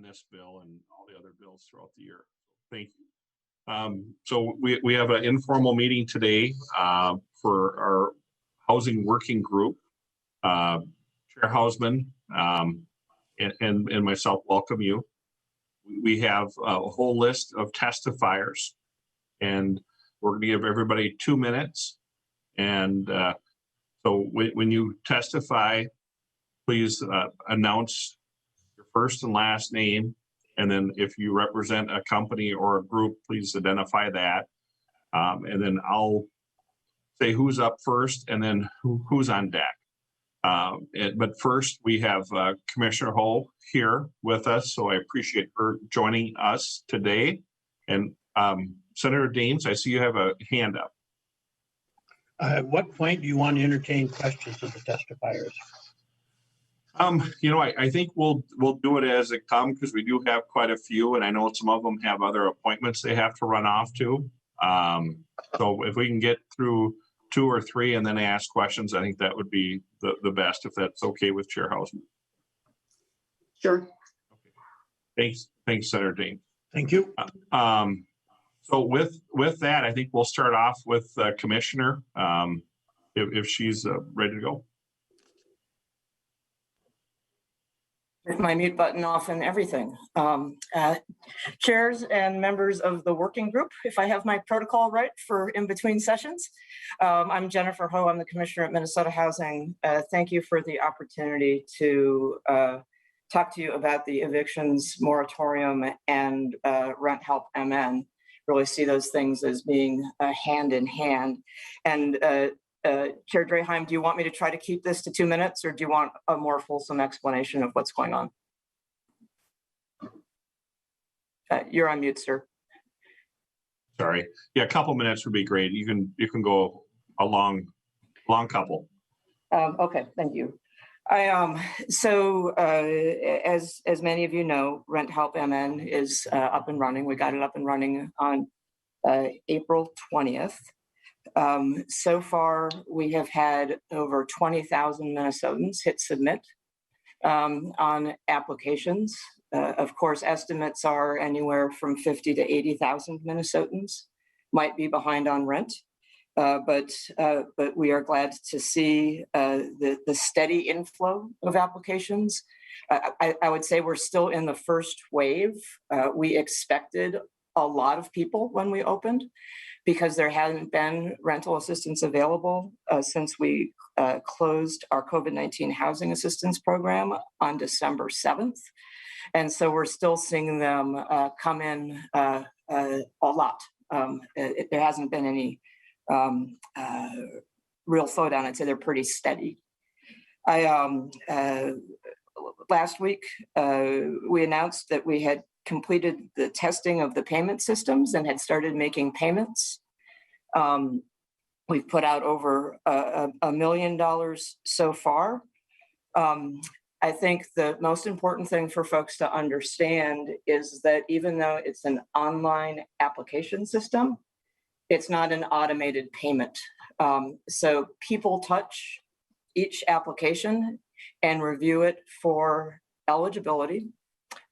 this bill and all the other bills throughout the year. Thank you. So we have an informal meeting today for our housing working group. Chair Hausman and myself welcome you. We have a whole list of testifiers, and we're going to give everybody 2 minutes. And so when you testify, please announce your first and last name. And then if you represent a company or a group, please identify that. And then I'll say who's up first and then who's on deck. But first, we have Commissioner Hull here with us, so I appreciate her joining us today. And Senator Daines, I see you have a hand up. At what point do you want to entertain questions of the testifiers? You know, I think we'll do it as it comes, because we do have quite a few, and I know some of them have other appointments they have to run off to. So if we can get through 2 or 3 and then ask questions, I think that would be the best, if that's okay with Chair Hausman. Sure. Okay. Thanks, Senator Daines. Thank you. So with that, I think we'll start off with Commissioner, if she's ready to go. With my mute button off and everything. Chairs and members of the working group, if I have my protocol right for in between sessions. I'm Jennifer Ho, I'm the Commissioner at Minnesota Housing. Thank you for the opportunity to talk to you about the evictions moratorium and rent help MN. Really see those things as being hand in hand. And Chair Draheim, do you want me to try to keep this to 2 minutes, or do you want a more fulsome explanation of what's going on? You're on mute, sir. Sorry. Yeah, a couple minutes would be great. You can go a long couple. Okay, thank you. So as many of you know, Rent Help MN is up and running. We got it up and running on April 20th. So far, we have had over 20,000 Minnesotans hit submit on applications. Of course, estimates are anywhere from 50 to 80,000 Minnesotans might be behind on rent. But we are glad to see the steady inflow of applications. I would say we're still in the first wave. We expected a lot of people when we opened, because there hadn't been rental assistance available since we closed our COVID-19 housing assistance program on December 7th. And so we're still seeing them come in a lot. There hasn't been any real slowdown. I'd say they're pretty steady. Last week, we announced that we had completed the testing of the payment systems and had started making payments. We've put out over $1 million so far. I think the most important thing for folks to understand is that even though it's an online application system, it's not an automated payment. So people touch each application and review it for eligibility,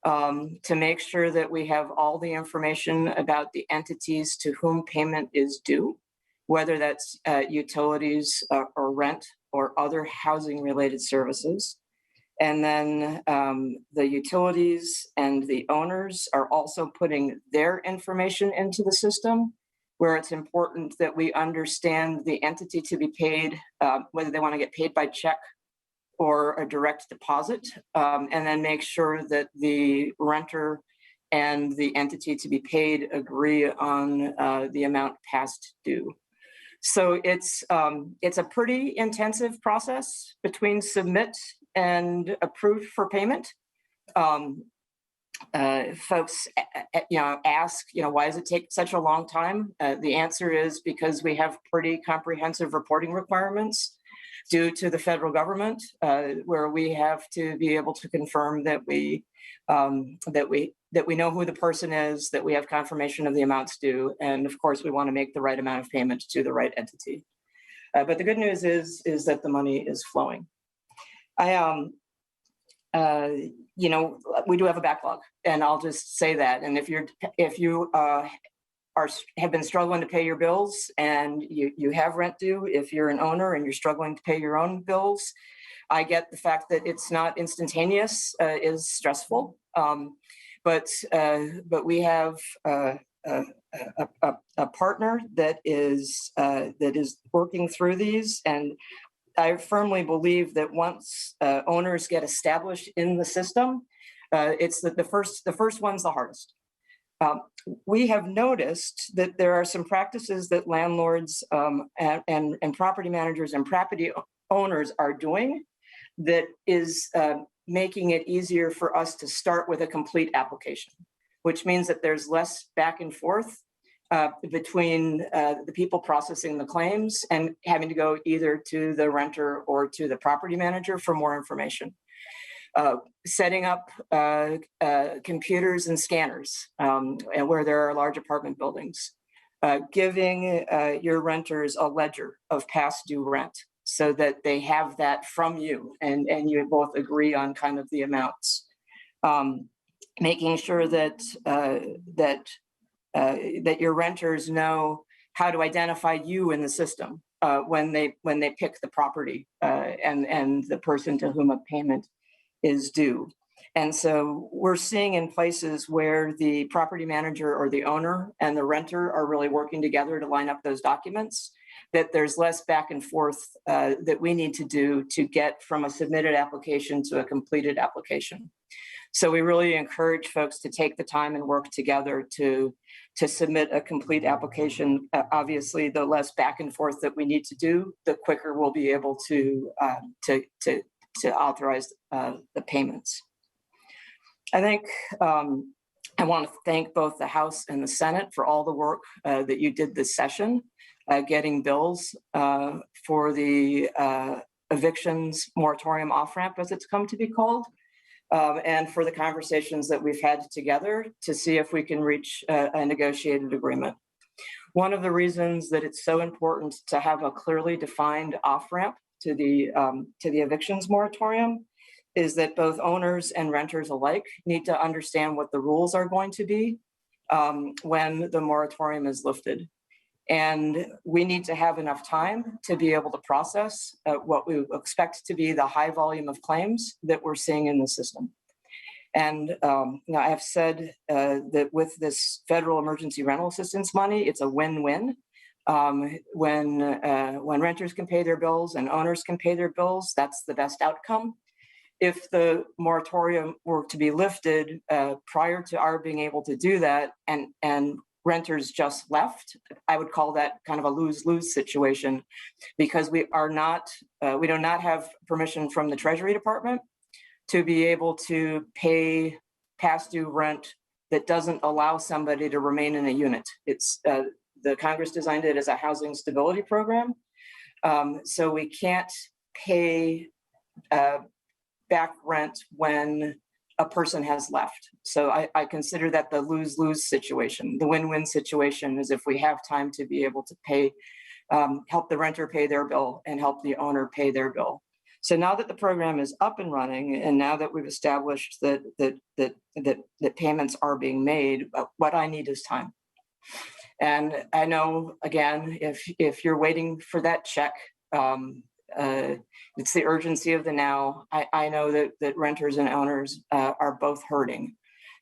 to make sure that we have all the information about the entities to whom payment is due, whether that's utilities or rent or other housing related services. And then the utilities and the owners are also putting their information into the system, where it's important that we understand the entity to be paid, whether they want to get paid by check or a direct deposit, and then make sure that the renter and the entity to be paid agree on the amount past due. So it's a pretty intensive process between submit and approved for payment. Folks, ask, why does it take such a long time? The answer is because we have pretty comprehensive reporting requirements due to the federal government, where we have to be able to confirm that we know who the person is, that we have confirmation of the amounts due, and of course we want to make the right amount of payment to the right entity. But the good news is that the money is flowing. you know, we do have a backlog, and I'll just say that. And if you have been struggling to pay your bills and you have rent due, if you're an owner and you're struggling to pay your own bills, I get the fact that it's not instantaneous is stressful. But we have a partner that is working through these, and I firmly believe that once owners get established in the system, it's that the first one's the hardest. We have noticed that there are some practices that landlords and property managers and property owners are doing that is making it easier for us to start with a complete application, which means that there's less back and forth between the people processing the claims and having to go either to the renter or to the property manager for more information. Setting up computers and scanners and where there are large apartment buildings. Giving your renters a ledger of past due rent so that they have that from you and you both agree on kind of the amounts. Making sure that that your renters know how to identify you in the system when they pick the property and the person to whom a payment is due. And so we're seeing in places where the property manager or the owner and the renter are really working together to line up those documents, that there's less back and forth that we need to do to get from a submitted application to a completed application. So we really encourage folks to take the time and work together to submit a complete application. Obviously, the less back and forth that we need to do, the quicker we'll be able to authorize the payments. I think I want to thank both the House and the Senate for all the work that you did this session, getting bills for the evictions moratorium off-ramp, as it's come to be called, and for the conversations that we've had together to see if we can reach a negotiated agreement. One of the reasons that it's so important to have a clearly defined off-ramp to the evictions moratorium is that both owners and renters alike need to understand what the rules are going to be when the moratorium is lifted. And we need to have enough time to be able to process what we expect to be the high volume of claims that we're seeing in the system. And I have said that with this federal emergency rental assistance money, it's a win-win. When renters can pay their bills and owners can pay their bills, that's the best outcome. If the moratorium were to be lifted prior to our being able to do that and renters just left, I would call that kind of a lose-lose situation, because we do not have permission from the Treasury Department to be able to pay past due rent that doesn't allow somebody to remain in a unit. It's the Congress designed it as a housing stability program. So we can't pay back rent when a person has left. So I consider that the lose-lose situation. The win-win situation is if we have time to be able to pay, help the renter pay their bill and help the owner pay their bill. So now that the program is up and running, and now that we've established that payments are being made, what I need is time. And I know, again, if you're waiting for that check, it's the urgency of the now. I know that renters and owners are both hurting.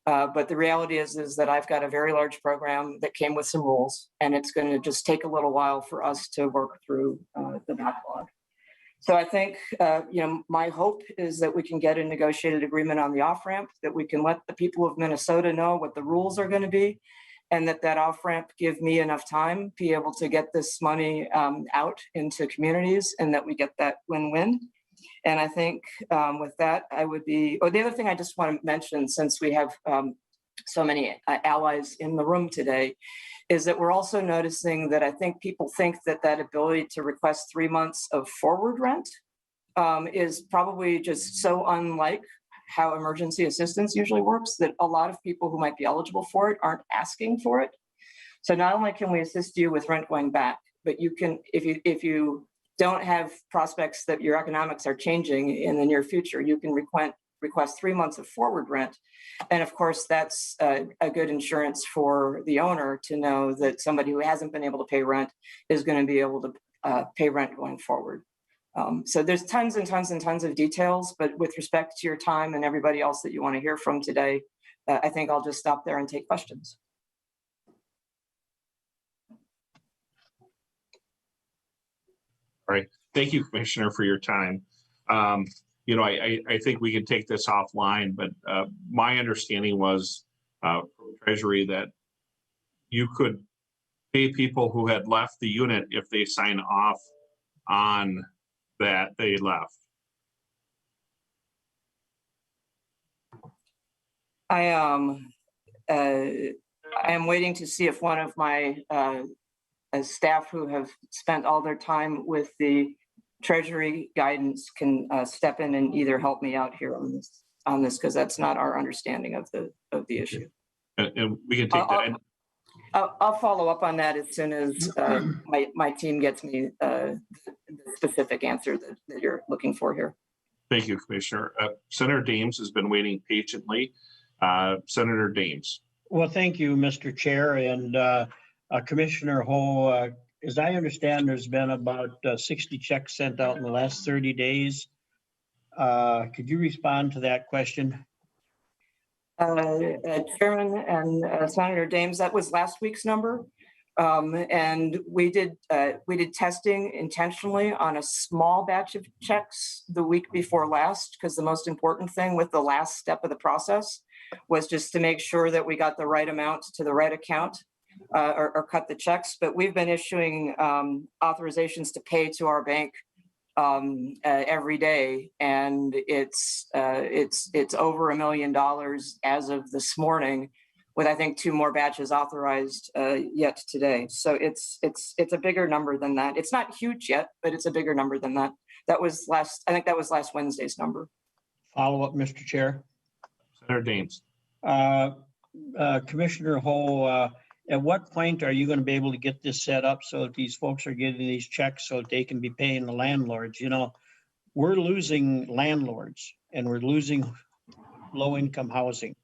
But the reality is that I've got a very large program that came with some rules, and it's going to just take a little while for us to work through the backlog. So I think, my hope is that we can get a negotiated agreement on the off-ramp, that we can let the people of Minnesota know what the rules are going to be, and that off-ramp give me enough time to be able to get this money out into communities, and that we get that win-win. And I think with that, the other thing I just want to mention, since we have so many allies in the room today, is that we're also noticing that I think people think that ability to request 3 months of forward rent is probably just so unlike how emergency assistance usually works that a lot of people who might be eligible for it aren't asking for it. So not only can we assist you with rent going back, but you can, if you don't have prospects that your economics are changing in the near future, you can request 3 months of forward rent. And of course, that's a good insurance for the owner to know that somebody who hasn't been able to pay rent is going to be able to pay rent going forward. So there's tons and tons and tons of details, but with respect to your time and everybody else that you want to hear from today, I think I'll just stop there and take questions. All right. Thank you, Commissioner, for your time. You know, I think we can take this offline, but my understanding was from Treasury that you could pay people who had left the unit if they sign off on that they left. I am waiting to see if one of my staff who have spent all their time with the Treasury guidance can step in and either help me out here on this because that's not our understanding of the issue. And we can take that. I'll follow up on that as soon as my team gets me the specific answer that you're looking for here. Thank you, Commissioner. Senator Dames has been waiting patiently. Senator Dames. Well, thank you, Mr. Chair, and Commissioner Ho. As I understand, there's been about 60 checks sent out in the last 30 days. Could you respond to that question? Chairman and Senator Dames, that was last week's number. And we did testing intentionally on a small batch of checks the week before last, because the most important thing with the last step of the process was just to make sure that we got the right amount to the right account or cut the checks. But we've been issuing authorizations to pay to our bank every day, and it's over $1 million as of this morning, with I think 2 more batches authorized yet today. So it's a bigger number than that. It's not huge yet, but it's a bigger number than that. That was I think that was last Wednesday's number. Follow up, Mr. Chair. Senator Dames. Commissioner Ho, at what point are you going to be able to get this set up so that these folks are getting these checks so that they can be paying the landlords? You know, we're losing landlords and we're losing low-income housing.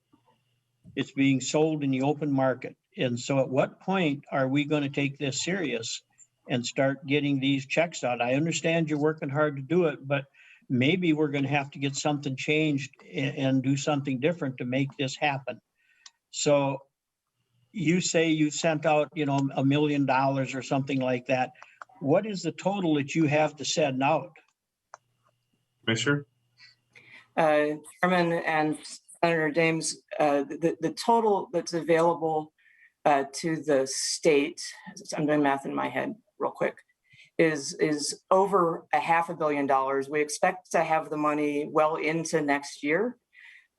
It's being sold in the open market. And so at what point are we going to take this serious and start getting these checks out? I understand you're working hard to do it, but maybe we're going to have to get something changed and do something different to make this happen. So you say you sent out, you know, $1 million or something like that. What is the total that you have to send out? Commissioner. Chairman and Senator Dames, the total that's available to the state, I'm doing math in my head real quick, is over $500 million. We expect to have the money well into next year.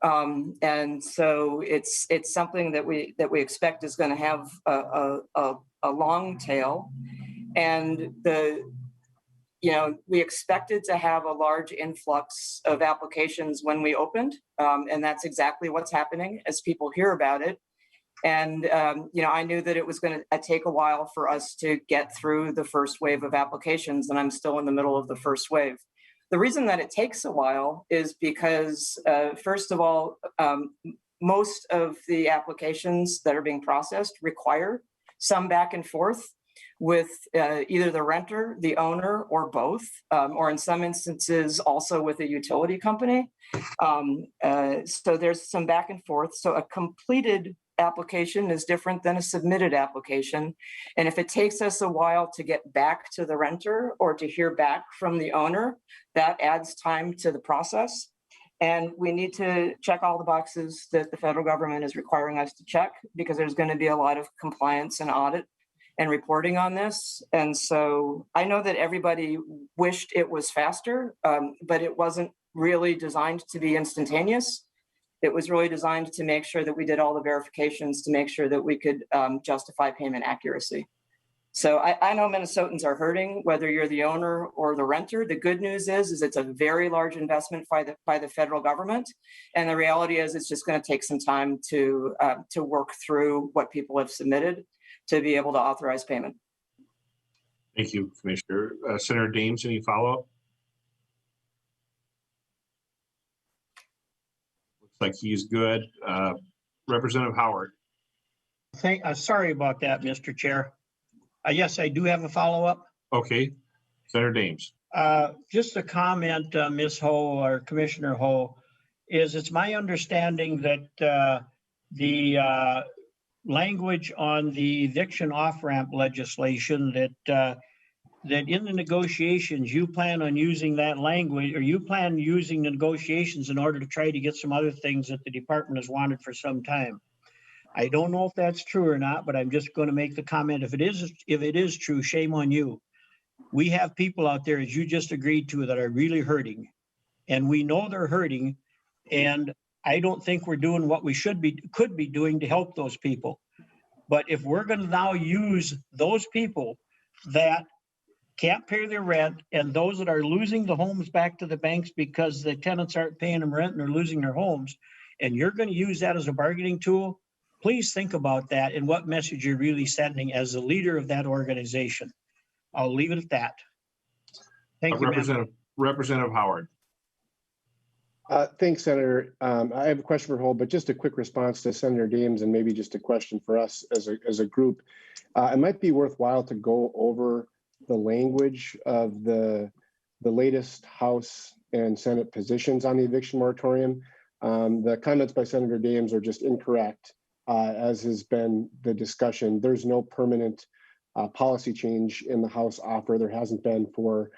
And so it's something that we expect is going to have a long tail, and we expected to have a large influx of applications when we opened, and that's exactly what's happening as people hear about it. And I knew that it was going to take a while for us to get through the first wave of applications, and I'm still in the middle of the first wave. The reason that it takes a while is because, first of all, most of the applications that are being processed require some back and forth with either the renter, the owner, or both, or in some instances also with a utility company. So there's some back and forth. So a completed application is different than a submitted application. And if it takes us a while to get back to the renter or to hear back from the owner, that adds time to the process. And we need to check all the boxes that the federal government is requiring us to check, because there's going to be a lot of compliance and audit and reporting on this. And so I know that everybody wished it was faster, but it wasn't really designed to be instantaneous. It was really designed to make sure that we did all the verifications to make sure that we could justify payment accuracy. So I know Minnesotans are hurting, whether you're the owner or the renter. The good news is it's a very large investment by the federal government. And the reality is it's just going to take some time to work through what people have submitted to be able to authorize payment. Thank you, Commissioner. Senator Dames, any follow-up? like he's good. Representative Howard. Sorry about that, Mr. Chair. Yes, I do have a follow-up. Okay, Senator Dames. Just a comment, Ms. Ho or Commissioner Ho, is it's my understanding that the language on the eviction off-ramp legislation that in the negotiations, you plan on using that language, or you plan using the negotiations in order to try to get some other things that the department has wanted for some time. I don't know if that's true or not, but I'm just going to make the comment. If it is true, shame on you. We have people out there, as you just agreed to, that are really hurting, and we know they're hurting. And I don't think we're doing what we could be doing to help those people. But if we're going to now use those people that can't pay their rent and those that are losing the homes back to the banks because the tenants aren't paying them rent and they're losing their homes, and you're going to use that as a bargaining tool, please think about that and what message you're really sending as the leader of that organization. I'll leave it at that. Thank you, Representative Howard. Thanks, Senator. I have a question for Holt, but just a quick response to Senator Dames and maybe just a question for us as a group. It might be worthwhile to go over the language of the latest House and Senate positions on the eviction moratorium. The comments by Senator Dames are just incorrect, as has been the discussion. There's no permanent policy change in the House offer. There hasn't been for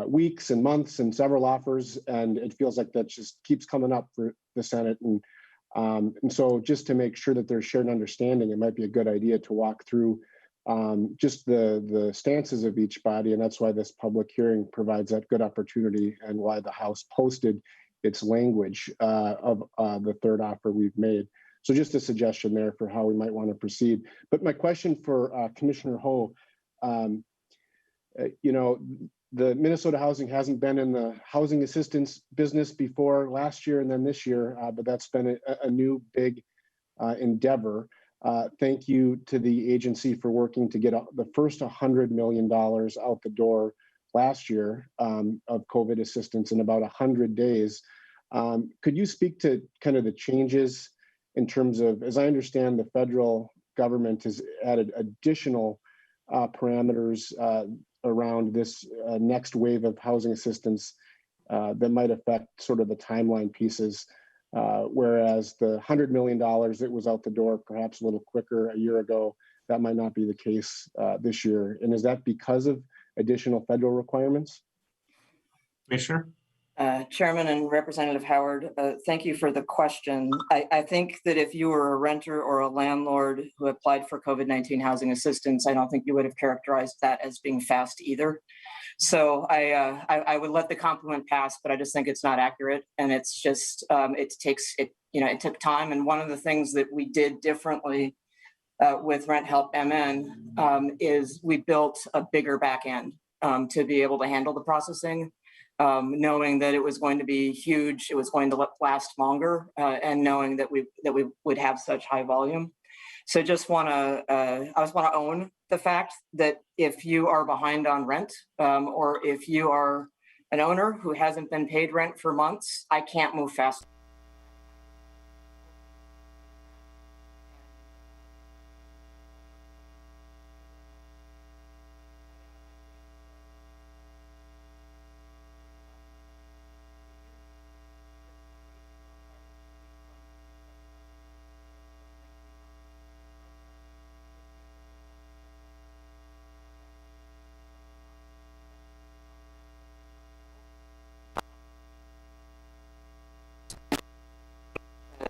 weeks and months and several offers, and it feels like that just keeps coming up for the Senate. And so just to make sure that there's shared understanding, it might be a good idea to walk through just the stances of each body, and that's why this public hearing provides that good opportunity and why the House posted its language of the third offer we've made. So just a suggestion there for how we might want to proceed. But my question for Commissioner Ho, you know, the Minnesota Housing hasn't been in the housing assistance business before last year and then this year, but that's been a new big endeavor. Thank you to the agency for working to get the first $100 million out the door last year of COVID assistance in about 100 days. Could you speak to kind of the changes in terms of, as I understand, the federal government has added additional parameters around this next wave of housing assistance that might affect sort of the timeline pieces, whereas the $100 million that was out the door perhaps a little quicker a year ago, that might not be the case this year. And is that because of additional federal requirements? Commissioner? Chairman and Representative Howard, thank you for the question. I think that if you were a renter or a landlord who applied for COVID-19 housing assistance, I don't think you would have characterized that as being fast either. So I would let the compliment pass, but I just think it's not accurate, and it's just it took time. And one of the things that we did differently with Rent Help MN is we built a bigger back end to be able to handle the processing. Knowing that it was going to be huge, it was going to last longer, and knowing that we would have such high volume. So I just want to own the fact that if you are behind on rent, or if you are an owner who hasn't been paid rent for months, I can't move fast.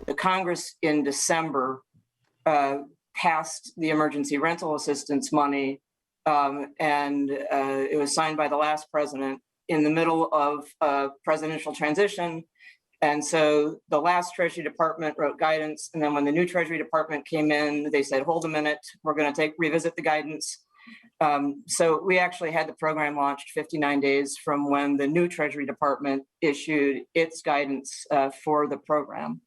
The Congress in December passed the emergency rental assistance money, and it was signed by the last president in the middle of presidential transition. And so the last Treasury Department wrote guidance, and then when the new Treasury Department came in, they said, hold a minute, we're going to revisit the guidance. So we actually had the program launched 59 days from when the new Treasury Department issued its guidance for the program.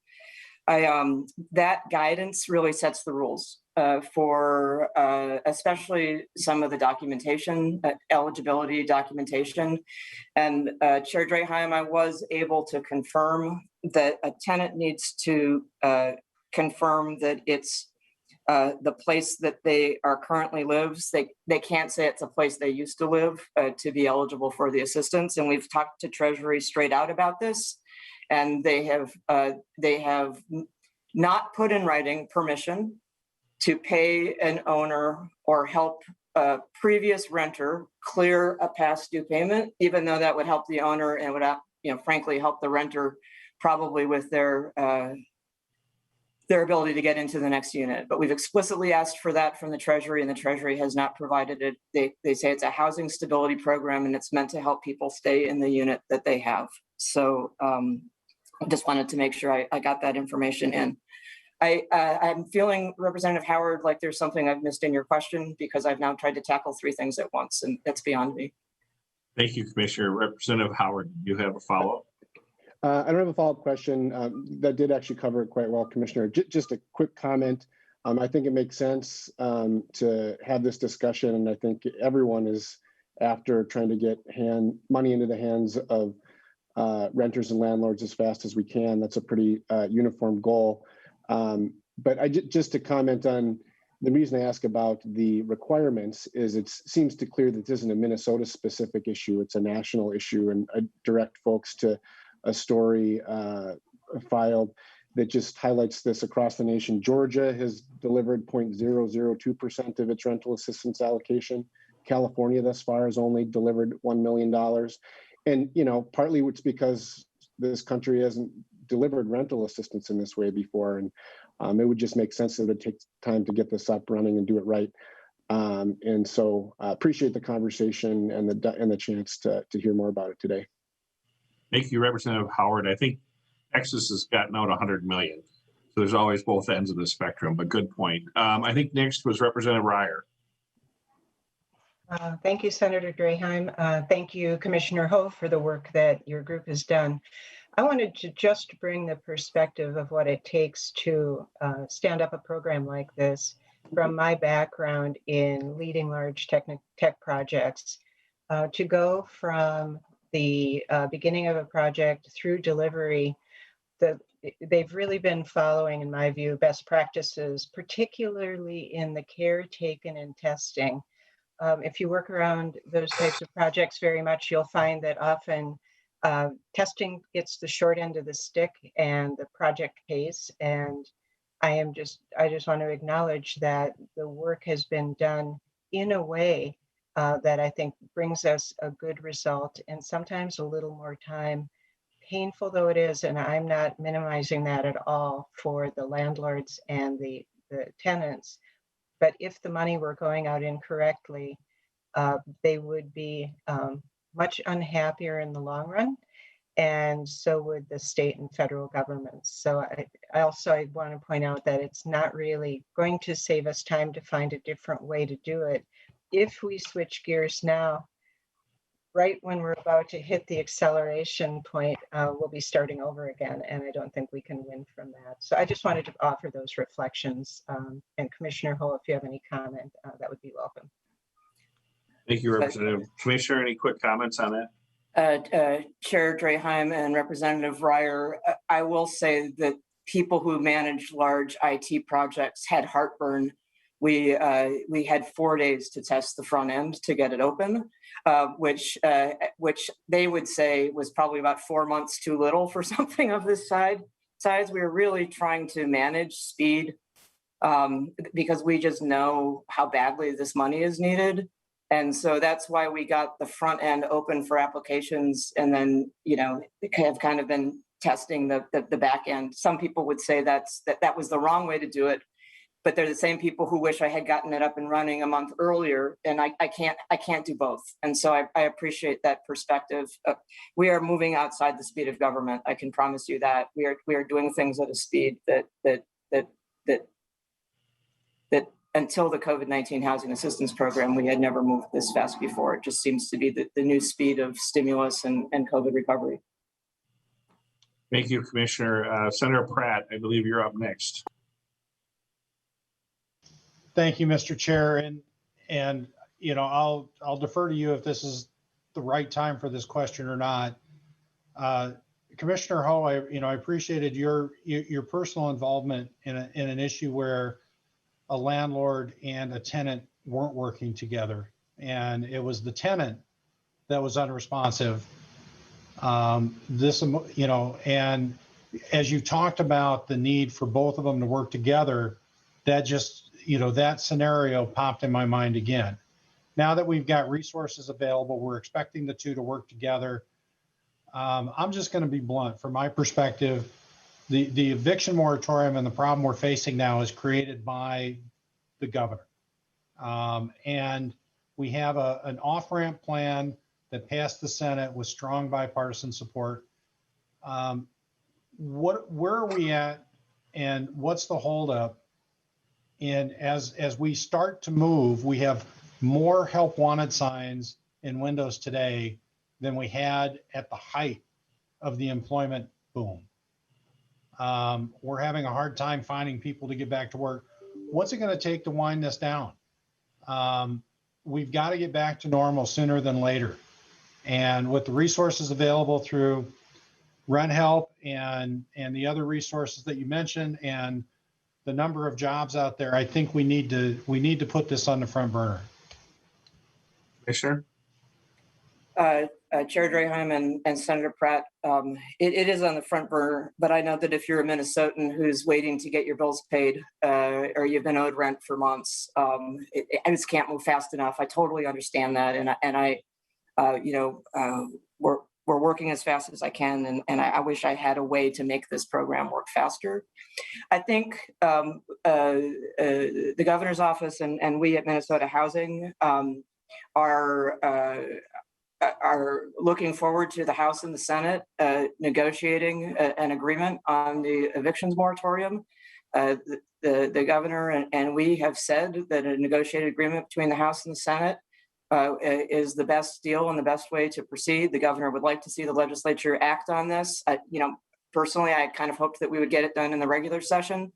That guidance really sets the rules. for especially some of the documentation, eligibility documentation. And Chair Draheim, I was able to confirm that a tenant needs to confirm that it's the place that they are currently lives. They can't say it's a place they used to live to be eligible for the assistance. And we've talked to Treasury straight out about this, and they have not put in writing permission to pay an owner or help a previous renter clear a past due payment, even though that would help the owner and would, frankly, help the renter probably with their ability to get into the next unit. But we've explicitly asked for that from the Treasury, and the Treasury has not provided it. They say it's a housing stability program, and it's meant to help people stay in the unit that they have. So I just wanted to make sure I got that information in. I'm feeling, Representative Howard, like there's something I've missed in your question, because I've now tried to tackle 3 things at once, and that's beyond me. Thank you, Commissioner. Representative Howard, you have a follow-up? I don't have a follow-up question. That did actually cover it quite well, Commissioner. Just a quick comment. I think it makes sense to have this discussion, and I think everyone is after trying to get money into the hands of renters and landlords as fast as we can. That's a pretty uniform goal. But just to comment on the reason I ask about the requirements is it seems to clear that this isn't a Minnesota specific issue. It's a national issue, and I direct folks to a story filed that just highlights this across the nation. Georgia has delivered 0.002% of its rental assistance allocation. California thus far has only delivered $1 million. And, partly it's because this country hasn't delivered rental assistance in this way before. And it would just make sense that it would take time to get this up running and do it right. And so I appreciate the conversation and the chance to hear more about it today. Thank you, Representative Howard. I think Texas has gotten out 100 million. So there's always both ends of the spectrum, but good point. I think next was Representative Ryer. Thank you, Senator Draheim. Thank you, Commissioner Ho, for the work that your group has done. I wanted to just bring the perspective of what it takes to stand up a program like this from my background in leading large tech projects, to go from the beginning of a project through delivery. They've really been following, in my view, best practices, particularly in the care taken in testing. If you work around those types of projects very much, you'll find that often testing gets the short end of the stick and the project pays. And I just want to acknowledge that the work has been done in a way that I think brings us a good result, and sometimes a little more time, painful though it is. And I'm not minimizing that at all for the landlords and the tenants. But if the money were going out incorrectly, they would be much unhappier in the long run. And so would the state and federal governments. So I want to point out that it's not really going to save us time to find a different way to do it. If we switch gears now, right when we're about to hit the acceleration point, we'll be starting over again. And I don't think we can win from that. So I just wanted to offer those reflections. And Commissioner Ho, if you have any comment, that would be welcome. Thank you, Representative. Commissioner, any quick comments on that? Chair Draheim and Representative Ryer, I will say that people who manage large IT projects had heartburn. We had 4 days to test the front end to get it open, which they would say was probably about 4 months too little for something of this size. We were really trying to manage speed because we just know how badly this money is needed. And so that's why we got the front end open for applications, and then, have kind of been testing the back end. Some people would say that was the wrong way to do it, but they're the same people who wish I had gotten it up and running a month earlier, and I can't do both. And so I appreciate that perspective. We are moving outside the speed of government. I can promise you that we are doing things at a speed that until the COVID-19 housing assistance program, we had never moved this fast before. It just seems to be the new speed of stimulus and COVID recovery. Thank you, Commissioner. Senator Pratt, I believe you're up next. Thank you, Mr. Chair. And you know, I'll defer to you if this is the right time for this question or not. Commissioner Ho, I appreciated your personal involvement in an issue where a landlord and a tenant weren't working together, and it was the tenant that was unresponsive. And as you talked about the need for both of them to work together, that just, that scenario popped in my mind again. Now that we've got resources available, we're expecting the two to work together. I'm just going to be blunt. From my perspective, the eviction moratorium and the problem we're facing now is created by the governor. And we have an off-ramp plan that passed the Senate with strong bipartisan support. Where are we at, and what's the holdup? And as we start to move, we have more help wanted signs in windows today than we had at the height of the employment boom. We're having a hard time finding people to get back to work. What's it going to take to wind this down? We've got to get back to normal sooner than later. And with the resources available through rent help and the other resources that you mentioned and the number of jobs out there, I think we need to put this on the front burner. Commissioner? Chair Draheim and Senator Pratt, it is on the front burner, but I know that if you're a Minnesotan who's waiting to get your bills paid or you've been owed rent for months, I just can't move fast enough. I totally understand that. We're working as fast as I can, and I wish I had a way to make this program work faster. I think the governor's office and we at Minnesota Housing are looking forward to the House and the Senate negotiating an agreement on the evictions moratorium. The governor and we have said that a negotiated agreement between the House and the Senate is the best deal and the best way to proceed. The governor would like to see the legislature act on this. Personally, I kind of hoped that we would get it done in the regular session.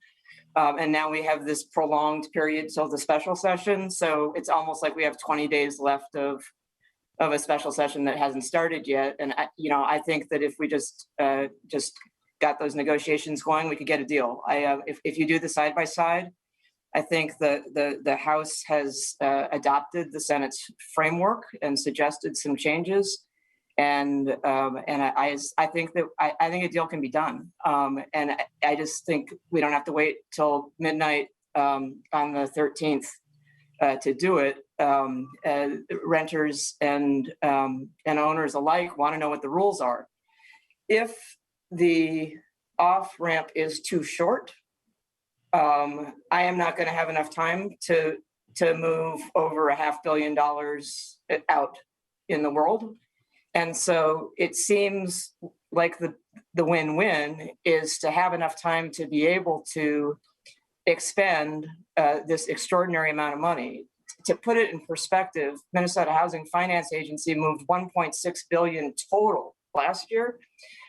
And now we have this prolonged period till the special session. So it's almost like we have 20 days left of a special session that hasn't started yet. And I think that if we just got those negotiations going, we could get a deal. If you do the side by side, I think the House has adopted the Senate's framework and suggested some changes, and I think a deal can be done. And I just think we don't have to wait till midnight on the 13th to do it. Renters and owners alike want to know what the rules are. If the off ramp is too short, I am not going to have enough time to move over $500 million out in the world. And so it seems like the win-win is to have enough time to be able to expend this extraordinary amount of money. To put it in perspective, Minnesota Housing Finance Agency moved $1.6 billion total last year,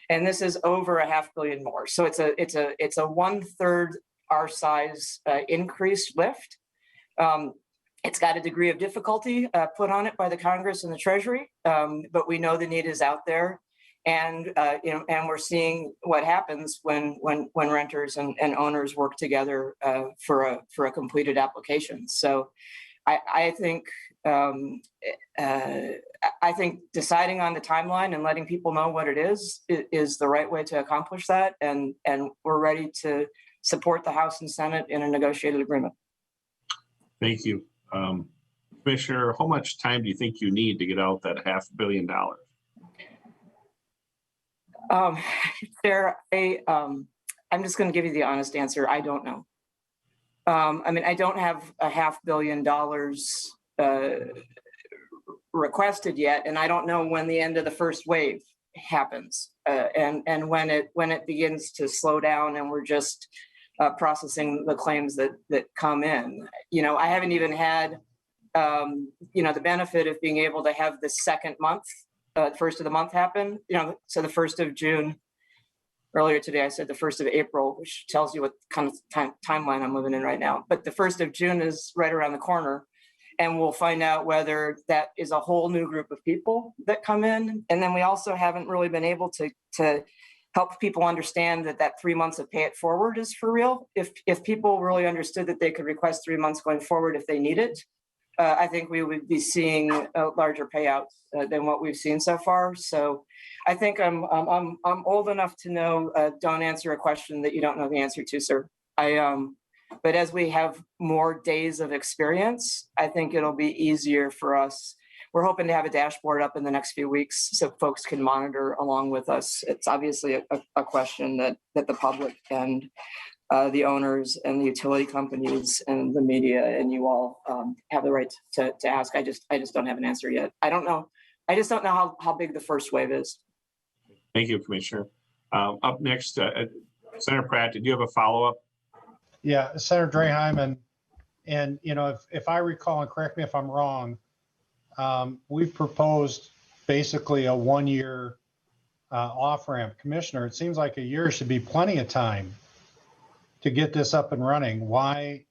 and this is over $500 million more. So it's a 1/3 our size increased lift. It's got a degree of difficulty put on it by the Congress and the Treasury, but we know the need is out there, and and we're seeing what happens when renters and owners work together for a completed application. So I think deciding on the timeline and letting people know what it is the right way to accomplish that, and we're ready to support the House and Senate in a negotiated agreement. Thank you. Commissioner, how much time do you think you need to get out that $500 million? I'm just going to give you the honest answer. I don't know. I don't have $500 million requested yet, and I don't know when the end of the first wave happens, and when it begins to slow down, and we're just processing the claims that come in. I haven't even had the benefit of being able to have the second month, first of the month happen. So the 1st of June earlier today, I said the 1st of April, which tells you what kind of timeline I'm living in right now. But the 1st of June is right around the corner. And we'll find out whether that is a whole new group of people that come in. And then we also haven't really been able to help people understand that 3 months of pay it forward is for real. If people really understood that they could request 3 months going forward if they need it, I think we would be seeing larger payouts than what we've seen so far. So I think I'm old enough to know, don't answer a question that you don't know the answer to, sir. But as we have more days of experience, I think it'll be easier for us. We're hoping to have a dashboard up in the next few weeks so folks can monitor along with us. It's obviously a question that the public and the owners and the utility companies and the media and you all have the right to ask. I just don't have an answer yet. I don't know. I just don't know how big the first wave is. Thank you, Commissioner. Up next, Senator Pratt, did you have a follow-up? Yeah, Senator Draheim, and you know, if I recall, and correct me if I'm wrong, we've proposed basically a 1-year off-ramp. Commissioner, it seems like a year should be plenty of time to get this up and running. Why?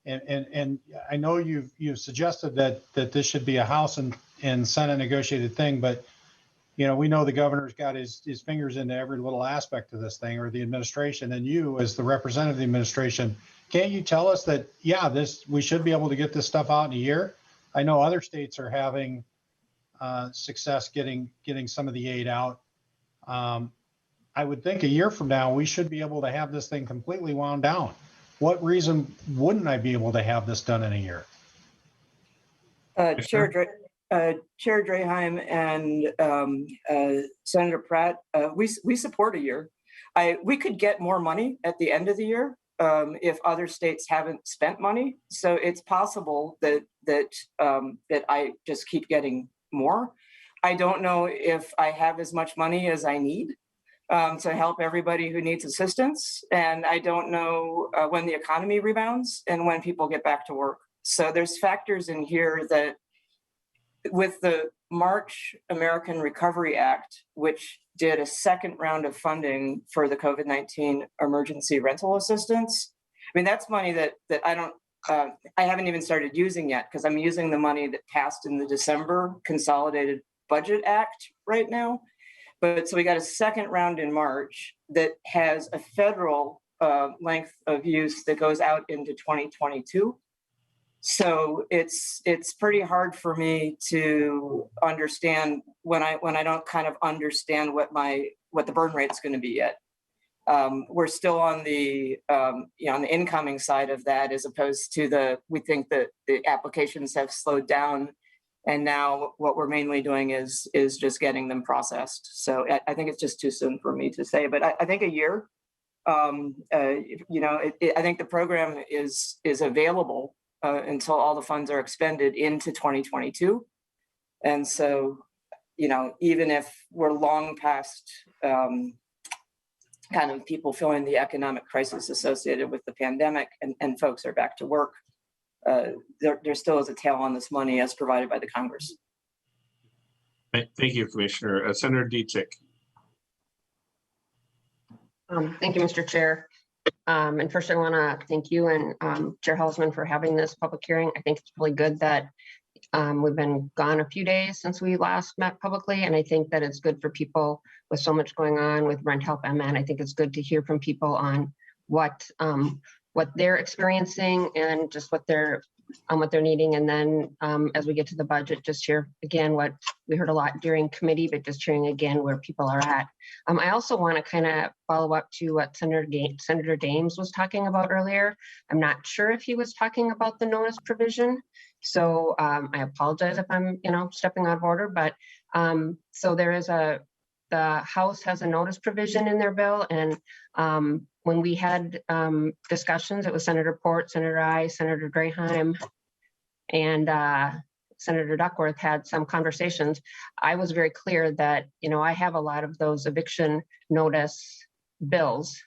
And I know you've suggested that this should be a House and Senate negotiated thing, but you know, we know the governor's got his fingers into every little aspect of this thing, or the administration, and you as the representative of the administration, can't you tell us that, yeah, we should be able to get this stuff out in a year? I know other states are having success getting some of the aid out. I would think a year from now, we should be able to have this thing completely wound down. What reason wouldn't I be able to have this done in a year? Chair Draheim and Senator Pratt, we support a year. We could get more money at the end of the year if other states haven't spent money. So it's possible that I just keep getting more. I don't know if I have as much money as I need to help everybody who needs assistance. And I don't know when the economy rebounds and when people get back to work. So there's factors in here that with the March American Recovery Act, which did a second round of funding for the COVID-19 emergency rental assistance. I mean, that's money that I haven't even started using yet because I'm using the money that passed in the December Consolidated Budget Act right now. But so we got a second round in March that has a federal length of use that goes out into 2022. So it's pretty hard for me to understand when I don't kind of understand what the burn rate is going to be yet. We're still on the on the incoming side of that, as opposed to we think that the applications have slowed down, and now what we're mainly doing is just getting them processed. So I think it's just too soon for me to say, but I think a year. I think the program is available until all the funds are expended into 2022. And so, even if we're long past kind of people feeling the economic crisis associated with the pandemic and folks are back to work, there still is a tail on this money as provided by the Congress. Thank you, Commissioner. Senator Dietrich. Thank you, Mr. Chair. And first, I want to thank you and Chair Hausman for having this public hearing. I think it's really good that we've been gone a few days since we last met publicly, and I think that it's good for people with so much going on with Rent Help MN. I think it's good to hear from people on what they're experiencing and just what they're needing. And then as we get to the budget, just hear again what we heard a lot during committee, but just hearing again where people are at. I also want to kind of follow up to what Senator Dames was talking about earlier. I'm not sure if he was talking about the notice provision. So I apologize if I'm, stepping out of order, but so there is the House has a notice provision in their bill. And when we had discussions, it was Senator Port, Senator I, Senator Draheim, and Senator Duckworth had some conversations. I was very clear that, I have a lot of those eviction notice bills.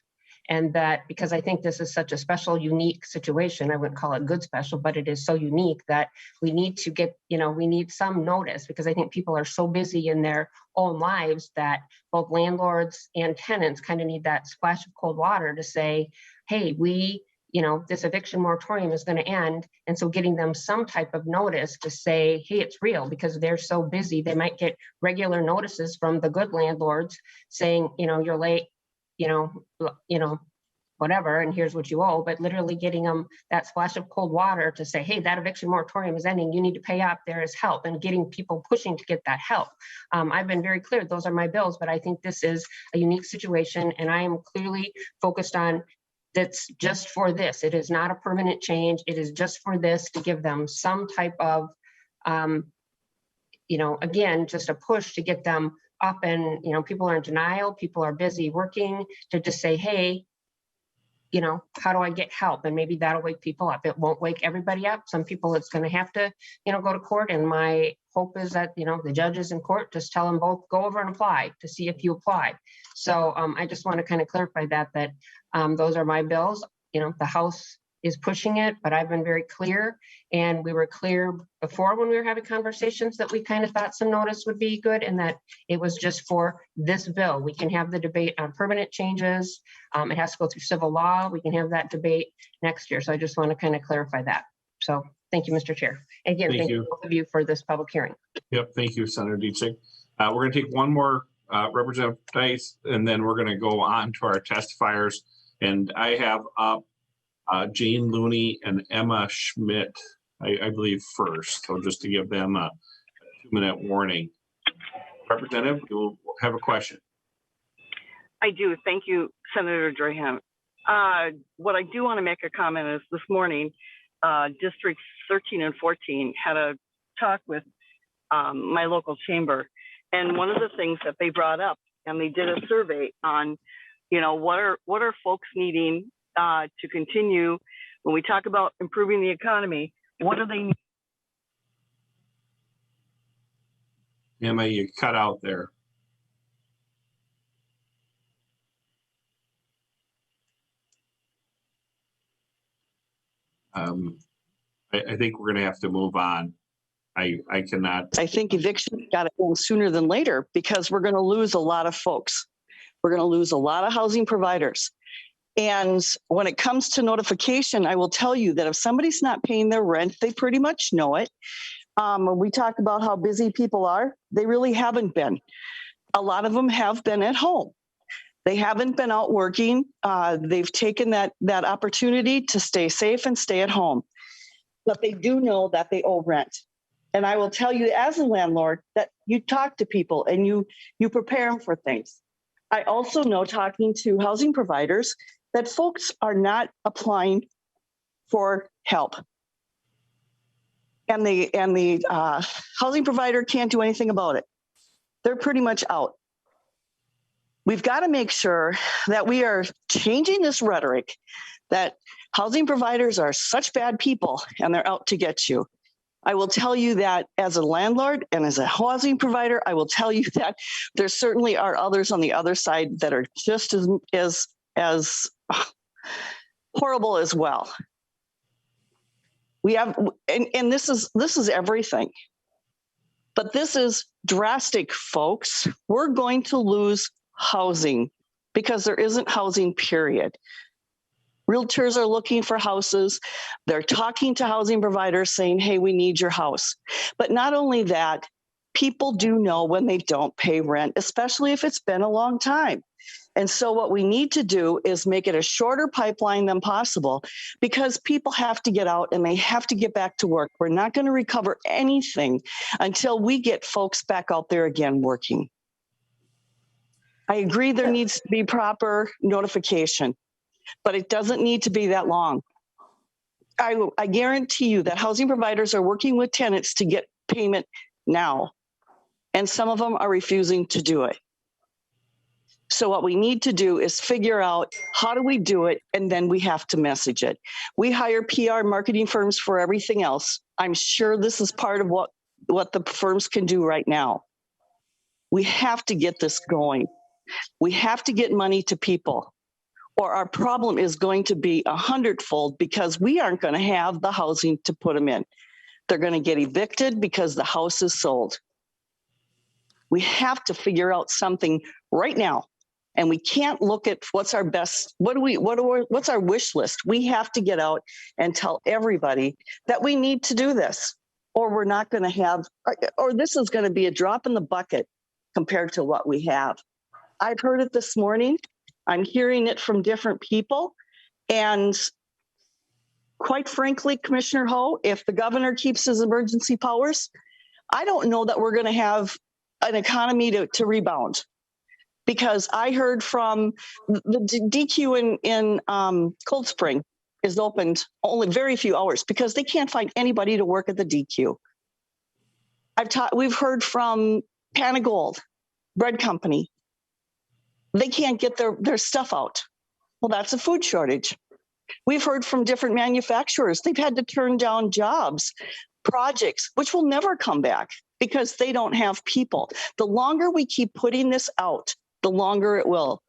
And that, because I think this is such a special, unique situation, I wouldn't call it good special, but it is so unique that we need to get, we need some notice, because I think people are so busy in their own lives that both landlords and tenants kind of need that splash of cold water to say, hey, this eviction moratorium is going to end. And so getting them some type of notice to say, hey, it's real, because they're so busy. They might get regular notices from the good landlords saying, you're late, whatever, and here's what you owe, but literally getting them that splash of cold water to say, hey, that eviction moratorium is ending, you need to pay up, there is help, and getting people pushing to get that help. I've been very clear, those are my bills, but I think this is a unique situation, and I am clearly focused on that's just for this. It is not a permanent change. It is just for this, to give them some type of, again, just a push to get them up. And, people are in denial. People are busy working, to just say, hey, how do I get help? And maybe that'll wake people up. It won't wake everybody up. Some people, it's going to have to, go to court. And my hope is that, the judges in court just tell them both, go over and apply to see if you apply. So I just want to kind of clarify that those are my bills. The House is pushing it, but I've been very clear. And we were clear before when we were having conversations that we kind of thought some notice would be good, and that it was just for this bill. We can have the debate on permanent changes. It has to go through civil law. We can have that debate next year. So I just want to kind of clarify that. So thank you, Mr. Chair. Again, thank you both of you for this public hearing. Yep, thank you, Senator Dietzig. We're going to take one more Representative Dice, and then we're going to go on to our testifiers. And I have up Jane Looney and Emma Schmidt, I believe, first. So just to give them a 2-minute warning. Representative, you'll have a question. I do. Thank you, Senator Drahan. What I do want to make a comment is this morning, Districts 13 and 14 had a talk with my local chamber. And one of the things that they brought up, and they did a survey on, what are folks needing to continue when we talk about improving the economy, what do they need? Emma, you cut out there. I think we're going to have to move on. I cannot. I think eviction got to end sooner than later, because we're going to lose a lot of folks. We're going to lose a lot of housing providers. And when it comes to notification, I will tell you that if somebody's not paying their rent, they pretty much know it. When we talk about how busy people are, they really haven't been. A lot of them have been at home. They haven't been out working. They've taken that opportunity to stay safe and stay at home. But they do know that they owe rent. And I will tell you, as a landlord, that you talk to people and you prepare them for things. I also know, talking to housing providers, that folks are not applying for help. And the housing provider can't do anything about it. They're pretty much out. We've got to make sure that we are changing this rhetoric that housing providers are such bad people and they're out to get you. I will tell you that as a landlord and as a housing provider, I will tell you that there certainly are others on the other side that are just as horrible as well. We have, and this is everything. But this is drastic, folks. We're going to lose housing because there isn't housing, period. Realtors are looking for houses. They're talking to housing providers saying, hey, we need your house. But not only that, people do know when they don't pay rent, especially if it's been a long time. And so what we need to do is make it a shorter pipeline than possible, because people have to get out and they have to get back to work. We're not going to recover anything until we get folks back out there again working. I agree there needs to be proper notification, but it doesn't need to be that long. I guarantee you that housing providers are working with tenants to get payment now, and some of them are refusing to do it. So what we need to do is figure out how do we do it, and then we have to message it. We hire PR marketing firms for everything else. I'm sure this is part of what the firms can do right now. We have to get this going. We have to get money to people. or our problem is going to be 100-fold because we aren't going to have the housing to put them in. They're going to get evicted because the house is sold. We have to figure out something right now. And we can't look at what's our best, what's our wish list? We have to get out and tell everybody that we need to do this, or we're not going to have, or this is going to be a drop in the bucket compared to what we have. I've heard it this morning. I'm hearing it from different people. And quite frankly, Commissioner Ho, if the governor keeps his emergency powers, I don't know that we're going to have an economy to rebound. Because I heard from the DQ in Cold Spring is opened only very few hours because they can't find anybody to work at the DQ. We've heard from Panagold Bread Company. They can't get their stuff out. Well, that's a food shortage. We've heard from different manufacturers. They've had to turn down jobs, projects, which will never come back because they don't have people. The longer we keep putting this out, the longer it will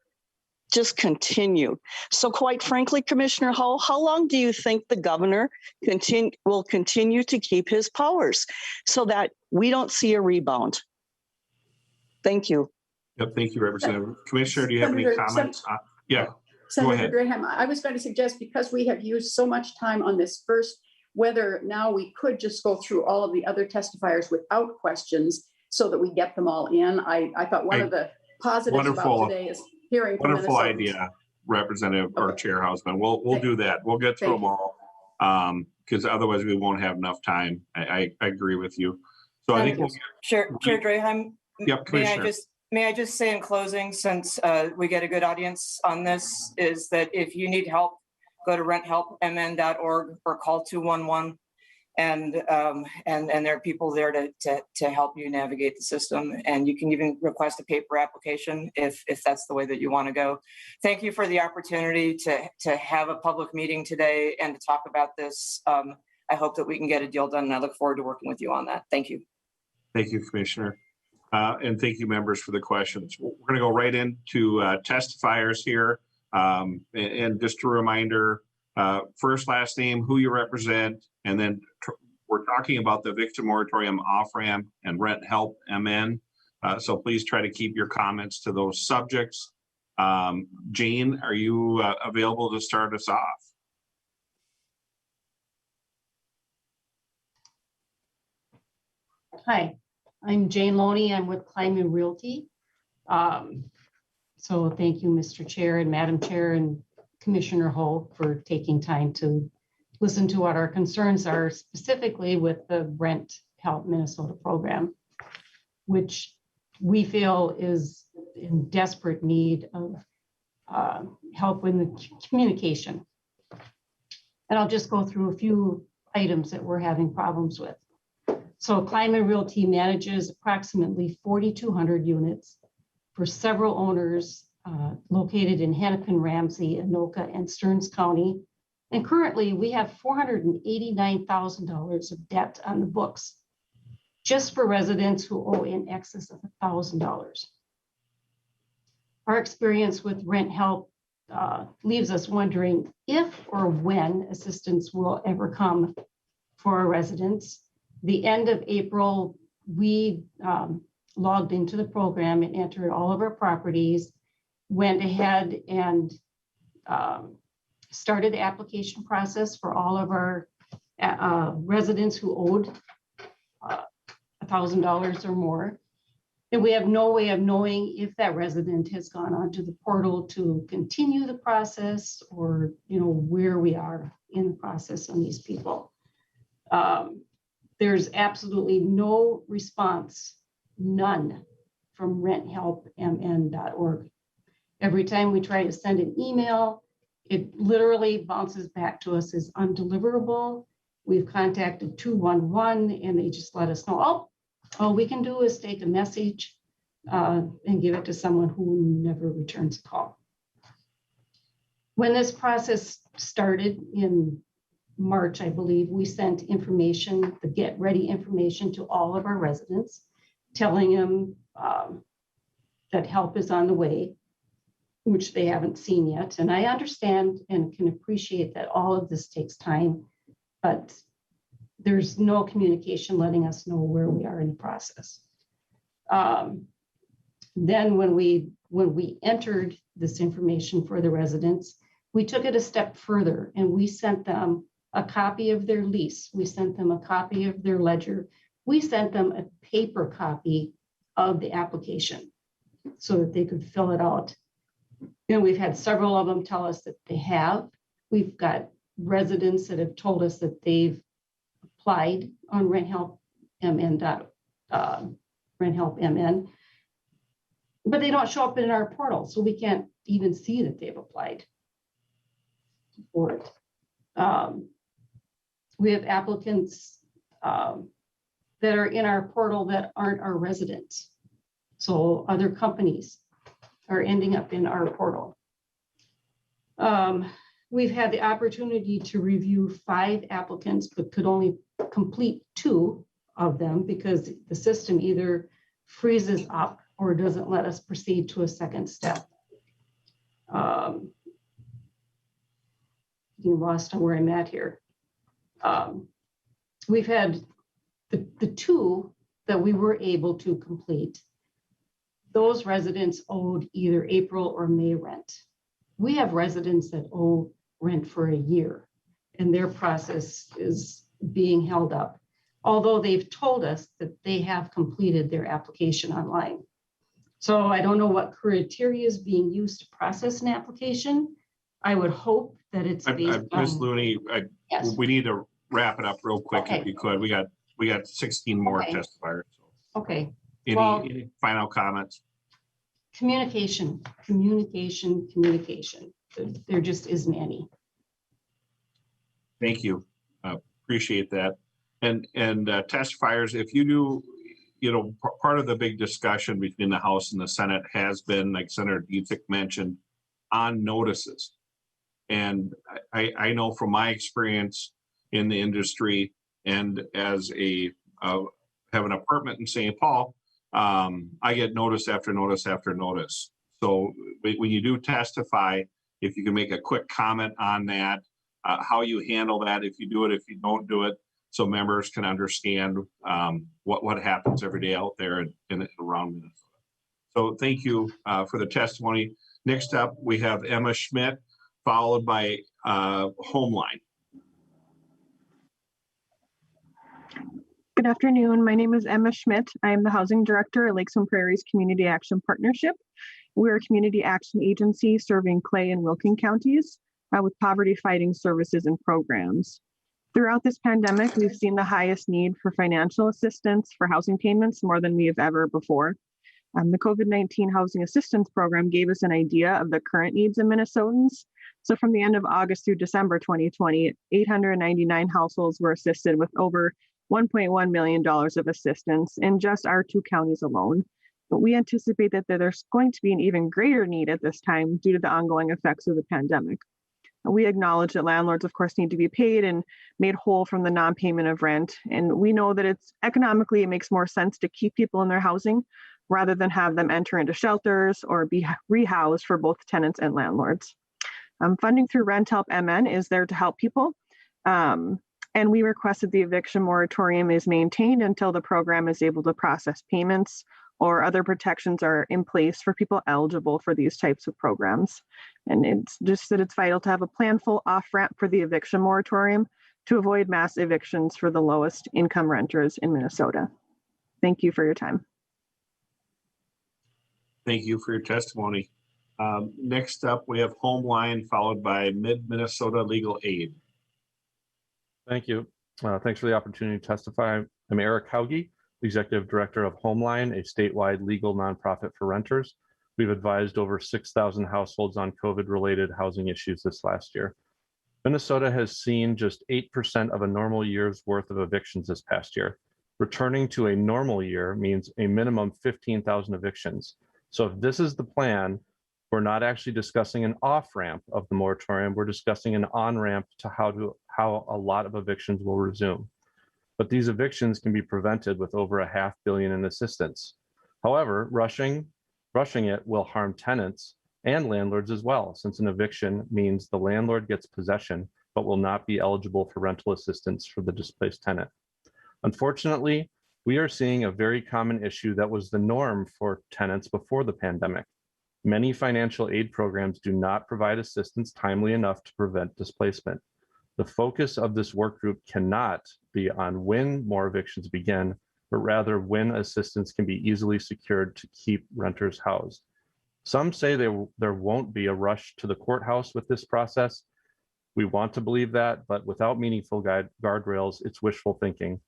just continue. So quite frankly, Commissioner Ho, how long do you think the governor will continue to keep his powers so that we don't see a rebound? Thank you. Yep, thank you, Representative. Commissioner, do you have any comments? Yeah, go Senator ahead. Graham, I was going to suggest, because we have used so much time on this first, whether now we could just go through all of the other testifiers without questions so that we get them all in. I thought one of the positives about today is hearing from wonderful Minnesotans. idea, Representative or Chair Hausman. We'll do that. We'll get through them all because otherwise we won't have enough time. I agree with you. So I think we'll Chair Draheim, yep, Commissioner. may I just say in closing, since we get a good audience on this, is that if you need help, go to renthelpmn.org or call 211. And there are people there to help you navigate the system. And you can even request a paper application if that's the way that you want to go. Thank you for the opportunity to have a public meeting today and to talk about this. I hope that we can get a deal done, and I look forward to working with you on that. Thank you. Thank you, Commissioner. And thank you, members, for the questions. We're going to go right into testifiers here. And just a reminder, first, last name, who you represent, and then we're talking about the Eviction Moratorium off-ramp and Rent Help MN. So please try to keep your comments to those subjects. Jane, are you available to start us off? Hi, I'm Jane Loney. I'm with Kleiman Realty. So thank you, Mr. Chair and Madam Chair and Commissioner Ho for taking time to listen to what our concerns are, specifically with the Rent Help Minnesota program, which we feel is in desperate need of help in the communication. And I'll just go through a few items that we're having problems with. So Kleiman Realty manages approximately 4,200 units for several owners located in Hennepin, Ramsey, Anoka, and Stearns County. And currently we have $489,000 of debt on the books just for residents who owe in excess of $1,000. Our experience with Rent Help leaves us wondering if or when assistance will ever come for our residents. The end of April, we logged into the program and entered all of our properties, went ahead and started the application process for all of our residents who owed $1,000 or more. And we have no way of knowing if that resident has gone onto the portal to continue the process or, where we are in the process on these people. There's absolutely no response, none, from renthelpmn.org. Every time we try to send an email, it literally bounces back to us as undeliverable. We've contacted 211 and they just let us know, all we can do is take a message and give it to someone who never returns a call. When this process started in March, I believe, we sent information, the get ready information, to all of our residents, telling them that help is on the way. which they haven't seen yet. And I understand and can appreciate that all of this takes time, but there's no communication letting us know where we are in the process. Then when we entered this information for the residents, we took it a step further and we sent them a copy of their lease. We sent them a copy of their ledger. We sent them a paper copy of the application so that they could fill it out. And we've had several of them tell us that they have. We've got residents that have told us that they've applied on renthelpmn, but they don't show up in our portal, so we can't even see that they've applied for it. We have applicants that are in our portal that aren't our residents. So other companies are ending up in our portal. We've had the opportunity to review 5 applicants, but could only complete 2 of them because the system either freezes up or doesn't let us proceed to a second step. You lost on where I'm at here. We've had the 2 that we were able to complete. Those residents owed either April or May rent. We have residents that owe rent for a year, and their process is being held up, although they've told us that they have completed their application online. So I don't know what criteria is being used to process an application. I would hope that it's based on. Ms. Looney, Yes. we need to wrap it up real quick Okay. if you could. We got 16 more Okay. testifiers. Okay. Any, Well- any final comments? Communication. There just isn't any. Thank you. Appreciate that. And testifiers, if you do, part of the big discussion between the House and the Senate has been, like Senator Dietrich mentioned, on notices. And I know from my experience in the industry and as have an apartment in St. Paul, I get notice after notice after notice. So when you do testify, if you can make a quick comment on that, how you handle that, if you do it, if you don't do it, so members can understand what happens every day out there in around Minnesota. So thank you for the testimony. Next up, we have Emma Schmidt, followed by Homeline. Good afternoon. My name is Emma Schmidt. I am the Housing Director at Lakes and Prairies Community Action Partnership. We're a community action agency serving Clay and Wilkin counties with poverty fighting services and programs. Throughout this pandemic, we've seen the highest need for financial assistance for housing payments more than we have ever before. The COVID-19 Housing Assistance Program gave us an idea of the current needs of Minnesotans. So from the end of August through December 2020, 899 households were assisted with over $1.1 million of assistance in just our 2 counties alone. But we anticipate that there's going to be an even greater need at this time due to the ongoing effects of the pandemic. We acknowledge that landlords, of course, need to be paid and made whole from the non-payment of rent. And we know that it makes more sense to keep people in their housing rather than have them enter into shelters or be rehoused for both tenants and landlords. Funding through Rent Help MN is there to help people. And we request that the eviction moratorium is maintained until the program is able to process payments or other protections are in place for people eligible for these types of programs. And it's just that it's vital to have a planful off-ramp for the eviction moratorium to avoid mass evictions for the lowest income renters in Minnesota. Thank you for your time. Thank you for your testimony. Next up, we have Homeline, followed by Mid-Minnesota Legal Aid. Thank you. Thanks for the opportunity to testify. I'm Eric Hauge, Executive Director of Homeline, a statewide legal nonprofit for renters. We've advised over 6,000 households on COVID-related housing issues this last year. Minnesota has seen just 8% of a normal year's worth of evictions this past year. Returning to a normal year means a minimum 15,000 evictions. So if this is the plan, we're not actually discussing an off-ramp of the moratorium. We're discussing an on-ramp to how a lot of evictions will resume. But these evictions can be prevented with over $500 million in assistance. However, rushing it will harm tenants and landlords as well, since an eviction means the landlord gets possession, but will not be eligible for rental assistance for the displaced tenant. Unfortunately, we are seeing a very common issue that was the norm for tenants before the pandemic. Many financial aid programs do not provide assistance timely enough to prevent displacement. The focus of this work group cannot be on when more evictions begin, but rather when assistance can be easily secured to keep renters housed. Some say there won't be a rush to the courthouse with this process. We want to believe that, but without meaningful guardrails, it's wishful thinking.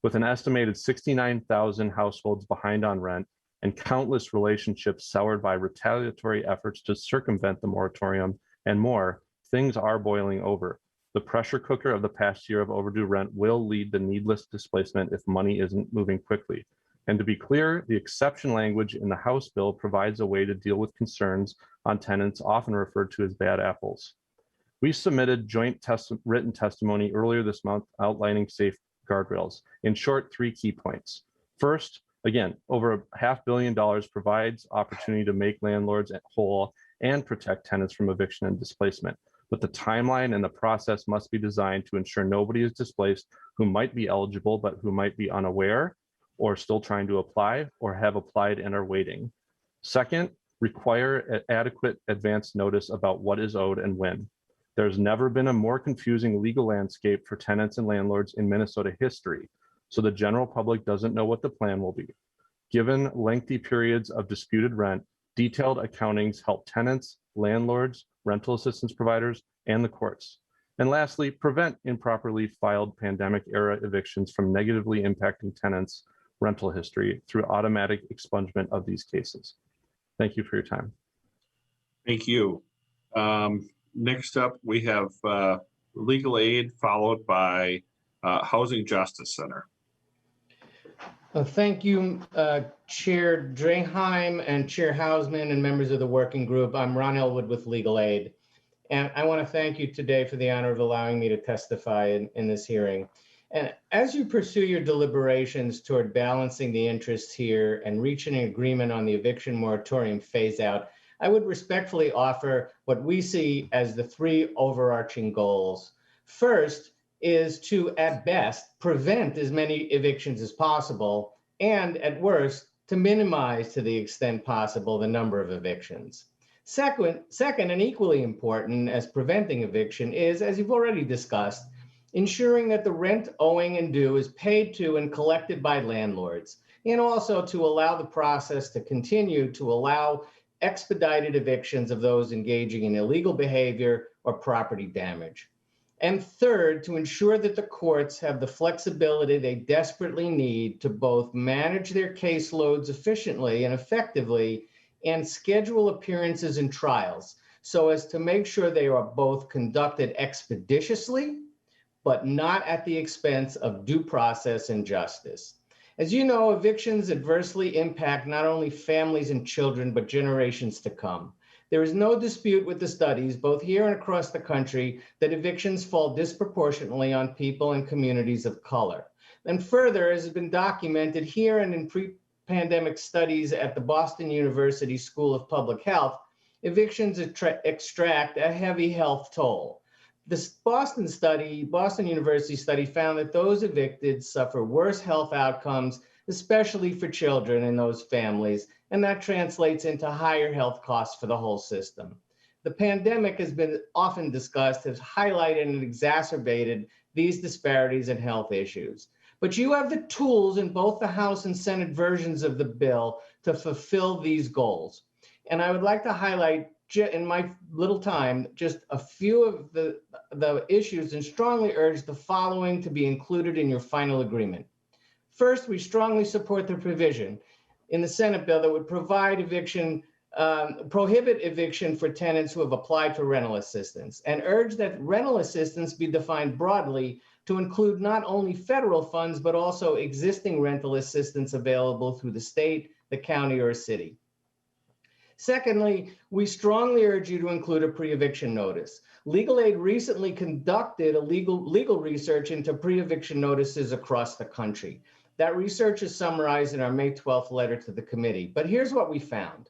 With an estimated 69,000 households behind on rent and countless relationships soured by retaliatory efforts to circumvent the moratorium and more, things are boiling over. The pressure cooker of the past year of overdue rent will lead to needless displacement if money isn't moving quickly. And to be clear, the exception language in the House bill provides a way to deal with concerns on tenants often referred to as bad apples. We submitted joint written testimony earlier this month outlining safe guardrails. In short, 3 key points. First, again, over $500 million provides opportunity to make landlords whole and protect tenants from eviction and displacement. But the timeline and the process must be designed to ensure nobody is displaced who might be eligible, but who might be unaware or still trying to apply or have applied and are waiting. Second, require adequate advance notice about what is owed and when. There's never been a more confusing legal landscape for tenants and landlords in Minnesota history, so the general public doesn't know what the plan will be. Given lengthy periods of disputed rent, detailed accountings help tenants, landlords, rental assistance providers, and the courts. And lastly, prevent improperly filed pandemic-era evictions from negatively impacting tenants' rental history through automatic expungement of these cases. Thank you for your time. Thank you. Next up, we have legal aid followed by Housing Justice Center. Thank you, Chair Draheim and Chair Hausman and members of the working group. I'm Ron Elwood with Legal Aid. And I want to thank you today for the honor of allowing me to testify in this hearing. And as you pursue your deliberations toward balancing the interests here and reaching an agreement on the eviction moratorium phase out, I would respectfully offer what we see as the 3 overarching goals. First is to, at best, prevent as many evictions as possible, and at worst, to minimize to the extent possible the number of evictions. Second, and equally important as preventing eviction is, as you've already discussed, ensuring that the rent owing and due is paid to and collected by landlords, and also to allow the process to continue to allow expedited evictions of those engaging in illegal behavior or property damage. And third, to ensure that the courts have the flexibility they desperately need to both manage their caseloads efficiently and effectively and schedule appearances and trials so as to make sure they are both conducted expeditiously, but not at the expense of due process and justice. As you know, evictions adversely impact not only families and children, but generations to come. There is no dispute with the studies, both here and across the country, that evictions fall disproportionately on people and communities of color. And further, as has been documented here and in pre-pandemic studies at the Boston University School of Public Health, evictions extract a heavy health toll. This Boston University study found that those evicted suffer worse health outcomes, especially for children in those families, and that translates into higher health costs for the whole system. The pandemic has been often discussed, has highlighted and exacerbated these disparities in health issues. But you have the tools in both the House and Senate versions of the bill to fulfill these goals. And I would like to highlight in my little time just a few of the issues and strongly urge the following to be included in your final agreement. First, we strongly support the provision in the Senate bill that would provide prohibit eviction for tenants who have applied for rental assistance, and urge that rental assistance be defined broadly to include not only federal funds, but also existing rental assistance available through the state, the county, or city. Secondly, we strongly urge you to include a pre-eviction notice. Legal Aid recently conducted a legal research into pre-eviction notices across the country. That research is summarized in our May 12th letter to the committee. But here's what we found.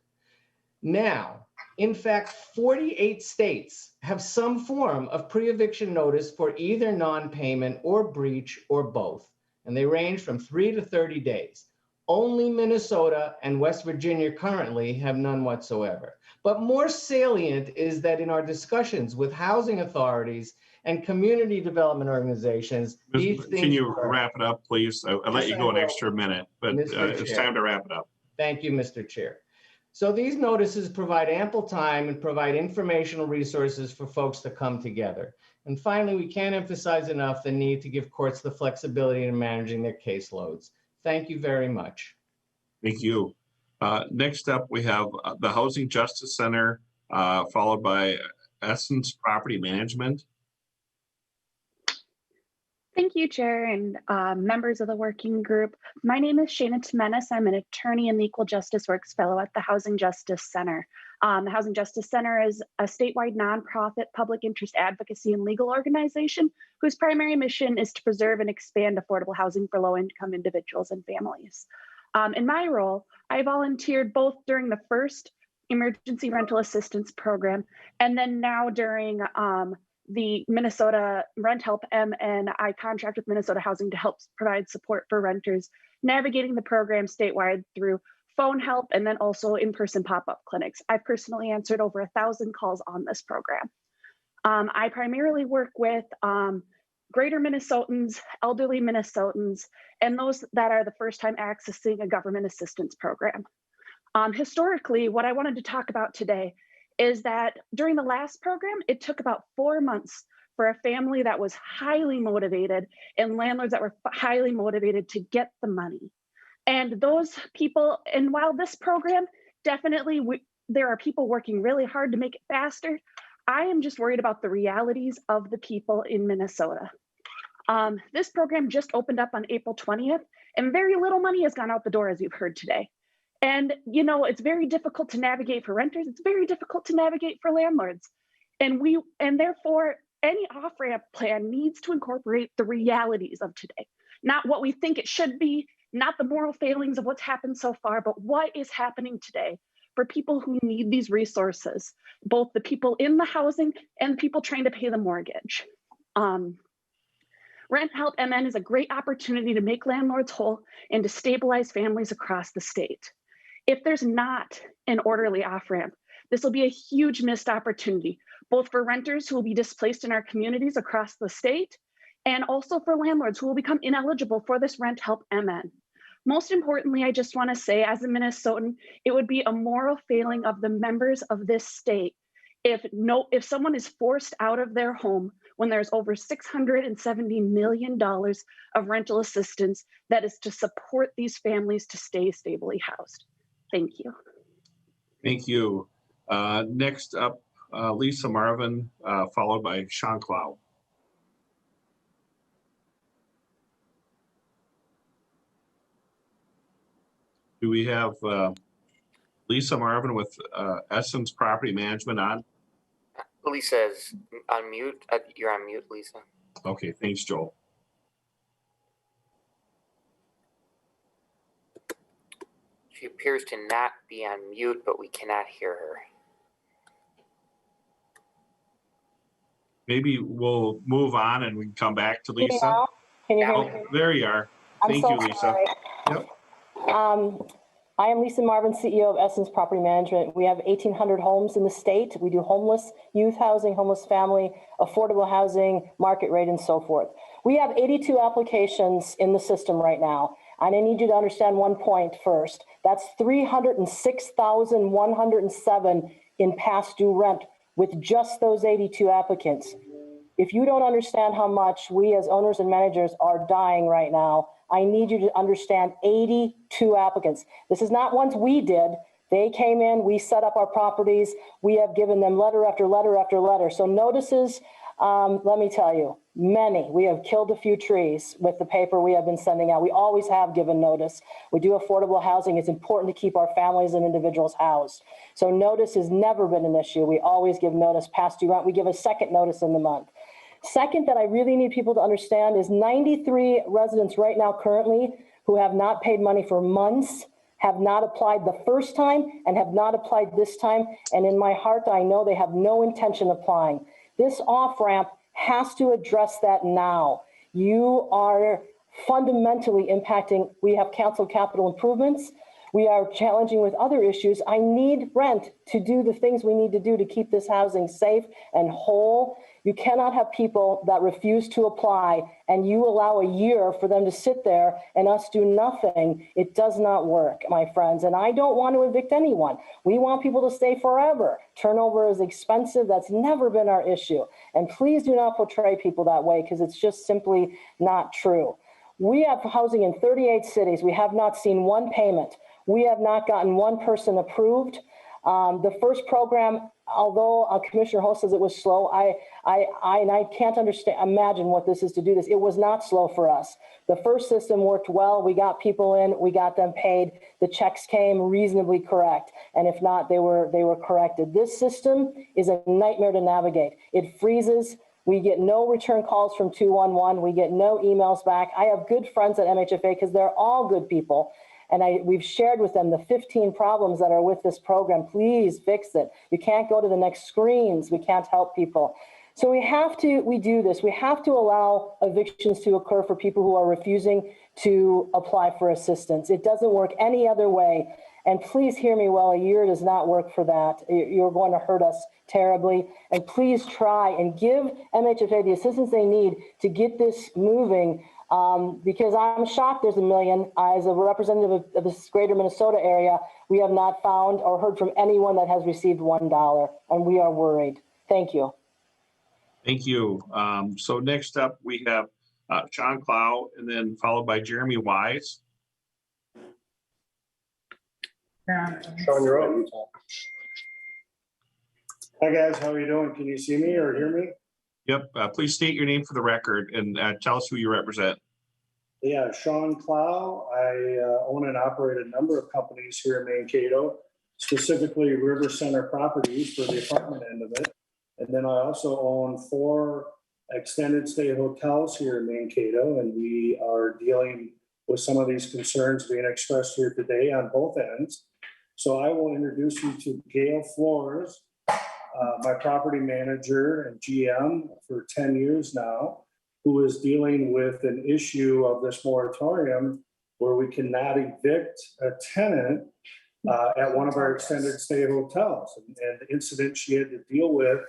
Now, In fact, 48 states have some form of pre-eviction notice for either non-payment or breach or both, and they range from 3 to 30 days. Only Minnesota and West Virginia currently have none whatsoever. But more salient is that in our discussions with housing authorities and community development organizations, these things Can you were- wrap it up, please? I'll let Yes, you I go an will. extra minute, but Mr. it's Chair. time to wrap it up. Thank you, Mr. Chair. So these notices provide ample time and provide informational resources for folks to come together. And finally, we can't emphasize enough the need to give courts the flexibility in managing their caseloads. Thank you very much. Thank you. Next up, we have the Housing Justice Center, followed by Essence Property Management. Thank you, Chair and members of the working group. My name is Shana Temenis. I'm an attorney and Equal Justice Works Fellow at the Housing Justice Center. The Housing Justice Center is a statewide nonprofit public interest advocacy and legal organization whose primary mission is to preserve and expand affordable housing for low-income individuals and families. In my role, I volunteered both during the first emergency rental assistance program and then now during the Minnesota Rent Help M, and I contract with Minnesota Housing to help provide support for renters navigating the program statewide through phone help and then also in-person pop-up clinics. I personally answered over 1,000 calls on this program. I primarily work with greater Minnesotans, elderly Minnesotans, and those that are the first time accessing a government assistance program. Historically, what I wanted to talk about today is that during the last program, it took about 4 months for a family that was highly motivated and landlords that were highly motivated to get the money. And those people, and while this program, definitely there are people working really hard to make it faster, I am just worried about the realities of the people in Minnesota. This program just opened up on April 20th, and very little money has gone out the door, as you've heard today. And, you know, it's very difficult to navigate for renters. It's very difficult to navigate for landlords. And therefore, any off-ramp plan needs to incorporate the realities of today, not what we think it should be, not the moral failings of what's happened so far, but what is happening today for people who need these resources, both the people in the housing and the people trying to pay the mortgage. Rent Help MN is a great opportunity to make landlords whole and to stabilize families across the state. If there's not an orderly off-ramp, this will be a huge missed opportunity, both for renters who will be displaced in our communities across the state, and also for landlords who will become ineligible for this Rent Help MN. Most importantly, I just want to say, as a Minnesotan, it would be a moral failing of the members of this state if someone is forced out of their home when there's over $670 million of rental assistance that is to support these families to stay stably housed. Thank you. Thank you. Next up, Lisa Marvin, followed by Sean Clow. Do we have Lisa Marvin with Essence Property Management on? Lisa is on mute. You're on mute, Lisa. Okay, thanks, Joel. She appears to not be on mute, but we cannot hear her. Maybe we'll move on and we can come back to Lisa. Now? Can you hear Oh, me? there you are. Thank you, Lisa. Sorry. Yep. I am Lisa Marvin, CEO of Essence Property Management. We have 1,800 homes in the state. We do homeless youth housing, homeless family, affordable housing, market rate, and so forth. We have 82 applications in the system right now. And I need you to understand one point first. That's 306,107 in past due rent with just those 82 applicants. If you don't understand how much we as owners and managers are dying right now, I need you to understand 82 applicants. This is not ones we did. They came in, we set up our properties. We have given them letter after letter after letter. So notices, let me tell you, many. We have killed a few trees with the paper we have been sending out. We always have given notice. We do affordable housing. It's important to keep our families and individuals housed. So notice has never been an issue. We always give notice past due rent. We give a second notice in the month. Second, that I really need people to understand is 93 residents right now currently who have not paid money for months have not applied the first time and have not applied this time. And in my heart, I know they have no intention of applying. This off-ramp has to address that now. You are fundamentally impacting. We have canceled capital improvements. We are challenging with other issues. I need rent to do the things we need to do to keep this housing safe and whole. You cannot have people that refuse to apply and you allow a year for them to sit there and us do nothing. It does not work, my friends. And I don't want to evict anyone. We want people to stay forever. Turnover is expensive. That's never been our issue. And please do not portray people that way because it's just simply not true. We have housing in 38 cities. We have not seen one payment. We have not gotten one person approved. The first program, although Commissioner Ho says it was slow, I can't imagine what this is to do this. It was not slow for us. The first system worked well. We got people in, we got them paid. The checks came reasonably correct. And if not, they were corrected. This system is a nightmare to navigate. It freezes. We get no return calls from 211. We get no emails back. I have good friends at MHFA because they're all good people. And we've shared with them the 15 problems that are with this program. Please fix it. You can't go to the next screens. We can't help people. So we do this. We have to allow evictions to occur for people who are refusing to apply for assistance. It doesn't work any other way. And please hear me well, a year does not work for that. You're going to hurt us terribly. And please try and give MHFA the assistance they need to get this moving. Because I'm shocked there's 1 million. As a representative of this greater Minnesota area, we have not found or heard from anyone that has received $1, and we are worried. Thank you. Thank you. So next up, we have Sean Clow, and then followed by Jeremy Wise. Sean, you're on. Hi guys, how are you doing? Can you see me or hear me? Yep. Please state your name for the record and tell us who you represent. Yeah, Sean Clow. I own and operate a number of companies here in Mankato, specifically River Center Properties for the apartment end of it. And then I also own 4 extended stay hotels here in Mankato, and we are dealing with some of these concerns being expressed here today on both ends. So I will introduce you to Gail Flores, my property manager and GM for 10 years now, who is dealing with an issue of this moratorium where we cannot evict a tenant at one of our extended stay hotels. And the incident she had to deal with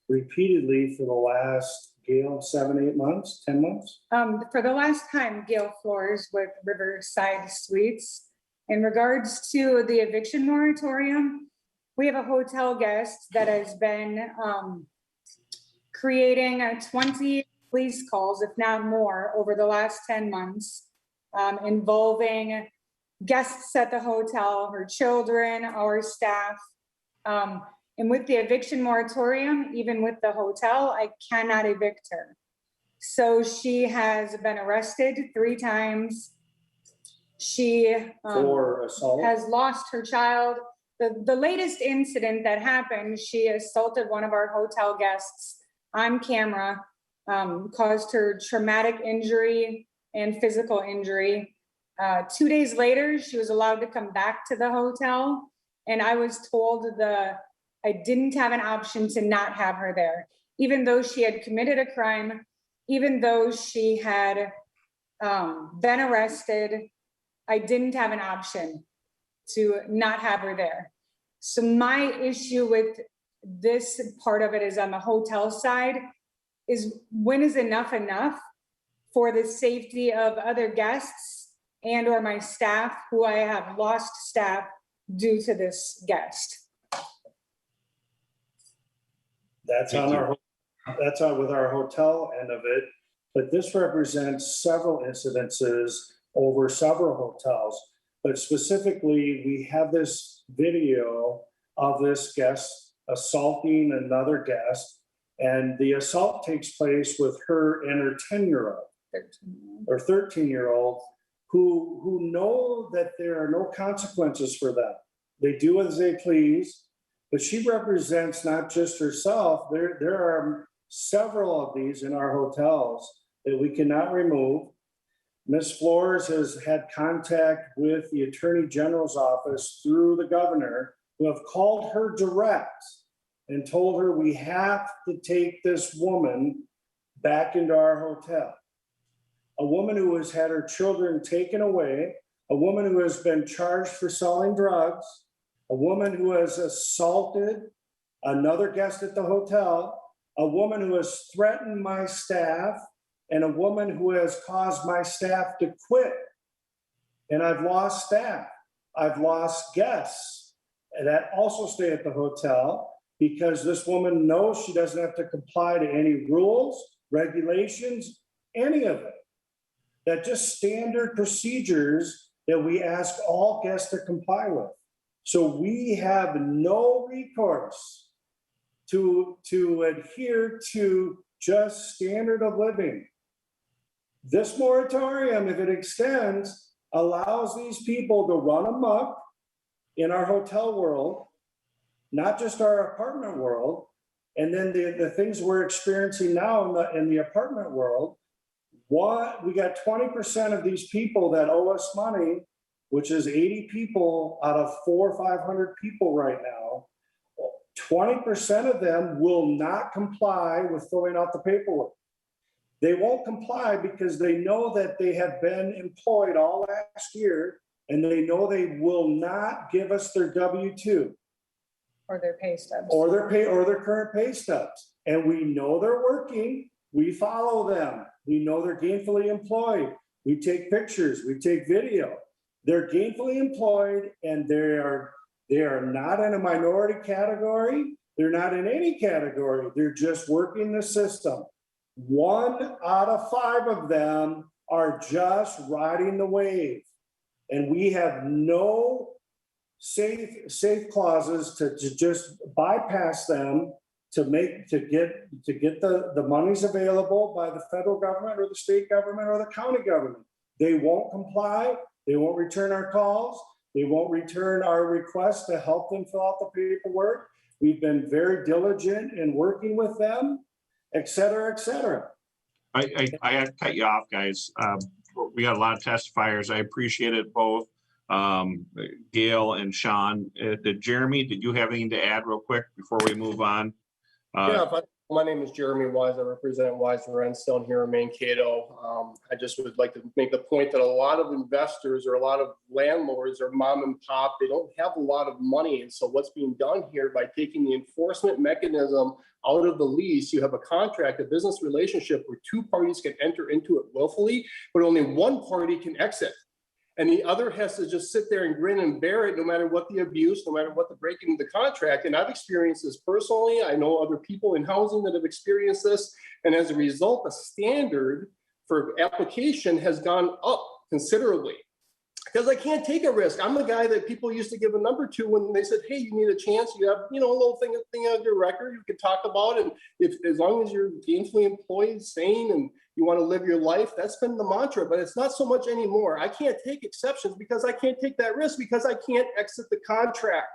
repeatedly for the last, Gail, 7, 8 months, 10 months? For the last time, Gail Flores with Riverside Suites. In regards to the eviction moratorium, we have a hotel guest that has been creating 20 police calls, if not more, over the last 10 months, involving guests at the hotel, her children, our staff. And with the eviction moratorium, even with the hotel, I cannot evict her. So she has been arrested 3 times. She for assault, has lost her child. The latest incident that happened, she assaulted one of our hotel guests on camera, caused her traumatic injury and physical injury. 2 days later, she was allowed to come back to the hotel, and I was told I didn't have an option to not have her there, even though she had committed a crime, even though she had been arrested. I didn't have an option to not have her there. So my issue with this part of it is on the hotel side is, when is enough for the safety of other guests and or my staff, who I have lost staff due to this guest. That's on with our hotel end of it, but this represents several incidences over several hotels. But specifically, we have this video of this guest assaulting another guest, and the assault takes place with her and her 10-year-old or 13-year-old who know that there are no consequences for them. They do as they please, but she represents not just herself. There are several of these in our hotels that we cannot remove. Ms. Flores has had contact with the Attorney General's office through the governor, who have called her direct and told her we have to take this woman back into our hotel. A woman who has had her children taken away, a woman who has been charged for selling drugs, a woman who has assaulted another guest at the hotel, a woman who has threatened my staff, and a woman who has caused my staff to quit. And I've lost staff. I've lost guests that also stay at the hotel because this woman knows she doesn't have to comply to any rules, regulations, any of it. That just standard procedures that we ask all guests to comply with. So we have no recourse to adhere to just standard of living. This moratorium, if it extends, allows these people to run amok in our hotel world, not just our apartment world. And then the things we're experiencing now in the apartment world, we got 20% of these people that owe us money, which is 80 people out of 400 or 500 people right now. 20% of them will not comply with filling out the paperwork. They won't comply because they know that they have been employed all last year and they know they will not give us their W-2. Or their pay stubs. Or their current pay stubs. And we know they're working. We follow them. We know they're gainfully employed. We take pictures, we take video. They're gainfully employed and they are not in a minority category. They're not in any category. They're just working the system. 1 out of 5 of them are just riding the wave. And we have no safe clauses to just bypass them to get the monies available by the federal government or the state government or the county government. They won't comply. They won't return our calls. They won't return our requests to help them fill out the paperwork. We've been very diligent in working with them, et cetera, et cetera. I had to cut you off, guys. We got a lot of testifiers. I appreciate it both. Gail and Sean. Jeremy, did you have anything to add real quick before we move on? My name is Jeremy Wise. I represent Wise and Redstone here in Mankato. I just would like to make the point that a lot of investors or a lot of landlords are mom and pop. They don't have a lot of money. And so what's being done here by taking the enforcement mechanism out of the lease, you have a contract, a business relationship where 2 parties can enter into it willfully, but only 1 party can exit. And the other has to just sit there and grin and bear it no matter what the abuse, no matter what the breaking of the contract. And I've experienced this personally. I know other people in housing that have experienced this. And as a result, the standard for application has gone up considerably. Because I can't take a risk. I'm the guy that people used to give a number to when they said, hey, you need a chance. You have, a little thing on your record you can talk about. And as long as you're gainfully employed, sane, and you want to live your life, that's been the mantra. But it's not so much anymore. I can't take exceptions because I can't take that risk because I can't exit the contract.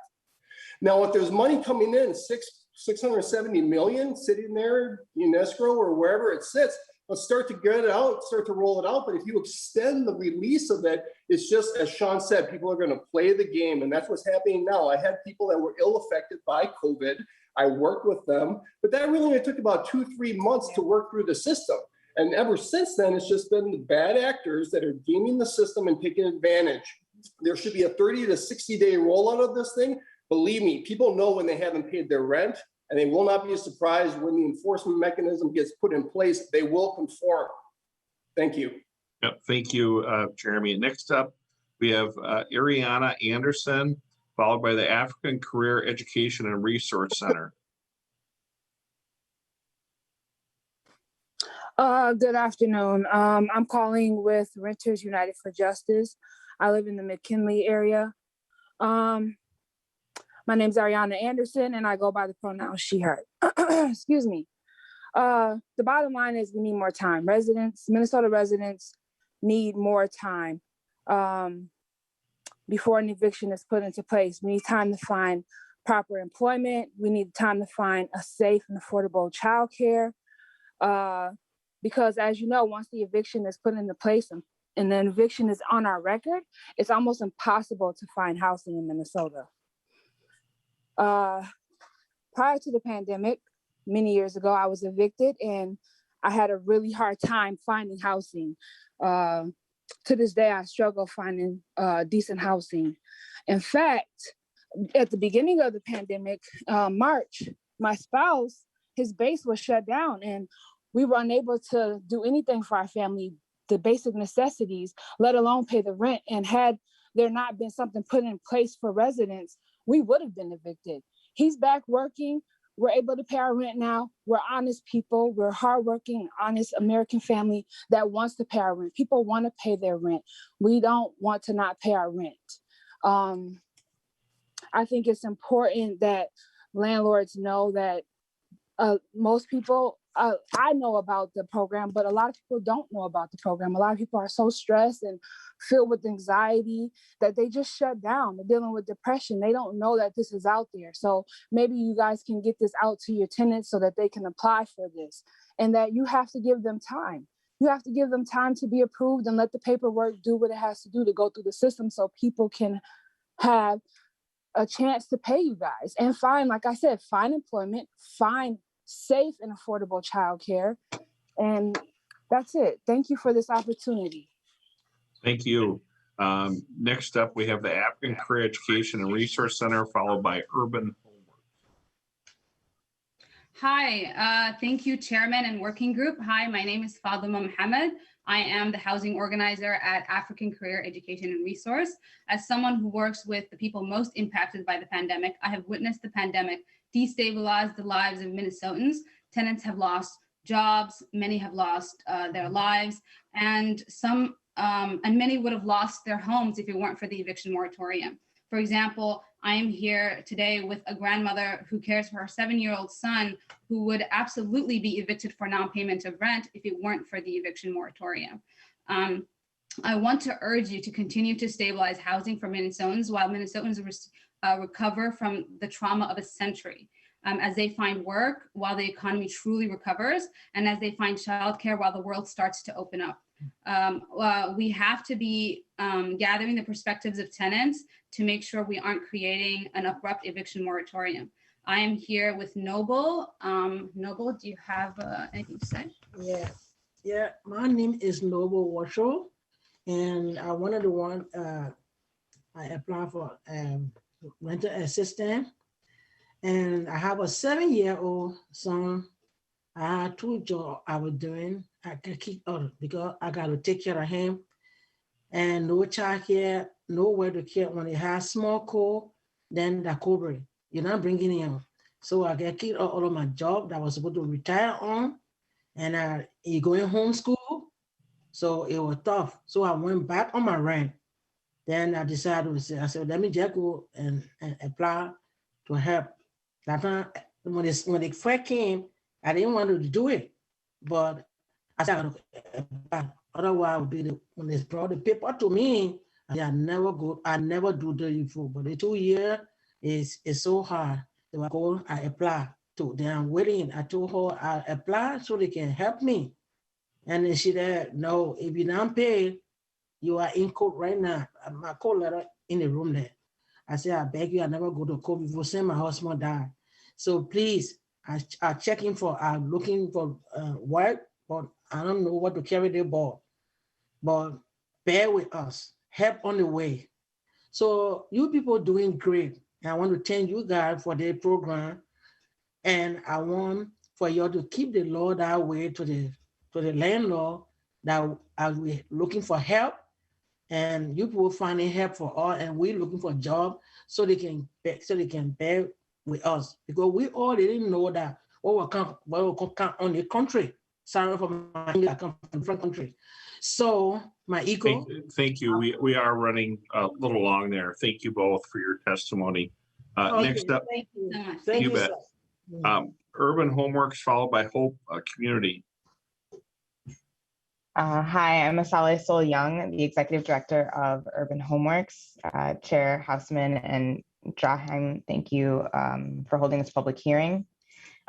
Now, if there's money coming in, 670 million sitting there in escrow or wherever it sits, let's start to get it out, start to roll it out. But if you extend the release of it, it's just, as Sean said, people are going to play the game. And that's what's happening now. I had people that were ill affected by COVID. I worked with them, but that really only took about 2-3 months to work through the system. And ever since then, it's just been the bad actors that are gaming the system and taking advantage. There should be a 30 to 60 day rollout of this thing. Believe me, people know when they haven't paid their rent. And they will not be surprised when the enforcement mechanism gets put in place. They will conform. Thank you. Yep, thank you, Jeremy. Next up, we have Ariana Anderson, followed by the African Career Education and Resource Center. Good afternoon. I'm calling with Renters United for Justice. I live in the McKinley area. My name is Ariana Anderson, and I go by the pronoun she, her. Excuse me. The bottom line is we need more time. Minnesota residents need more time before an eviction is put into place. We need time to find proper employment. We need time to find a safe and affordable childcare. Because as you know, once the eviction is put into place and then eviction is on our record, it's almost impossible to find housing in Minnesota. Prior to the pandemic, many years ago, I was evicted and I had a really hard time finding housing. To this day, I struggle finding decent housing. In fact, at the beginning of the pandemic, March, my spouse, his base was shut down and we were unable to do anything for our family, the basic necessities, let alone pay the rent. And had there not been something put in place for residents, we would have been evicted. He's back working. We're able to pay our rent now. We're honest people. We're hardworking, honest American family that wants to pay our rent. People want to pay their rent. We don't want to not pay our rent. I think it's important that landlords know that most people, I know about the program, but a lot of people don't know about the program. A lot of people are so stressed and filled with anxiety that they just shut down. They're dealing with depression. They don't know that this is out there. So maybe you guys can get this out to your tenants so that they can apply for this, and that you have to give them time. You have to give them time to be approved and let the paperwork do what it has to do to go through the system so people can have a chance to pay you guys and find, like I said, find employment, find safe and affordable childcare. And that's it. Thank you for this opportunity. Thank you. Next up, we have the African Career Education and Resource Center, followed by Urban. Hi, thank you, Chairman and Working Group. Hi, my name is Fatima Mohammed. I am the housing organizer at African Career Education and Resource. As someone who works with the people most impacted by the pandemic, I have witnessed the pandemic destabilize the lives of Minnesotans. Tenants have lost jobs, many have lost their lives, and many would have lost their homes if it weren't for the eviction moratorium. For example, I am here today with a grandmother who cares for her 7-year-old son who would absolutely be evicted for non-payment of rent if it weren't for the eviction moratorium. I want to urge you to continue to stabilize housing for Minnesotans while Minnesotans recover from the trauma of a century, as they find work while the economy truly recovers, and as they find childcare while the world starts to open up. We have to be gathering the perspectives of tenants to make sure we aren't creating an abrupt eviction moratorium. I am here with Noble. Noble, do you have anything to say? Yeah. My name is Noble Washoe, and I wanted to I applied for rental assistance, and I have a 7-year-old son. I had 2 jobs I was doing. I can keep out because I got to take care of him, and no child care, nowhere to care. When they have small cold, then the cobra, you're not bringing him. So I got kicked out of my job that I was supposed to retire on, and he going homeschool. So it was tough. So I went back on my rent. Then I decided to say, I said, let me just go and apply to help. That time, when it first came, I didn't want to do it, but I said, otherwise, I would be when they brought the paper to me, I never do the before, but the 2 years is so hard. So I go, I apply to, then I'm waiting. I told her I apply so they can help me. And then she said, no, if you don't pay, you are in court right now. My court letter in the room there. I said, I beg you, I never go to court before saying my husband died. So please, I'm looking for work, but I don't know what to carry the ball. But bear with us, help on the way. So you people doing great. And I want to thank you guys for the program. And I want for you to keep the law that way to the landlord that we're looking for help. And you people finding help for all, and we're looking for a job so they can bear with us, because we already know that what will come on the country. Sorry for my English, I come from different country. So my ego. Thank you. We are running a little long there. Thank you both for your testimony. Okay, next up, thank you. Thank you bet. Urban Homeworks, followed by Hope Community. Hi, I'm Asale Sol Young, the Executive Director of Urban Homeworks. Chair Houseman and Draheim, thank you for holding this public hearing.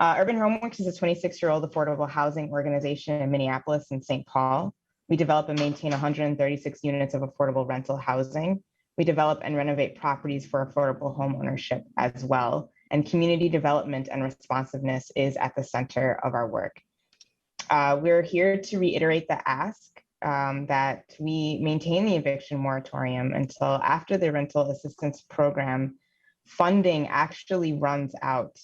Urban Homeworks is a 26-year-old affordable housing organization in Minneapolis and St. Paul. We develop and maintain 136 units of affordable rental housing. We develop and renovate properties for affordable home ownership as well. And community development and responsiveness is at the center of our work. We're here to reiterate the ask that we maintain the eviction moratorium until after the rental assistance program funding actually runs out.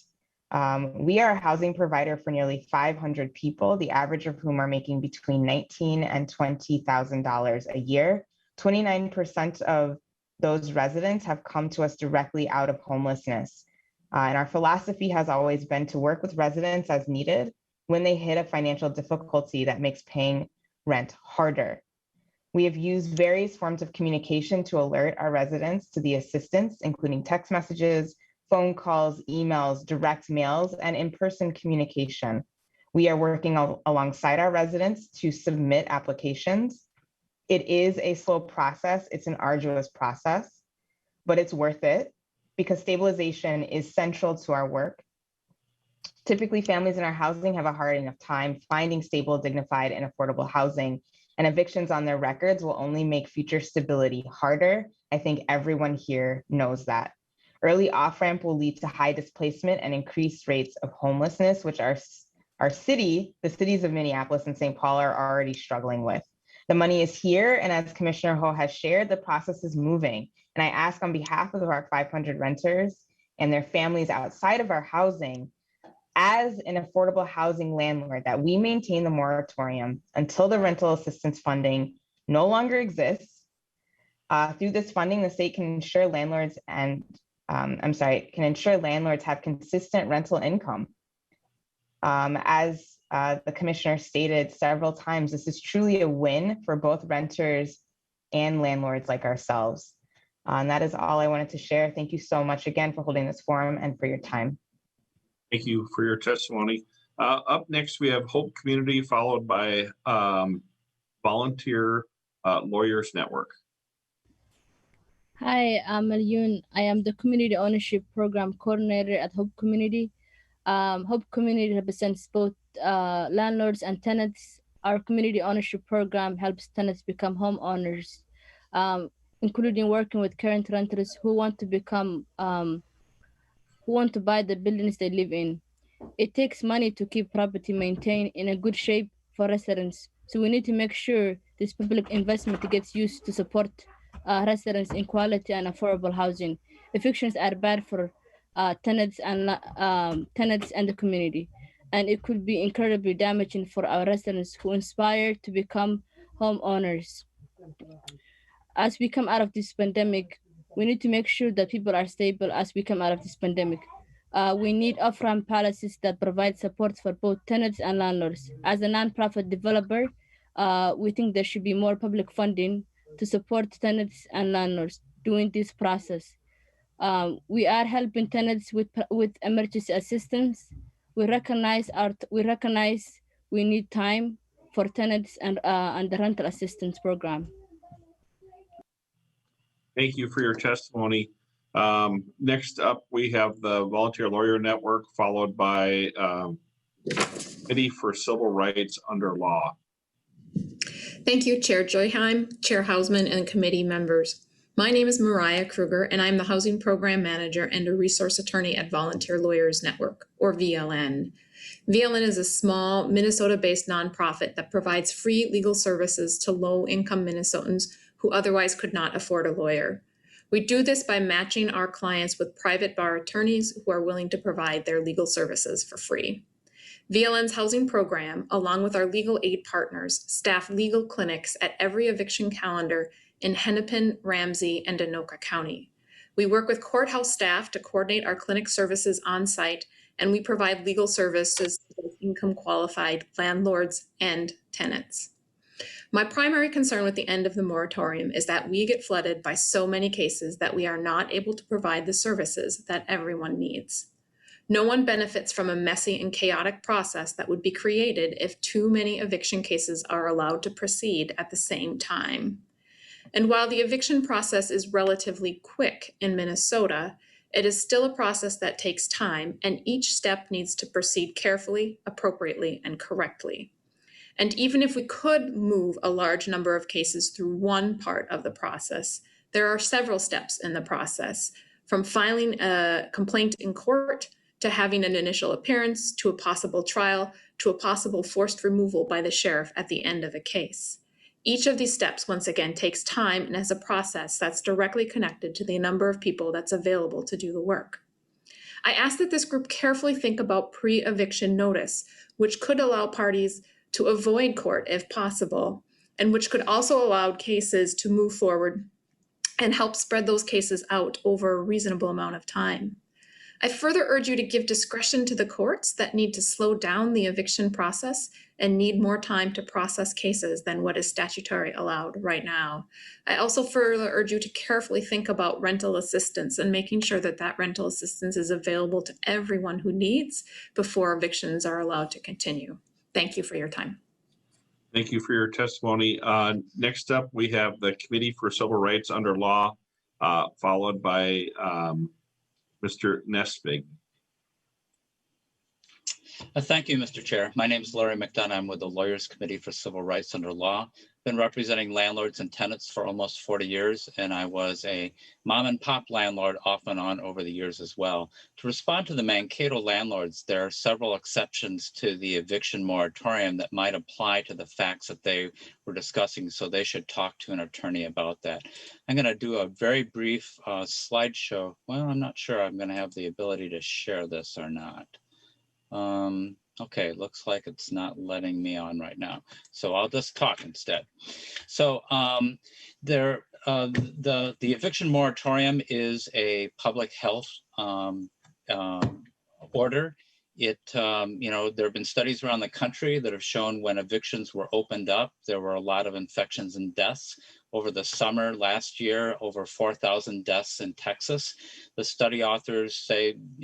We are a housing provider for nearly 500 people, the average of whom are making between $19,000 and $20,000 a year. 29% of those residents have come to us directly out of homelessness. And our philosophy has always been to work with residents as needed when they hit a financial difficulty that makes paying rent harder. We have used various forms of communication to alert our residents to the assistance, including text messages, phone calls, emails, direct mails, and in-person communication. We are working alongside our residents to submit applications. It is a slow process. It's an arduous process, but it's worth it because stabilization is central to our work. Typically, families in our housing have a hard enough time finding stable, dignified, and affordable housing, and evictions on their records will only make future stability harder. I think everyone here knows that. Early off-ramp will lead to high displacement and increased rates of homelessness, which the cities of Minneapolis and St. Paul are already struggling with. The money is here, and as Commissioner Ho has shared, the process is moving. And I ask on behalf of our 500 renters and their families outside of our housing, as an affordable housing landlord, that we maintain the moratorium until the rental assistance funding no longer exists. Through this funding, the state can ensure landlords have consistent rental income. As the commissioner stated several times, this is truly a win for both renters and landlords like ourselves. And that is all I wanted to share. Thank you so much again for holding this forum and for your time. Thank you for your testimony. Up next, we have Hope Community, followed by Volunteer Lawyers Network. Hi, I'm Alyun. I am the Community Ownership Program Coordinator at Hope Community. Hope Community represents both landlords and tenants. Our community ownership program helps tenants become homeowners, including working with current renters who want to buy the buildings they live in. It takes money to keep property maintained in a good shape for residents. So we need to make sure this public investment gets used to support residents in quality and affordable housing. Evictions are bad for tenants and the community, and it could be incredibly damaging for our residents who aspire to become homeowners. As we come out of this pandemic, we need to make sure that people are stable as we come out of this pandemic. We need off-ramp policies that provide support for both tenants and landlords. As a nonprofit developer, we think there should be more public funding to support tenants and landlords during this process. We are helping tenants with emergency assistance. We recognize we need time for tenants and the rental assistance program. Thank you for your testimony. Next up, we have the Volunteer Lawyer Network, followed by Committee for Civil Rights Under Law. Thank you, Chair Joyheim, Chair Hausman, and committee members. My name is Mariah Kruger, and I'm the Housing Program Manager and a Resource Attorney at Volunteer Lawyers Network, or VLN. VLN is a small Minnesota-based nonprofit that provides free legal services to low-income Minnesotans who otherwise could not afford a lawyer. We do this by matching our clients with private bar attorneys who are willing to provide their legal services for free. VLN's housing program, along with our legal aid partners, staff legal clinics at every eviction calendar in Hennepin, Ramsey, and Anoka County. We work with courthouse staff to coordinate our clinic services on site, and we provide legal services to both income qualified landlords and tenants. My primary concern with the end of the moratorium is that we get flooded by so many cases that we are not able to provide the services that everyone needs. No one benefits from a messy and chaotic process that would be created if too many eviction cases are allowed to proceed at the same time. And while the eviction process is relatively quick in Minnesota, it is still a process that takes time, and each step needs to proceed carefully, appropriately, and correctly. And even if we could move a large number of cases through one part of the process, there are several steps in the process, from filing a complaint in court to having an initial appearance, to a possible trial, to a possible forced removal by the sheriff at the end of a case. Each of these steps, once again, takes time and is a process that's directly connected to the number of people that's available to do the work. I ask that this group carefully think about pre-eviction notice, which could allow parties to avoid court if possible, and which could also allow cases to move forward and help spread those cases out over a reasonable amount of time. I further urge you to give discretion to the courts that need to slow down the eviction process and need more time to process cases than what is statutory allowed right now. I also further urge you to carefully think about rental assistance and making sure that that rental assistance is available to everyone who needs before evictions are allowed to continue. Thank you for your time. Thank you for your testimony. Next up, we have the Committee for Civil Rights under Law, followed by Mr. Nesvig. Thank you, Mr. Chair. My name is Larry McDonough. I'm with the Lawyers Committee for Civil Rights under Law. Been representing landlords and tenants for almost 40 years, and I was a mom and pop landlord off and on over the years as well. To respond to the Mankato landlords, there are several exceptions to the eviction moratorium that might apply to the facts that they were discussing, so they should talk to an attorney about that. I'm going to do a very brief slideshow. Well, I'm not sure I'm going to have the ability to share this or not. Okay, looks like it's not letting me on right now, so I'll just talk instead. So the eviction moratorium is a public health order. It, there have been studies around the country that have shown when evictions were opened up, there were a lot of infections and deaths. Over the summer last year, over 4,000 deaths in Texas. The study authors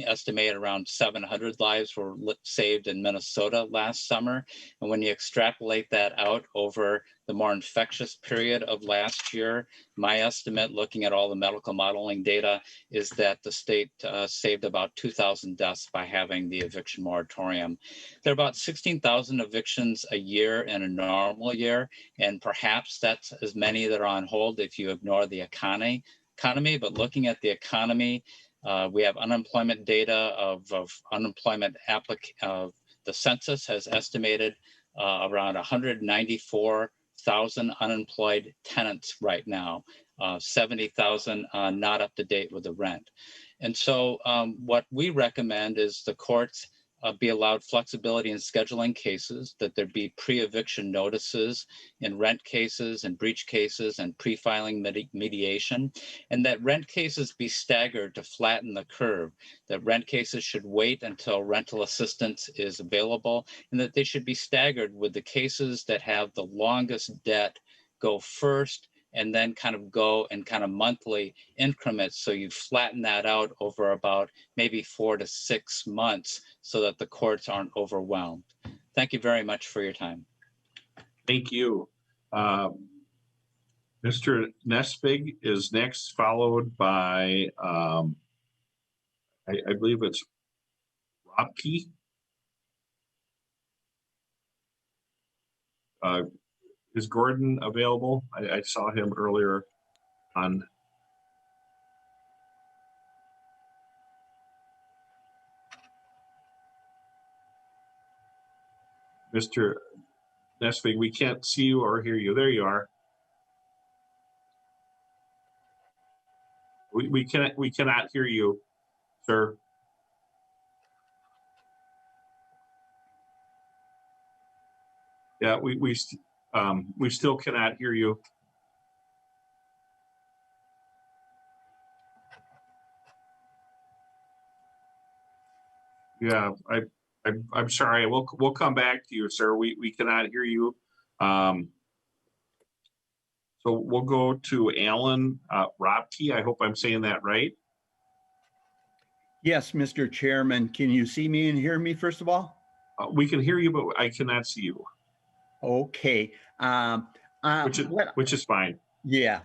estimate around 700 lives were saved in Minnesota last summer. And when you extrapolate that out over the more infectious period of last year, my estimate, looking at all the medical modeling data, is that the state saved about 2,000 deaths by having the eviction moratorium. There are about 16,000 evictions a year in a normal year, and perhaps that's as many that are on hold if you ignore the economy. But looking at the economy, we have unemployment data of unemployment the census has estimated around 194,000 unemployed tenants right now, 70,000 not up to date with the rent. And so what we recommend is the courts be allowed flexibility in scheduling cases, that there be pre-eviction notices in rent cases and breach cases and pre-filing mediation, and that rent cases be staggered to flatten the curve, that rent cases should wait until rental assistance is available, and that they should be staggered with the cases that have the longest debt go first, and then kind of go in kind of monthly increments. So you flatten that out over about maybe 4 to 6 months so that the courts aren't overwhelmed. Thank you very much for your time. Thank you. Mr. Nesvig is next, followed by, I believe it's Robke. Is Gordon available? I saw him earlier on. Mr. Nesvig, we can't see you or hear you. There you are. We cannot hear you, sir. Yeah, we still cannot hear you. Yeah, I'm sorry. We'll come back to you, sir. We cannot hear you. So we'll go to Alan Robke. I hope I'm saying that right. Yes, Mr. Chairman. Can you see me and hear me, first of all? We can hear you, but I cannot see you. Okay. Which is fine. Yeah.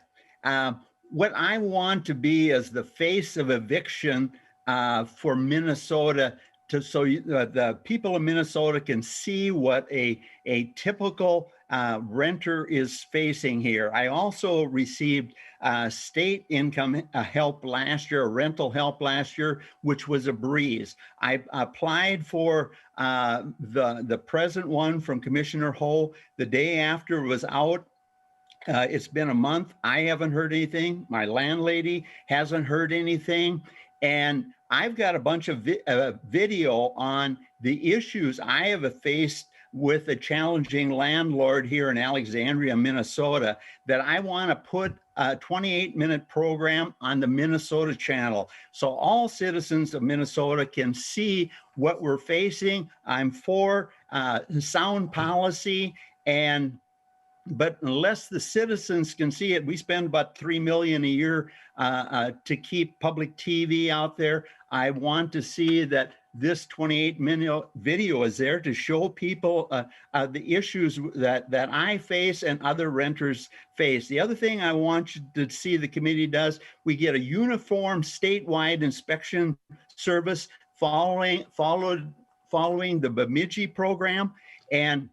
What I want to be as the face of eviction for Minnesota the people of Minnesota can see what a typical renter is facing here. I also received state income help last year, rental help last year, which was a breeze. I applied for the present one from Commissioner Ho. The day after it was out. It's been a month. I haven't heard anything. My landlady hasn't heard anything. And I've got a bunch of video on the issues I have faced with a challenging landlord here in Alexandria, Minnesota, that I want to put a 28-minute program on the Minnesota channel. So all citizens of Minnesota can see what we're facing. I'm for sound policy, but unless the citizens can see it, we spend about $3 million a year to keep public TV out there. I want to see that this 28-minute video is there to show people the issues that I face and other renters face. The other thing I want you to see the committee does, we get a uniform statewide inspection service following the Bemidji program. And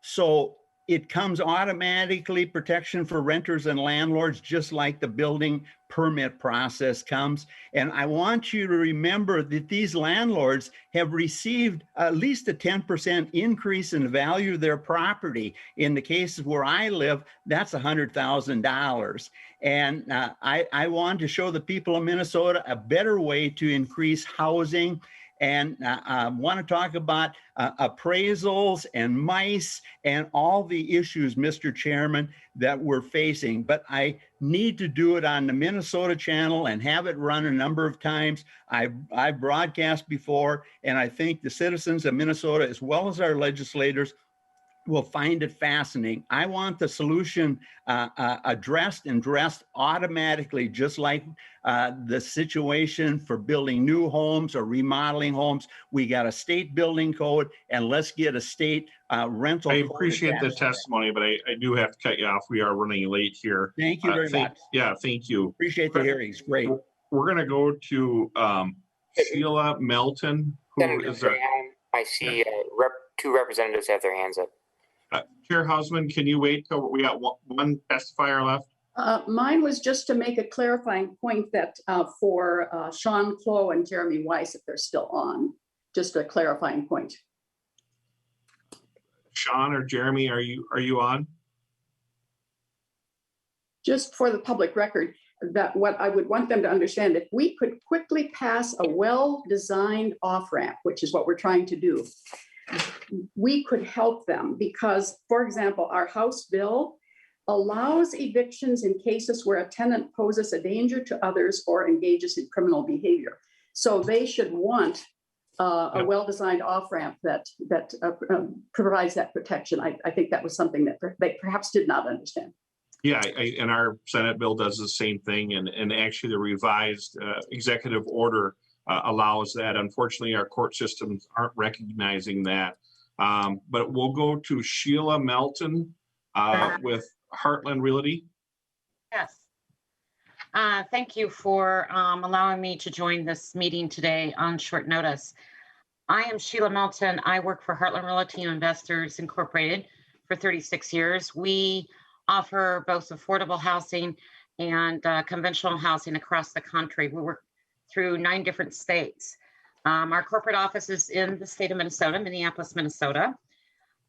so it comes automatically protection for renters and landlords, just like the building permit process comes. And I want you to remember that these landlords have received at least a 10% increase in the value of their property. In the cases where I live, that's $100,000. And I want to show the people of Minnesota a better way to increase housing. And I want to talk about appraisals and MICE and all the issues, Mr. Chairman, that we're facing. But I need to do it on the Minnesota channel and have it run a number of times. I've broadcast before, and I think the citizens of Minnesota, as well as our legislators, will find it fascinating. I want the solution addressed automatically, just like the situation for building new homes or remodeling homes. We got a state building code, and let's get a state rental code. I appreciate the testimony, but I do have to cut you off. We are running late here. Thank you very much. Yeah, thank you. Appreciate the hearings. Great. We're going to go to Sheila Melton, who is our... I see two representatives have their hands up. Chair Hausman, can you wait till we got one testifier left? Mine was just to make a clarifying point that for Sean Clow and Jeremy Weiss, if they're still on, just a clarifying point. Sean or Jeremy, are you on? Just for the public record, that what I would want them to understand, if we could quickly pass a well-designed off-ramp, which is what we're trying to do, we could help them because, for example, our House bill allows evictions in cases where a tenant poses a danger to others or engages in criminal behavior. So they should want a well-designed off-ramp that provides that protection. I think that was something that they perhaps did not understand. Yeah, and our Senate bill does the same thing, and actually the revised executive order allows that. Unfortunately, our court systems aren't recognizing that. But we'll go to Sheila Melton with Heartland Realty. Yes. Thank you for allowing me to join this meeting today on short notice. I am Sheila Melton. I work for Heartland Realty Investors Incorporated for 36 years. We offer both affordable housing and conventional housing across the country. We work through 9 different states. Our corporate office is in the state of Minnesota, Minneapolis, Minnesota.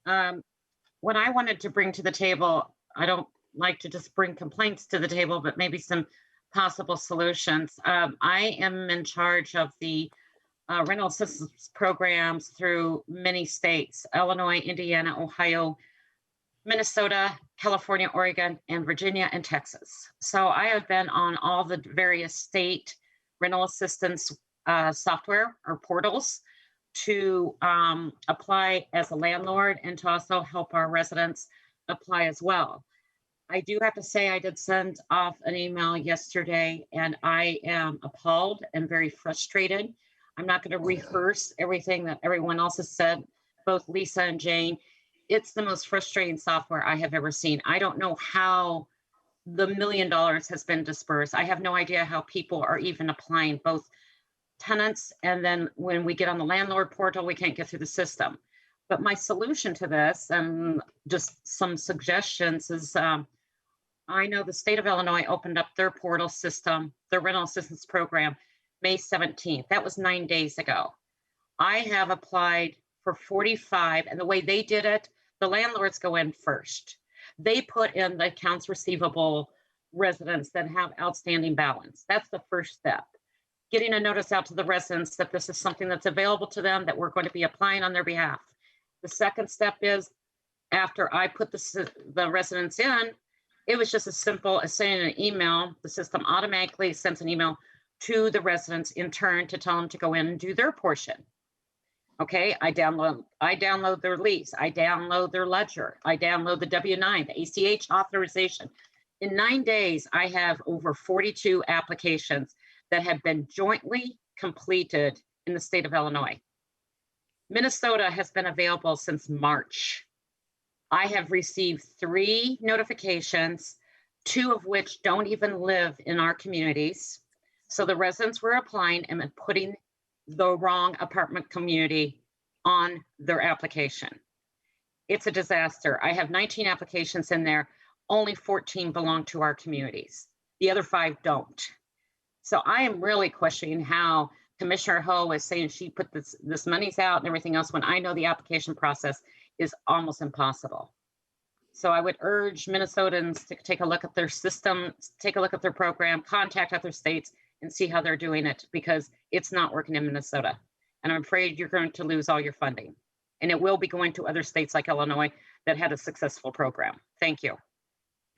What I wanted to bring to the table, I don't like to just bring complaints to the table, but maybe some possible solutions. I am in charge of the rental assistance programs through many states: Illinois, Indiana, Ohio, Minnesota, California, Oregon, and Virginia, and Texas. So I have been on all the various state rental assistance software or portals to apply as a landlord and to also help our residents apply as well. I do have to say I did send off an email yesterday, and I am appalled and very frustrated. I'm not going to rehearse everything that everyone else has said, both Lisa and Jane. It's the most frustrating software I have ever seen. I don't know how the $1 million has been dispersed. I have no idea how people are even applying, both tenants, and then when we get on the landlord portal, we can't get through the system. But my solution to this, and just some suggestions, is I know the state of Illinois opened up their portal system, their rental assistance program, May 17th. That was 9 days ago. I have applied for 45, and the way they did it, the landlords go in first. They put in the accounts receivable residents that have outstanding balance. That's the first step. Getting a notice out to the residents that this is something that's available to them, that we're going to be applying on their behalf. The second step is, after I put the residents in, it was just as simple as sending an email. The system automatically sends an email to the residents in turn to tell them to go in and do their portion. Okay, I download their lease, I download their ledger, I download the W-9, the ACH authorization. In 9 days, I have over 42 applications that have been jointly completed in the state of Illinois. Minnesota has been available since March. I have received 3 notifications, 2 of which don't even live in our communities. So the residents were applying and putting the wrong apartment community on their application. It's a disaster. I have 19 applications in there. Only 14 belong to our communities. The other 5 don't. So I am really questioning how Commissioner Ho is saying she put this money's out and everything else, when I know the application process is almost impossible. So I would urge Minnesotans to take a look at their system, take a look at their program, contact other states and see how they're doing it, because it's not working in Minnesota. And I'm afraid you're going to lose all your funding. And it will be going to other states like Illinois that had a successful program. Thank you.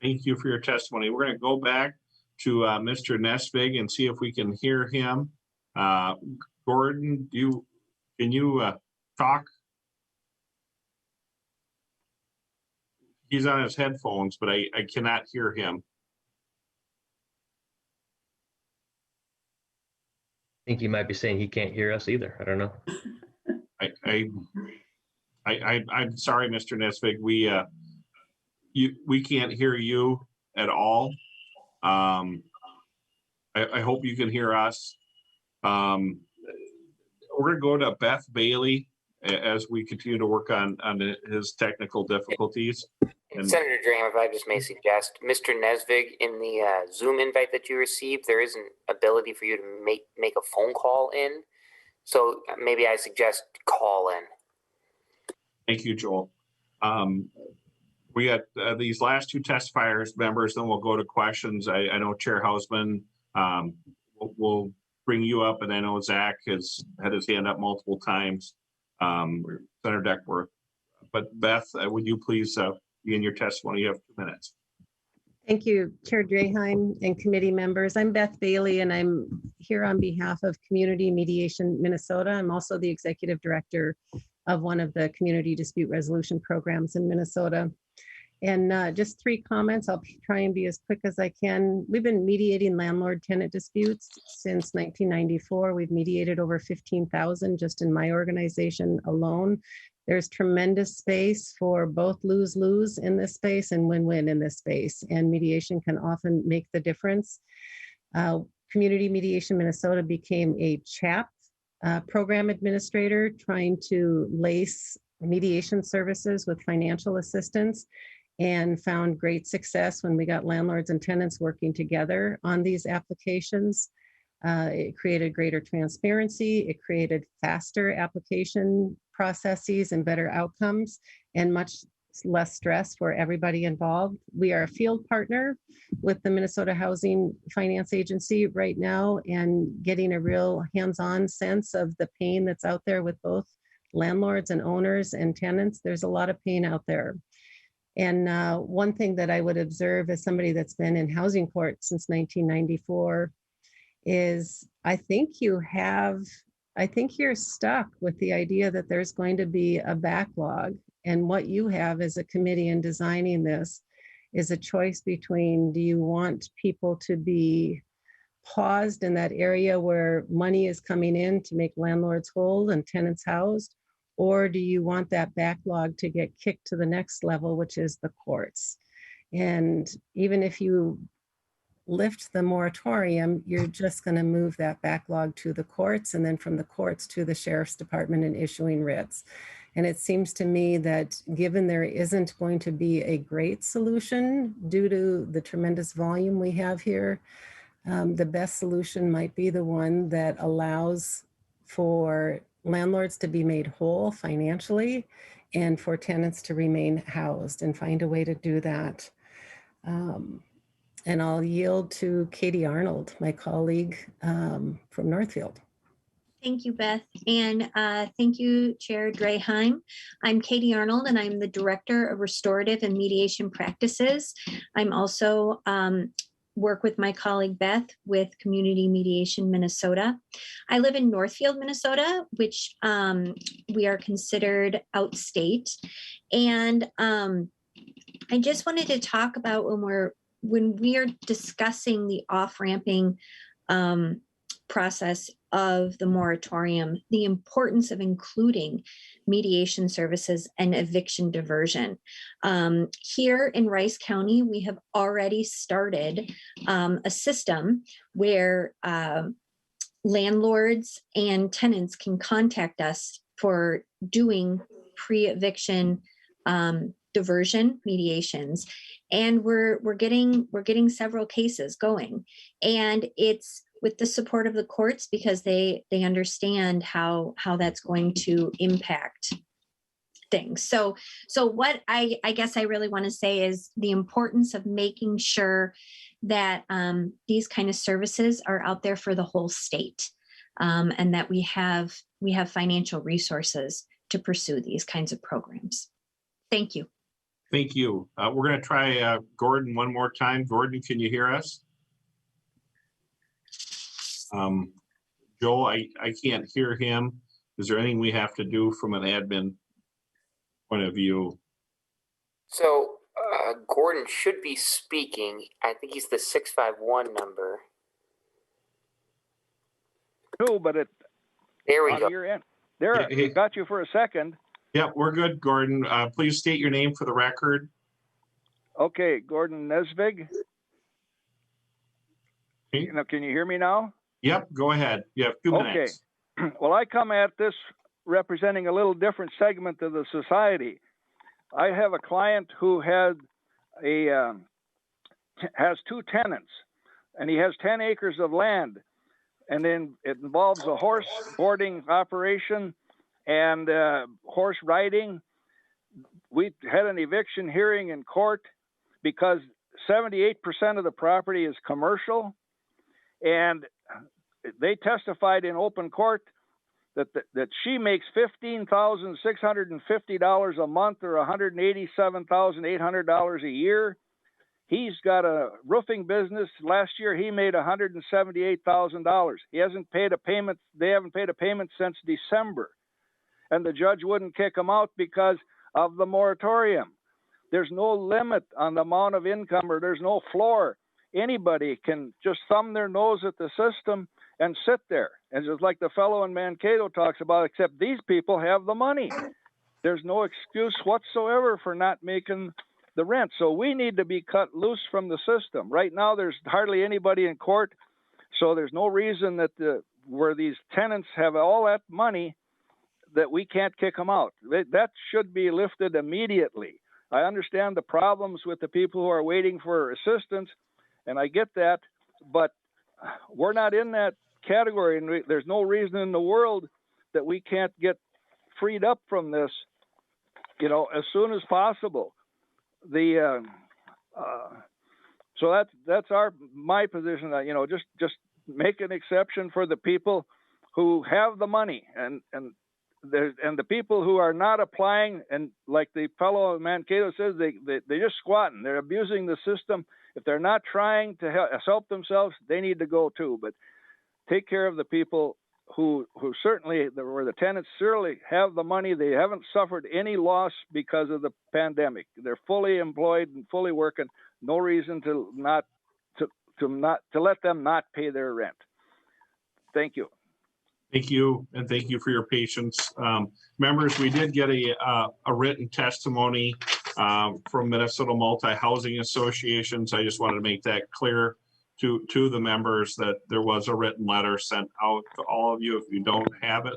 Thank you for your testimony. We're going to go back to Mr. Nesvig and see if we can hear him. Gordon, can you talk? He's on his headphones, but I cannot hear him. I think he might be saying he can't hear us either. I don't know. I'm sorry, Mr. Nesvig. We can't hear you at all. I hope you can hear us. We're going to go to Beth Bailey as we continue to work on his technical difficulties. And Senator Graham, if I just may suggest, Mr. Nesvig, in the Zoom invite that you received, there is an ability for you to make a phone call in. So maybe I suggest call in. Thank you, Joel. We got these last 2 testifiers members, then we'll go to questions. I know Chair Hausman will bring you up, and I know Zach has had his hand up multiple times. Senator Duckworth. But Beth, would you please begin your testimony? You have 2 minutes. Thank you, Chair Draheim and committee members. I'm Beth Bailey, and I'm here on behalf of Community Mediation Minnesota. I'm also the executive director of one of the community dispute resolution programs in Minnesota. And just 3 comments. I'll try and be as quick as I can. We've been mediating landlord-tenant disputes since 1994. We've mediated over 15,000 just in my organization alone. There's tremendous space for both lose-lose in this space and win-win in this space, and mediation can often make the difference. Community Mediation Minnesota became a CHAP program administrator, trying to lace mediation services with financial assistance, and found great success when we got landlords and tenants working together on these applications. It created greater transparency, it created faster application processes and better outcomes, and much less stress for everybody involved. We are a field partner with the Minnesota Housing Finance Agency right now, and getting a real hands-on sense of the pain that's out there with both landlords and owners and tenants. There's a lot of pain out there. And one thing that I would observe as somebody that's been in housing court since 1994 is I think you're stuck with the idea that there's going to be a backlog. And what you have as a committee in designing this is a choice between, do you want people to be paused in that area where money is coming in to make landlords whole and tenants housed? Or do you want that backlog to get kicked to the next level, which is the courts? And even if you lift the moratorium, you're just going to move that backlog to the courts, and then from the courts to the sheriff's department and issuing writs. And it seems to me that given there isn't going to be a great solution due to the tremendous volume we have here, the best solution might be the one that allows for landlords to be made whole financially and for tenants to remain housed, and find a way to do that. And I'll yield to Katie Arnold, my colleague from Northfield. Thank you, Beth. And thank you, Chair Dreheim. I'm Katie Arnold, and I'm the Director of Restorative and Mediation Practices. I'm also work with my colleague Beth with Community Mediation Minnesota. I live in Northfield, Minnesota, which we are considered outstate. And I just wanted to talk about when we are discussing the off-ramping process of the moratorium, the importance of including mediation services and eviction diversion. Here in Rice County, we have already started a system where landlords and tenants can contact us for doing pre-eviction diversion mediations. And we're getting several cases going. And it's with the support of the courts, because they understand how that's going to impact things. So what I guess I really want to say is the importance of making sure that these kind of services are out there for the whole state, and that we have financial resources to pursue these kinds of programs. Thank you. Thank you. We're going to try Gordon one more time. Gordon, can you hear us? Joel, I can't hear him. Is there anything we have to do from an admin point of view? So Gordon should be speaking. I think he's the 651 number. No, but it. There we go. Your end. There, Hey. got you for a second. Yeah, we're good, Gordon. Please state your name for the record. Okay, Gordon Nesvig. Okay. Can you hear me now? Yep, go ahead. You have 2 minutes. Okay. Well, I come at this representing a little different segment of the society. I have a client who has 2 tenants, and he has 10 acres of land, and then it involves a horse boarding operation and horse riding. We had an eviction hearing in court because 78% of the property is commercial, and they testified in open court that she makes $15,650 a month, or $187,800 a year. He's got a roofing business. Last year he made $178,000. He hasn't paid a payment. They haven't paid a payment since December, and the judge wouldn't kick him out because of the moratorium. There's no limit on the amount of income, or there's no floor. Anybody can just thumb their nose at the system and sit there. And just like the fellow in Mankato talks about, except these people have the money. There's no excuse whatsoever for not making the rent. So we need to be cut loose from the system. Right now, there's hardly anybody in court. So there's no reason that where these tenants have all that money that we can't kick them out. That should be lifted immediately. I understand the problems with the people who are waiting for assistance, and I get that, but we're not in that category, and there's no reason in the world that we can't get freed up from this, as soon as possible. So that's my position, that just make an exception for the people who have the money, and the people who are not applying, and like the fellow in Mankato says, they're just squatting. They're abusing the system. If they're not trying to help themselves, they need to go too. But take care of the people who certainly, where the tenants certainly have the money. They haven't suffered any loss because of the pandemic. They're fully employed and fully working. No reason to let them not pay their rent. Thank you. Thank you, and thank you for your patience. Members, we did get a written testimony from Minnesota Multi-Housing Associations. I just wanted to make that clear. to the members that there was a written letter sent out to all of you. If you don't have it,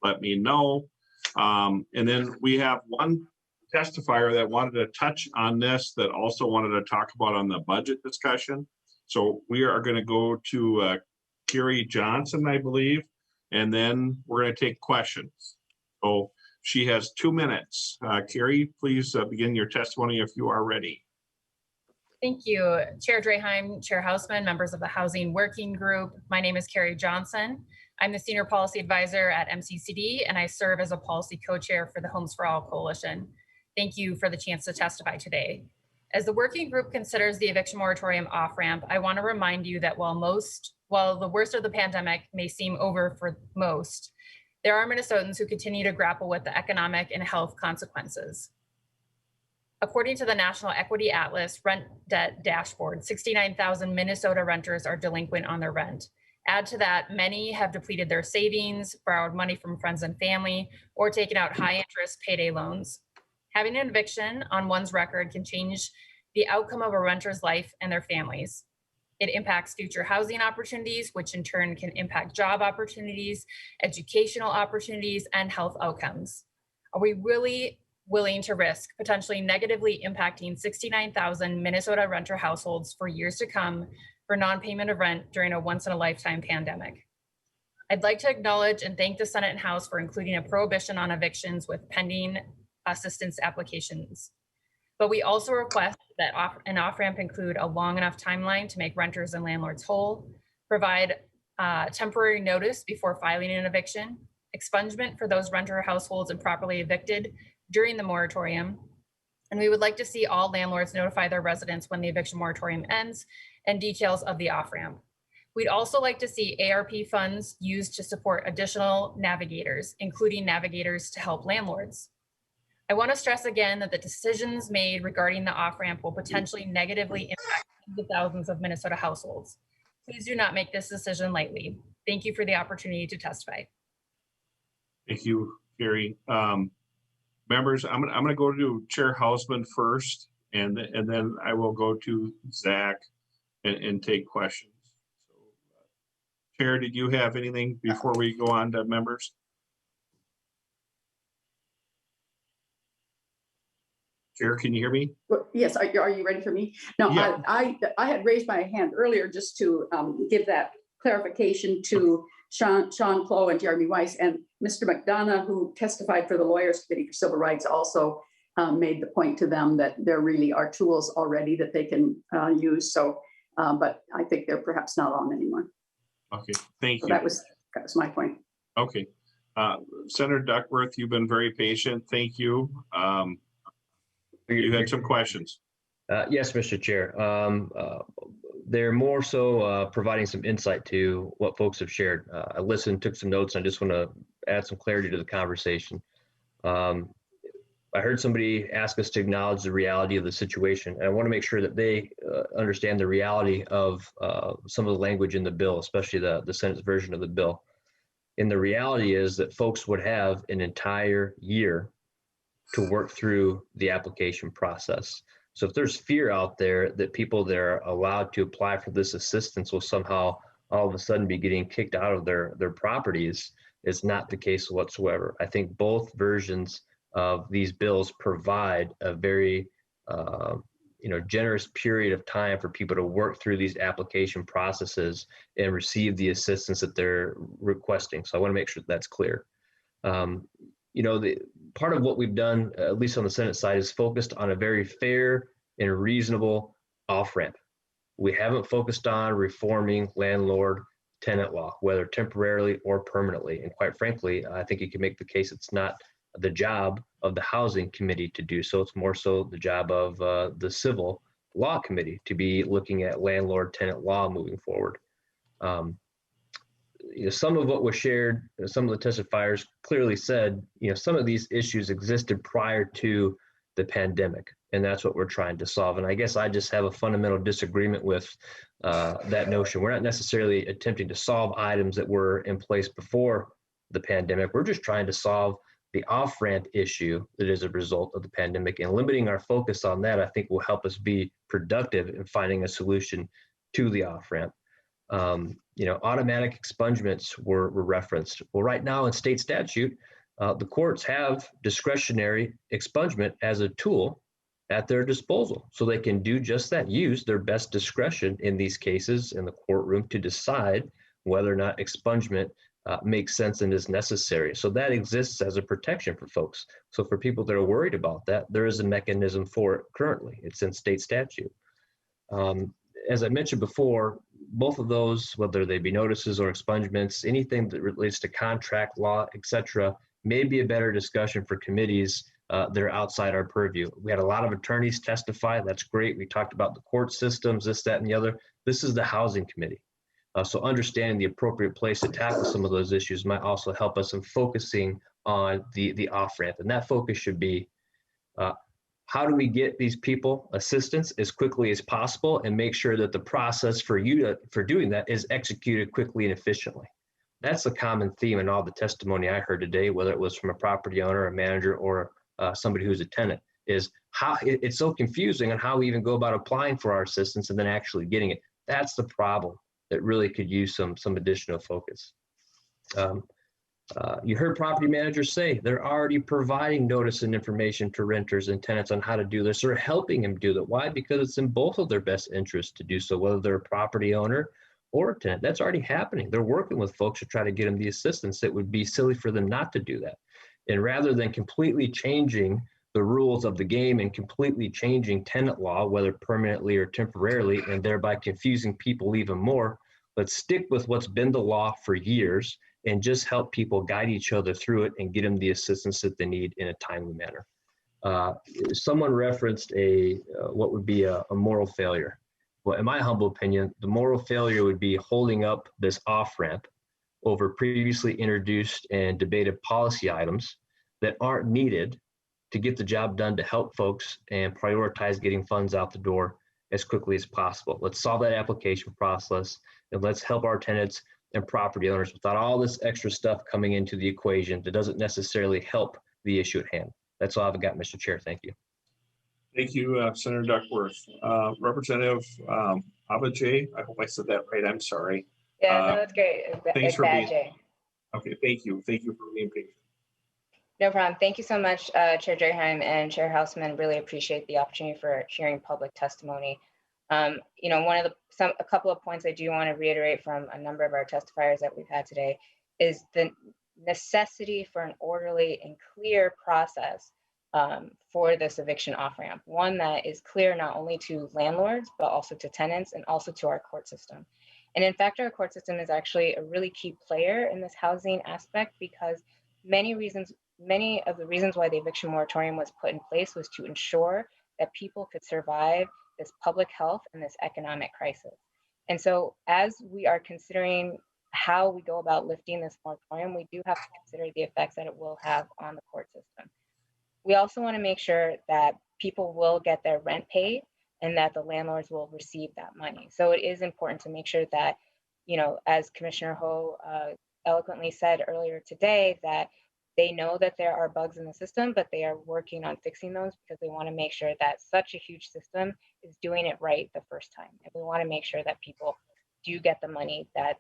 let me know. And then we have one testifier that wanted to touch on this, that also wanted to talk about on the budget discussion. So we are going to go to Carrie Johnson, I believe, and then we're going to take questions. So she has 2 minutes. Carrie, please begin your testimony if you are ready. Thank you, Chair Draheim, Chair Hausman, members of the Housing Working Group. My name is Carrie Johnson. I'm the Senior Policy Advisor at MCCD, and I serve as a policy co-chair for the Homes for All Coalition. Thank you for the chance to testify today. As the working group considers the eviction moratorium off-ramp, I want to remind you that while the worst of the pandemic may seem over for most, there are Minnesotans who continue to grapple with the economic and health consequences. According to the National Equity Atlas Rent Debt Dashboard, 69,000 Minnesota renters are delinquent on their rent. Add to that, many have depleted their savings, borrowed money from friends and family, or taken out high-interest payday loans. Having an eviction on one's record can change the outcome of a renter's life and their families. It impacts future housing opportunities, which in turn can impact job opportunities, educational opportunities, and health outcomes. Are we really willing to risk potentially negatively impacting 69,000 Minnesota renter households for years to come for non-payment of rent during a once-in-a-lifetime pandemic? I'd like to acknowledge and thank the Senate and House for including a prohibition on evictions with pending assistance applications. But we also request that an off-ramp include a long enough timeline to make renters and landlords whole, provide temporary notice before filing an eviction, expungement for those renter households improperly evicted during the moratorium. And we would like to see all landlords notify their residents when the eviction moratorium ends and details of the off-ramp. We'd also like to see ARP funds used to support additional navigators, including navigators to help landlords. I want to stress again that the decisions made regarding the off-ramp will potentially negatively impact the thousands of Minnesota households. Please do not make this decision lightly. Thank you for the opportunity to testify. Thank you, Carrie. Members, I'm going to go to Chair Hausman first, and then I will go to Zach and take questions. So, Chair, did you have anything before we go on to members? Chair, can you hear me? Well, yes, are you ready for me? No, yeah. I had raised my hand earlier just to give that clarification to Sean Clow and Jeremy Weiss, and Mr. McDonough, who testified for the Lawyers Committee for Civil Rights, also made the point to them that there really are tools already that they can use. So, but I think they're perhaps not on anymore. Okay, thank you. That was my point. Okay, Senator Duckworth, you've been very patient. Thank you. You had some questions. Yes, Mr. Chair. They're more so providing some insight to what folks have shared. I listened, took some notes, and I just want to add some clarity to the conversation. I heard somebody ask us to acknowledge the reality of the situation, and I want to make sure that they understand the reality of some of the language in the bill, especially the Senate's version of the bill. And the reality is that folks would have an entire year to work through the application process. So if there's fear out there that people that are allowed to apply for this assistance will somehow all of a sudden be getting kicked out of their properties, it's not the case whatsoever. I think both versions of these bills provide a very generous period of time for people to work through these application processes and receive the assistance that they're requesting. So I want to make sure that's clear. The part of what we've done, at least on the Senate side, is focused on a very fair and reasonable off-ramp. We haven't focused on reforming landlord-tenant law, whether temporarily or permanently. And quite frankly, I think you can make the case it's not the job of the Housing Committee to do so. It's more so the job of the Civil Law Committee to be looking at landlord-tenant law moving forward. Some of what was shared, some of the testifiers clearly said, some of these issues existed prior to the pandemic, and that's what we're trying to solve. And I guess I just have a fundamental disagreement with that notion. We're not necessarily attempting to solve items that were in place before the pandemic. We're just trying to solve the off-ramp issue that is a result of the pandemic, and limiting our focus on that, I think, will help us be productive in finding a solution to the off-ramp. Automatic expungements were referenced. Well, right now in state statute, the courts have discretionary expungement as a tool at their disposal. So they can do just that, use their best discretion in these cases in the courtroom to decide whether or not expungement makes sense and is necessary. So that exists as a protection for folks. So for people that are worried about that, there is a mechanism for it currently. It's in state statute. As I mentioned before, both of those, whether they be notices or expungements, anything that relates to contract law, etc., may be a better discussion for committees that are outside our purview. We had a lot of attorneys testify. That's great. We talked about the court systems, this, that, and the other. This is the housing committee. So understanding the appropriate place to tackle some of those issues might also help us in focusing on the off-ramp. And that focus should be, how do we get these people assistance as quickly as possible and make sure that the process for doing that is executed quickly and efficiently? That's a common theme in all the testimony I heard today, whether it was from a property owner, a manager, or somebody who's a tenant, is how it's so confusing on how we even go about applying for our assistance and then actually getting it. That's the problem that really could use some additional focus. You heard property managers say they're already providing notice and information to renters and tenants on how to do this, or helping them do that. Why? Because it's in both of their best interests to do so, whether they're a property owner or a tenant. That's already happening. They're working with folks to try to get them the assistance. It would be silly for them not to do that. And rather than completely changing the rules of the game and completely changing tenant law, whether permanently or temporarily, and thereby confusing people even more, let's stick with what's been the law for years and just help people guide each other through it and get them the assistance that they need in a timely manner. Someone referenced what would be a moral failure. Well, in my humble opinion, the moral failure would be holding up this off-ramp over previously introduced and debated policy items that aren't needed to get the job done to help folks and prioritize getting funds out the door as quickly as possible. Let's solve that application process, and let's help our tenants and property owners without all this extra stuff coming into the equation that doesn't necessarily help the issue at hand. That's all I've got, Mr. Chair. Thank you. Thank you, Senator Duckworth. Representative Abajay, I hope I said that right. I'm sorry. Yeah, no, that's great. Thanks for being. Jay. Okay, thank you. Thank you for being patient. No problem. Thank you so much, Chair Dreheim and Chair Houseman. Really appreciate the opportunity for hearing public testimony. A couple of points I do want to reiterate from a number of our testifiers that we've had today is the necessity for an orderly and clear process for this eviction off-ramp. One that is clear not only to landlords, but also to tenants and also to our court system. And in fact, our court system is actually a really key player in this housing aspect, because many of the reasons why the eviction moratorium was put in place was to ensure that people could survive this public health and this economic crisis. And so as we are considering how we go about lifting this moratorium, we do have to consider the effects that it will have on the court system. We also want to make sure that people will get their rent paid and that the landlords will receive that money. So it is important to make sure that, as Commissioner Ho eloquently said earlier today, that they know that there are bugs in the system, but they are working on fixing those because they want to make sure that such a huge system is doing it right the first time. And we want to make sure that people do get the money that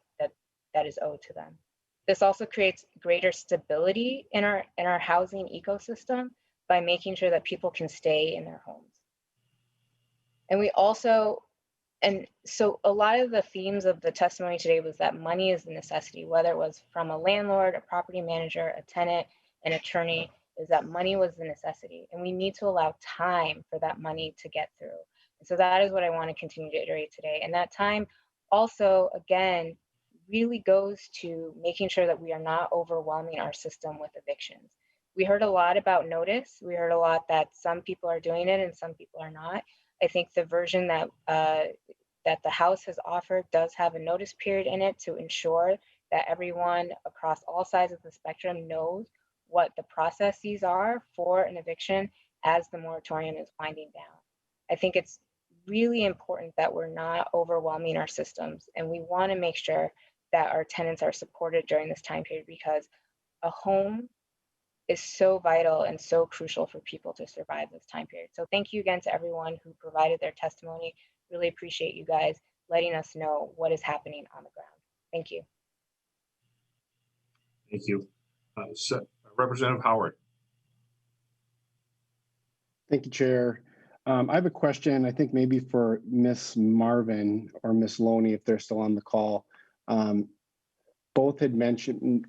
is owed to them. This also creates greater stability in our housing ecosystem by making sure that people can stay in their homes. And so a lot of the themes of the testimony today was that money is a necessity, whether it was from a landlord, a property manager, a tenant, an attorney, is that money was the necessity. And we need to allow time for that money to get through. And so that is what I want to continue to iterate today. And that time also, again, really goes to making sure that we are not overwhelming our system with evictions. We heard a lot about notice. We heard a lot that some people are doing it and some people are not. I think the version that the House has offered does have a notice period in it to ensure that everyone across all sides of the spectrum knows what the processes are for an eviction as the moratorium is winding down. I think it's really important that we're not overwhelming our systems, and we want to make sure that our tenants are supported during this time period, because a home is so vital and so crucial for people to survive this time period. So thank you again to everyone who provided their testimony. Really appreciate you guys. letting us know what is happening on the ground. Thank you. Thank you. Representative Howard. Thank you, Chair. I have a question, I think maybe for Ms. Marvin or Ms. Loney, if they're still on the call. Both had mentioned,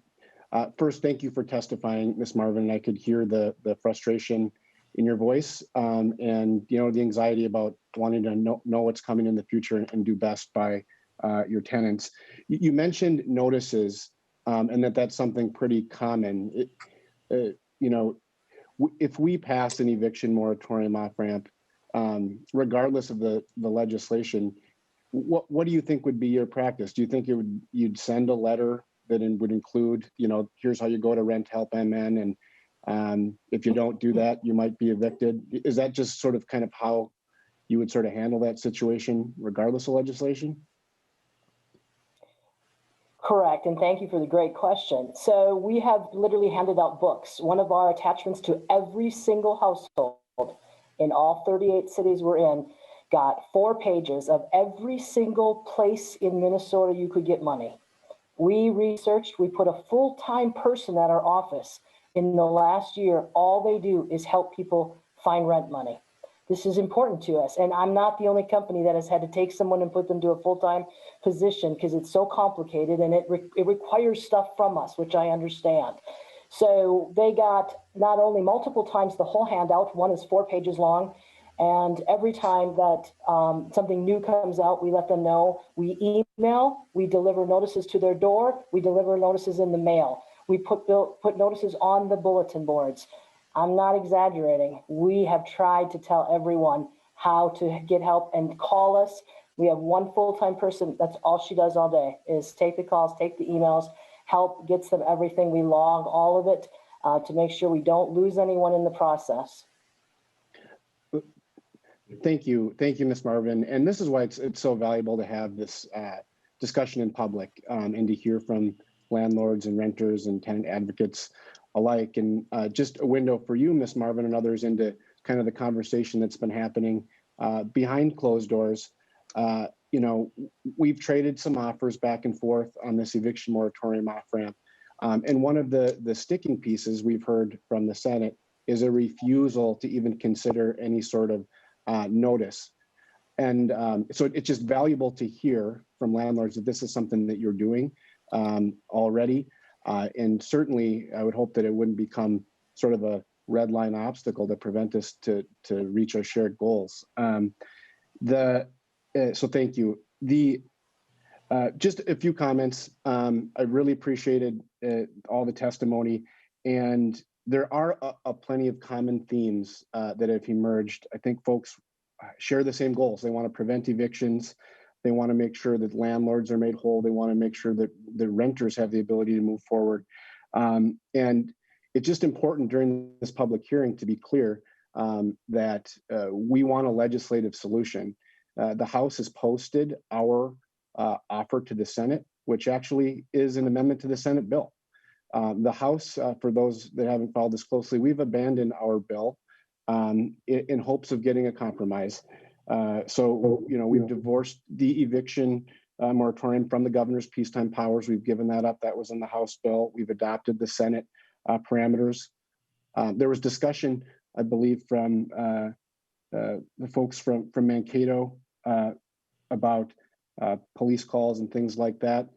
first, thank you for testifying, Ms. Marvin. I could hear the frustration in your voice and the anxiety about wanting to know what's coming in the future and do best by your tenants. You mentioned notices and that's something pretty common. If we pass an eviction moratorium off-ramp, regardless of the legislation, what do you think would be your practice? Do you think you'd send a letter that would include, here's how you go to Rent Help MN, and if you don't do that, you might be evicted? Is that just sort of kind of how you would sort of handle that situation, regardless of legislation? Correct, and thank you for the great question. So we have literally handed out books. One of our attachments to every single household in all 38 cities we're in got 4 pages of every single place in Minnesota you could get money. We researched, we put a full-time person at our office. In the last year, all they do is help people find rent money. This is important to us. And I'm not the only company that has had to take someone and put them to a full-time position because it's so complicated and it requires stuff from us, which I understand. So they got not only multiple times the whole handout, one is 4 pages long, and every time that something new comes out, we let them know. We email, we deliver notices to their door, we deliver notices in the mail. We put notices on the bulletin boards. I'm not exaggerating. We have tried to tell everyone how to get help and call us. We have one full-time person. That's all she does all day is take the calls, take the emails, help, gets them everything. We log all of it to make sure we don't lose anyone in the process. Thank you, Ms. Marvin. And this is why it's so valuable to have this discussion in public and to hear from landlords and renters and tenant advocates alike. And just a window for you, Ms. Marvin, and others into kind of the conversation that's been happening behind closed doors. We've traded some offers back and forth on this eviction moratorium off-ramp. And one of the sticking pieces we've heard from the Senate is a refusal to even consider any sort of notice. And so it's just valuable to hear from landlords that this is something that you're doing already. And certainly I would hope that it wouldn't become sort of a red line obstacle to prevent us to reach our shared goals. So thank you. Just a few comments. I really appreciated all the testimony, and there are plenty of common themes that have emerged. I think folks share the same goals. They want to prevent evictions. They want to make sure that landlords are made whole. They want to make sure that the renters have the ability to move forward. And it's just important during this public hearing to be clear that we want a legislative solution. The House has posted our offer to the Senate, which actually is an amendment to the Senate bill. The House, for those that haven't followed this closely, we've abandoned our bill in hopes of getting a compromise. So we've divorced the eviction moratorium from the governor's peacetime powers. We've given that up. That was in the House bill. We've adopted the Senate parameters. There was discussion, I believe, from the folks from Mankato about police calls and things like that.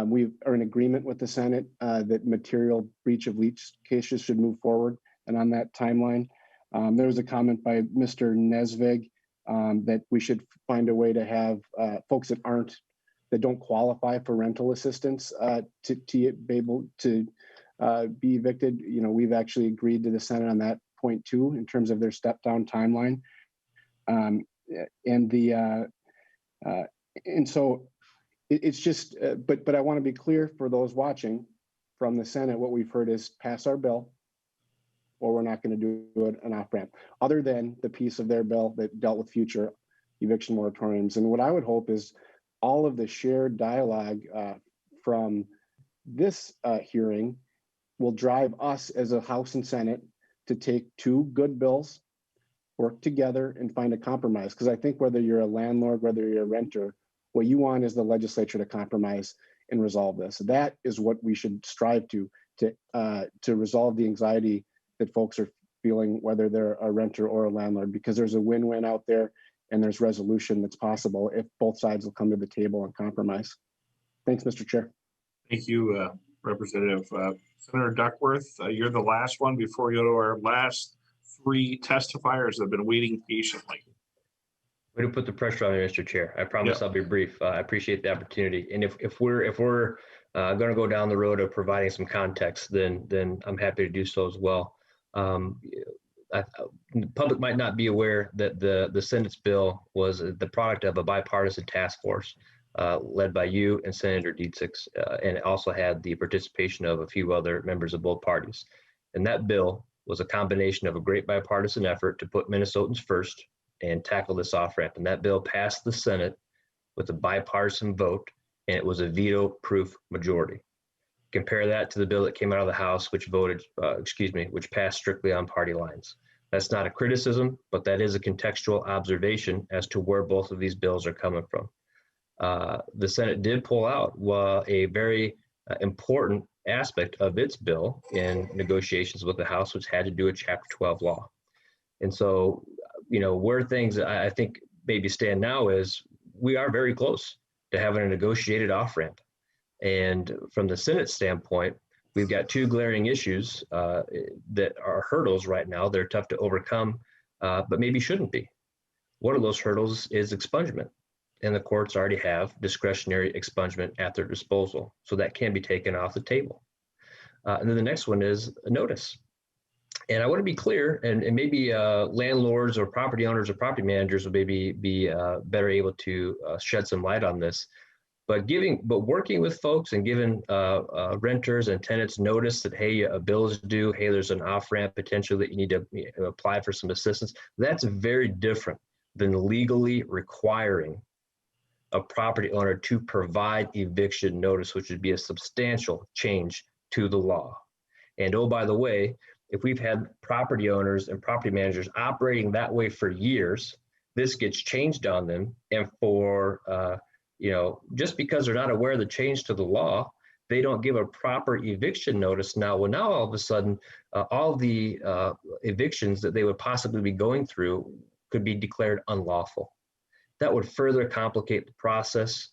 We are in agreement with the Senate that material breach of lease cases should move forward and on that timeline. There was a comment by Mr. Nesvig that we should find a way to have folks that don't qualify for rental assistance to be able to be evicted. We've actually agreed to the Senate on that point too, in terms of their step down timeline. And so it's just, but I want to be clear for those watching from the Senate, what we've heard is pass our bill, or we're not going to do an off-ramp, other than the piece of their bill that dealt with future eviction moratoriums. And what I would hope is all of the shared dialogue from this hearing will drive us as a House and Senate to take 2 good bills, work together and find a compromise. Because I think whether you're a landlord, whether you're a renter, What you want is the legislature to compromise and resolve this. That is what we should strive to resolve the anxiety that folks are feeling, whether they're a renter or a landlord, because there's a win-win out there and there's resolution that's possible if both sides will come to the table and compromise. Thanks, Mr. Chair. Thank you, Representative. Senator Duckworth, you're the last one before we go to our last three testifiers that have been waiting patiently. Way to put the pressure on me, Mr. Chair. I promise I'll be brief. I appreciate the opportunity. And if we're going to go down the road of providing some context, then I'm happy to do so as well. The public might not be aware that the Senate's bill was the product of a bipartisan task force led by you and Senator Dietzich, and it also had the participation of a few other members of both parties. And that bill was a combination of a great bipartisan effort to put Minnesotans first and tackle this off-ramp. And that bill passed the Senate with a bipartisan vote, and it was a veto-proof majority. Compare that to the bill that came out of the House, which which passed strictly on party lines. That's not a criticism, but that is a contextual observation as to where both of these bills are coming from. The Senate did pull out a very important aspect of its bill in negotiations with the House, which had to do with Chapter 12 law. And so, where things I think maybe stand now is we are very close to having a negotiated off-ramp. And from the Senate standpoint, we've got two glaring issues that are hurdles right now. They're tough to overcome, but maybe shouldn't be. One of those hurdles is expungement. And the courts already have discretionary expungement at their disposal. So that can be taken off the table. And then the next one is a notice. And I want to be clear, and maybe landlords or property owners or property managers will maybe be better able to shed some light on this. But working with folks and giving renters and tenants notice that, hey, a bill is due, hey, there's an off-ramp potential that you need to apply for some assistance, that's very different than legally requiring a property owner to provide eviction notice, which would be a substantial change to the law. And oh, by the way, if we've had property owners and property managers operating that way for years, this gets changed on them. And for, just because they're not aware of the change to the law, they don't give a proper eviction notice now. Well, now all of a sudden, all the evictions that they would possibly be going through could be declared unlawful. That would further complicate the process,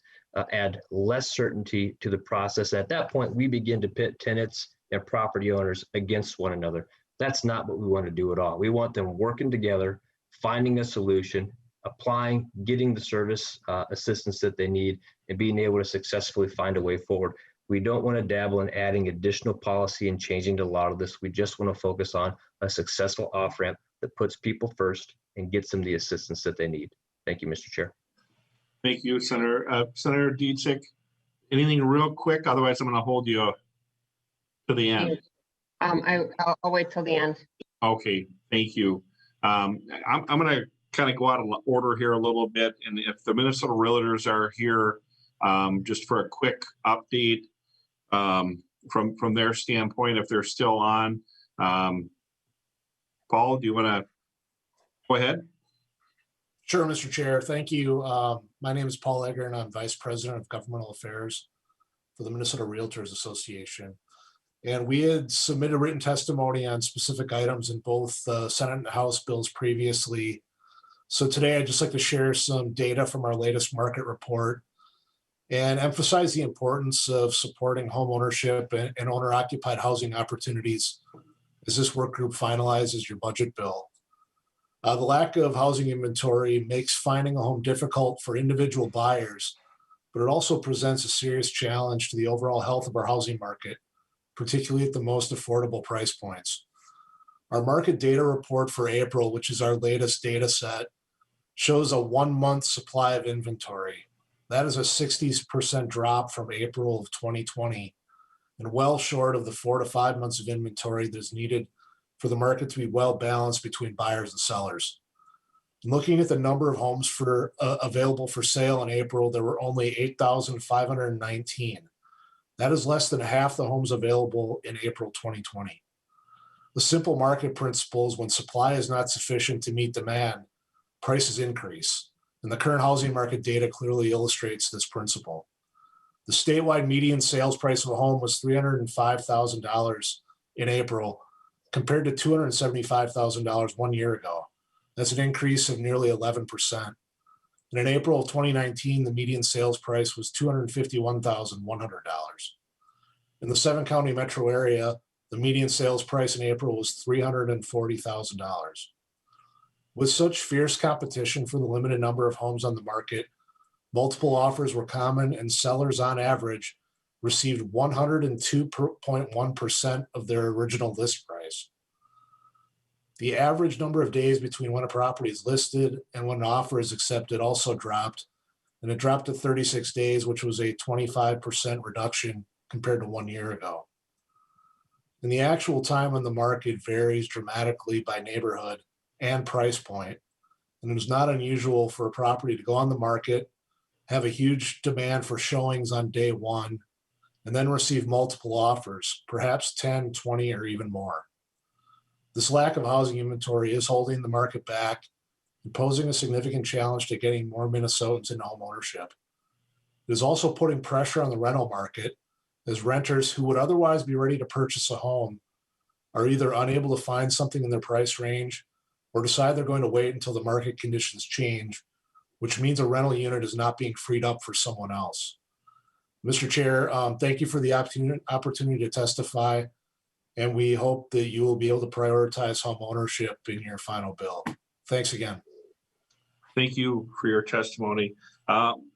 add less certainty to the process. At that point, we begin to pit tenants and property owners against one another. That's not what we want to do at all. We want them working together, finding a solution, applying, getting the service assistance that they need, and being able to successfully find a way forward. We don't want to dabble in adding additional policy and changing a lot of this. We just want to focus on a successful off-ramp that puts people first and gets them the assistance that they need. Thank you, Mr. Chair. Thank you, Senator. Senator Dietzich, anything real quick? Otherwise, I'm going to hold you to the end. I'll wait till the end. Okay, thank you. I'm going to kind of go out of order here a little bit. And if the Minnesota Realtors are here, just for a quick update from their standpoint, if they're still on. Paul, do you want to go ahead? Sure, Mr. Chair. Thank you. My name is Paul Egger, and I'm Vice President of Governmental Affairs for the Minnesota Realtors Association. And we had submitted written testimony on specific items in both the Senate and House bills previously. So today I'd just like to share some data from our latest market report and emphasize the importance of supporting homeownership and owner-occupied housing opportunities as this work group finalizes your budget bill. The lack of housing inventory makes finding a home difficult for individual buyers, but it also presents a serious challenge to the overall health of our housing market, particularly at the most affordable price points. Our market data report for April, which is our latest data set, shows a 1-month supply of inventory. That is a 60% drop from April of 2020, and well short of the 4 to 5 months of inventory that's needed for the market to be well balanced between buyers and sellers. And looking at the number of homes available for sale in April, there were only 8,519. That is less than half the homes available in April 2020. The simple market principle is when supply is not sufficient to meet demand, prices increase. and the current housing market data clearly illustrates this principle. The statewide median sales price of a home was $305,000 in April, compared to $275,000 1 year ago. That's an increase of nearly 11%. And in April of 2019, the median sales price was $251,100. In the 7-county metro area, the median sales price in April was $340,000. With such fierce competition for the limited number of homes on the market, multiple offers were common, and sellers on average received 102.1% of their original list price. The average number of days between when a property is listed and when an offer is accepted also dropped, and it dropped to 36 days, which was a 25% reduction compared to 1 year ago. And the actual time on the market varies dramatically by neighborhood and price point, and it is not unusual for a property to go on the market, have a huge demand for showings on day one, and then receive multiple offers, perhaps 10, 20, or even more. This lack of housing inventory is holding the market back and posing a significant challenge to getting more Minnesotans into homeownership. It is also putting pressure on the rental market, as renters who would otherwise be ready to purchase a home are either unable to find something in their price range or decide they're going to wait until the market conditions change, which means a rental unit is not being freed up for someone else. Mr. Chair, thank you for the opportunity to testify, and we hope that you will be able to prioritize home ownership in your final bill. Thanks again. Thank you for your testimony.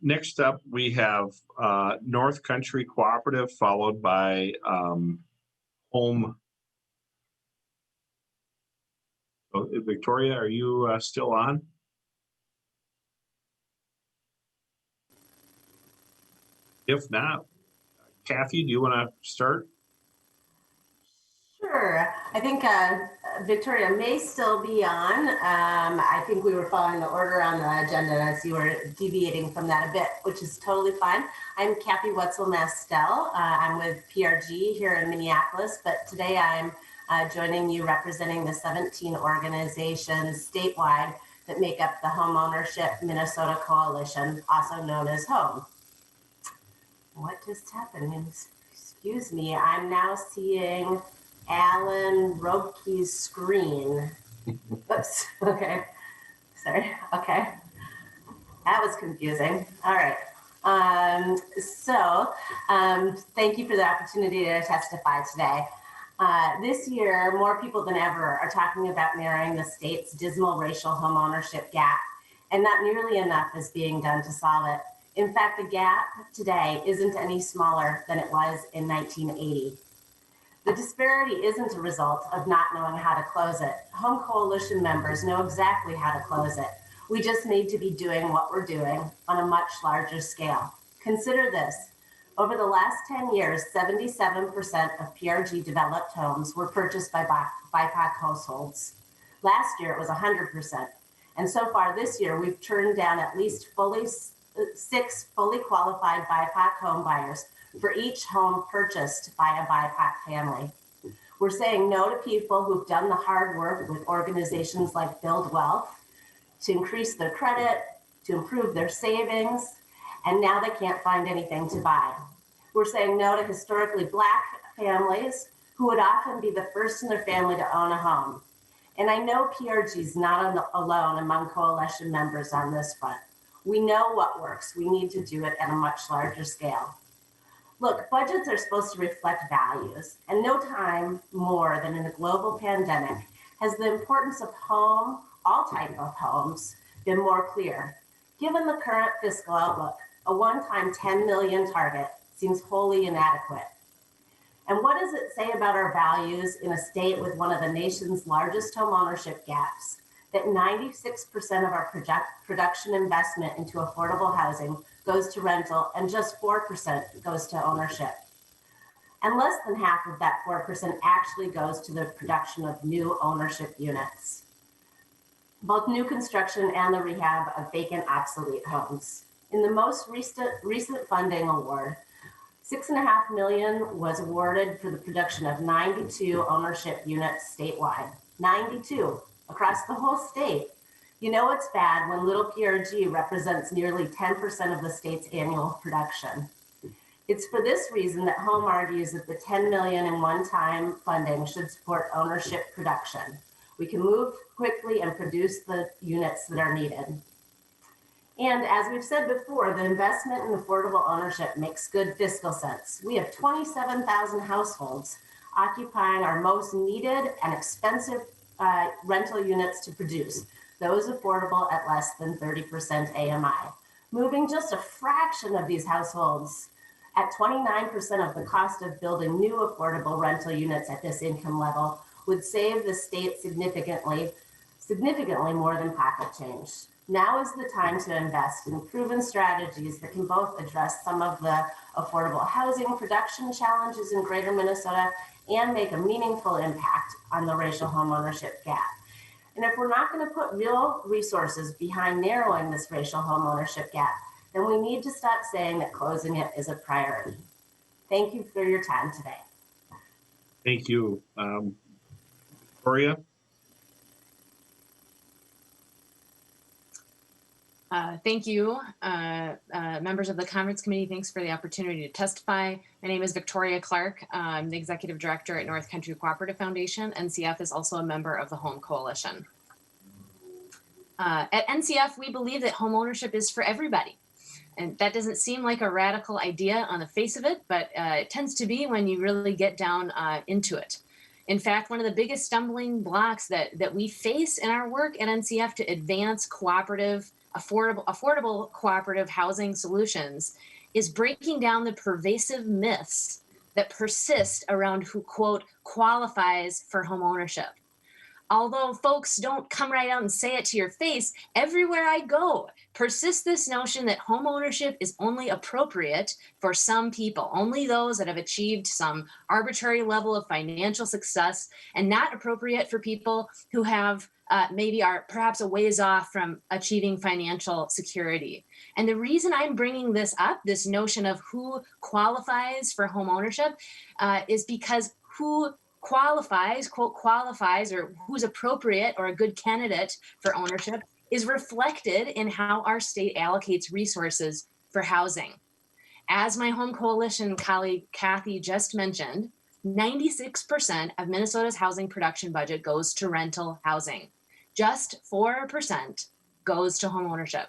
Next up, we have North Country Cooperative, followed by Home. Oh, Victoria, are you still on? If not, Kathy, do you want to start? Sure. I think Victoria may still be on. I think we were following the order on the agenda as you were deviating from that a bit, which is totally fine. I'm Kathy Wetzel-Mastel. I'm with PRG here in Minneapolis, but today I'm joining you representing the 17 organizations statewide that make up the Homeownership Minnesota Coalition, also known as HOME. What just happened? Excuse me, I'm now seeing Alan Robke's screen. Oops, okay, sorry, okay. That was confusing. All right. Thank you for the opportunity to testify today. This year, more people than ever are talking about narrowing the state's dismal racial homeownership gap, and not nearly enough is being done to solve it. In fact, the gap today isn't any smaller than it was in 1980. The disparity isn't a result of not knowing how to close it. Home Coalition members know exactly how to close it. We just need to be doing what we're doing on a much larger scale. Consider this. Over the last 10 years, 77% of PRG developed homes were purchased by BIPOC households. Last year, it was 100%. And so far this year, we've turned down at least 6 fully qualified BIPOC home buyers for each home purchased by a BIPOC family. We're saying no to people who've done the hard work with organizations like Build Wealth to increase their credit, to improve their savings, and now they can't find anything to buy. We're saying no to historically Black families who would often be the first in their family to own a home. And I know PRG is not alone among coalition members on this front. We know what works. We need to do it at a much larger scale. Look, budgets are supposed to reflect values, and no time more than in a global pandemic has the importance of home, all types of homes, been more clear. Given the current fiscal outlook, a one-time 10 million target seems wholly inadequate. And what does it say about our values in a state with one of the nation's largest homeownership gaps, that 96% of our production investment into affordable housing goes to rental and just 4% goes to ownership? And less than half of that 4% actually goes to the production of new ownership units, both new construction and the rehab of vacant, obsolete homes. In the most recent funding award, $6.5 million was awarded for the production of 92 ownership units statewide. 92 across the whole state. You know it's bad when little PRG represents nearly 10% of the state's annual production. It's for this reason that Home argues that the $10 million in one-time funding should support ownership production. We can move quickly and produce the units that are needed. And as we've said before, the investment in affordable ownership makes good fiscal sense. We have 27,000 households occupying our most needed and expensive rental units to produce, those affordable at less than 30% AMI. Moving just a fraction of these households at 29% of the cost of building new affordable rental units at this income level would save the state significantly more than pocket change. Now is the time to invest in proven strategies that can both address some of the affordable housing production challenges in greater Minnesota and make a meaningful impact on the racial homeownership gap. And if we're not going to put real resources behind narrowing this racial homeownership gap, then we need to stop saying that closing it is a priority. Thank you for your time today. Thank you. Victoria? Thank you, members of the conference committee. Thanks for the opportunity to testify. My name is Victoria Clark. I'm the executive director at North Country Cooperative Foundation. NCF is also a member of the Home Coalition. At NCF, we believe that home ownership is for everybody. And that doesn't seem like a radical idea on the face of it, but it tends to be when you really get down into it. In fact, one of the biggest stumbling blocks that we face in our work at NCF to advance cooperative, affordable cooperative housing solutions is breaking down the pervasive myths that persist around who, quote, qualifies for home ownership. Although folks don't come right out and say it to your face, everywhere I go persists this notion that home ownership is only appropriate for some people, only those that have achieved some arbitrary level of financial success, and not appropriate for people who have maybe are perhaps a ways off from achieving financial security. And the reason I'm bringing this up, this notion of who qualifies for home ownership, is because who qualifies, quote, qualifies, or who's appropriate or a good candidate for ownership is reflected in how our state allocates resources for housing. As my Home Coalition colleague Kathy just mentioned, 96% of Minnesota's housing production budget goes to rental housing. Just 4% goes to home ownership.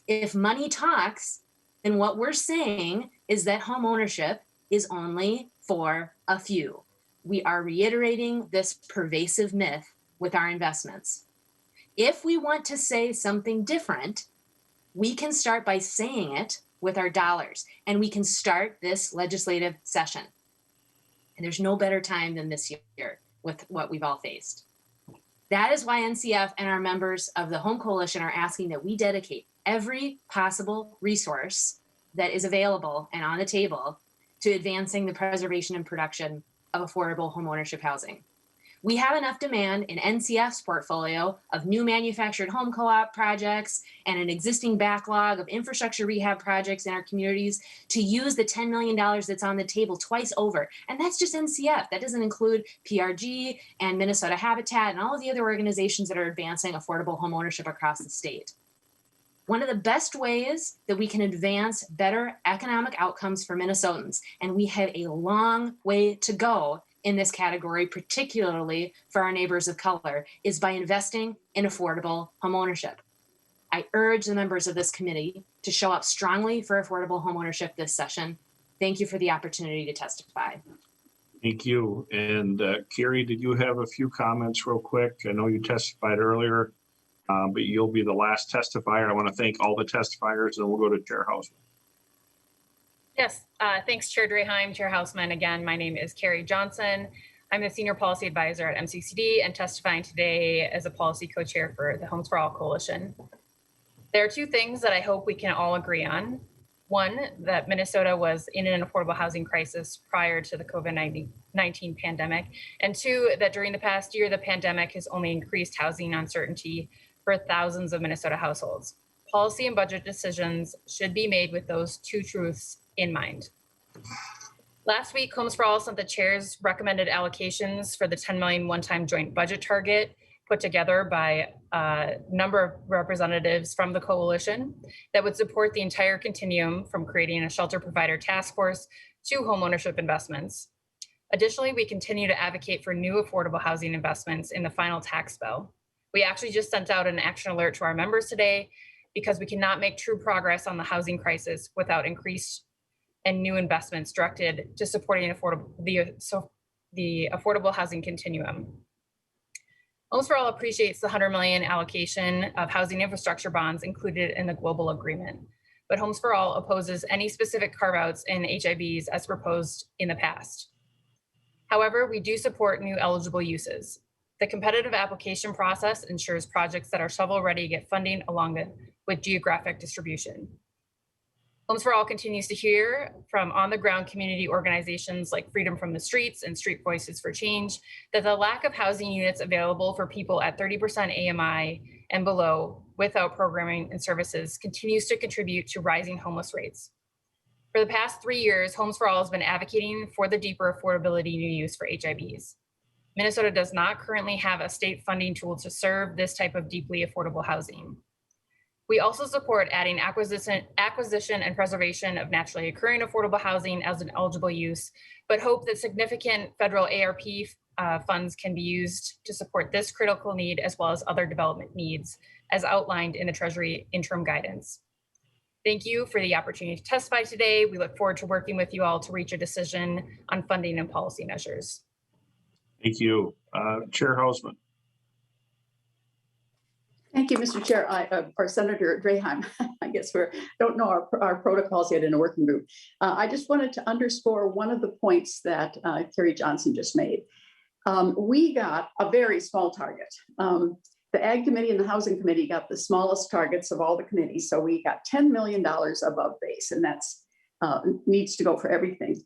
If money talks, then what we're saying is that home ownership is only for a few. We are reiterating this pervasive myth with our investments. If we want to say something different, we can start by saying it with our dollars, and we can start this legislative session. And there's no better time than this year with what we've all faced. That is why NCF and our members of the Home Coalition are asking that we dedicate every possible resource that is available and on the table to advancing the preservation and production of affordable homeownership housing. We have enough demand in NCF's portfolio of new manufactured home co-op projects and an existing backlog of infrastructure rehab projects in our communities to use the $10 million that's on the table twice over. And that's just NCF. That doesn't include PRG and Minnesota Habitat and all of the other organizations that are advancing affordable homeownership across the state. One of the best ways that we can advance better economic outcomes for Minnesotans, and we have a long way to go in this category, particularly for our neighbors of color, is by investing in affordable homeownership. I urge the members of this committee to show up strongly for affordable homeownership this session. Thank you for the opportunity to testify. Thank you. And Carrie, did you have a few comments real quick? I know you testified earlier, but you'll be the last testifier. I want to thank all the testifiers, and we'll go to Chair Hausman. Yes, thanks, Chair Draheim, Chair Hausman. Again, my name is Carrie Johnson. I'm the Senior Policy Advisor at MCCD and testifying today as a policy co-chair for the Homes for All Coalition. There are two things that I hope we can all agree on. One, that Minnesota was in an affordable housing crisis prior to the COVID-19 pandemic. And two, that during the past year, the pandemic has only increased housing uncertainty for thousands of Minnesota households. Policy and budget decisions should be made with those two truths in mind. Last week, Homes for All sent the chair's recommended allocations for the $10 million one-time joint budget target put together by a number of representatives from the coalition that would support the entire continuum from creating a shelter provider task force to homeownership investments. Additionally, we continue to advocate for new affordable housing investments in the final tax bill. We actually just sent out an action alert to our members today because we cannot make true progress on the housing crisis without increased and new investments directed to supporting the affordable housing continuum. Homes for All appreciates the $100 million allocation of housing infrastructure bonds included in the global agreement, but Homes for All opposes any specific carve-outs in HIBs as proposed in the past. However, we do support new eligible uses. The competitive application process ensures projects that are shovel-ready get funding along with geographic distribution. Homes for All continues to hear from on-the-ground community organizations like Freedom from the Streets and Street Voices for Change that the lack of housing units available for people at 30% AMI and below without programming and services continues to contribute to rising homeless rates. For the past 3 years, Homes for All has been advocating for the deeper affordability new use for HIBs. Minnesota does not currently have a state funding tool to serve this type of deeply affordable housing. We also support adding acquisition and preservation of naturally occurring affordable housing as an eligible use, but hope that significant federal ARP funds can be used to support this critical need as well as other development needs as outlined in the Treasury interim guidance. Thank you for the opportunity to testify today. We look forward to working with you all to reach a decision on funding and policy measures. Thank you. Chair Hausman. Thank you, Mr. Chair, or Senator Draheim. I guess we don't know our protocols yet in a working group. I just wanted to underscore one of the points that Carrie Johnson just made. We got a very small target. The Ag Committee and the Housing Committee got the smallest targets of all the committees. So we got $10 million above base, and that's needs to go for everything.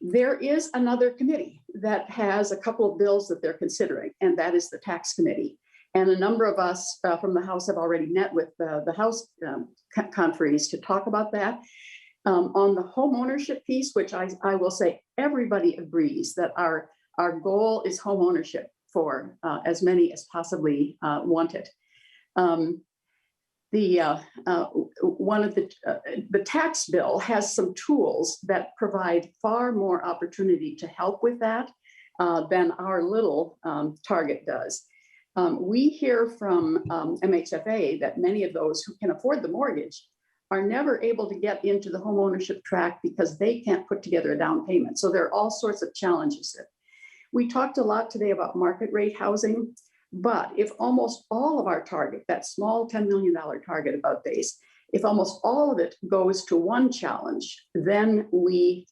There is another committee that has a couple of bills that they're considering, and that is the Tax Committee. And a number of us from the House have already met with the House conferees to talk about that. On the home ownership piece, which I will say everybody agrees that our goal is home ownership for as many as possibly want it. One of the tax bill has some tools that provide far more opportunity to help with that than our little target does. We hear from MHFA that many of those who can afford the mortgage are never able to get into the home ownership track because they can't put together a down payment. So there are all sorts of challenges there. We talked a lot today about market rate housing, but if almost all of our target, that small $10 million target about base, if almost all of it goes to one challenge, then we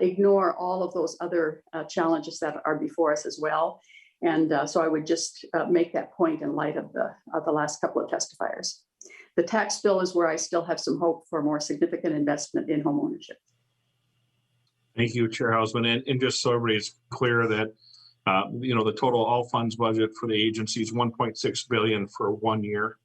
ignore all of those other challenges that are before us as well. And so I would just make that point in light of the last couple of testifiers. The tax bill is where I still have some hope for more significant investment in home ownership. Thank you, Chair Hausman. And just so everybody's clear that, the total all funds budget for the agency is $1.6 billion for 1 year.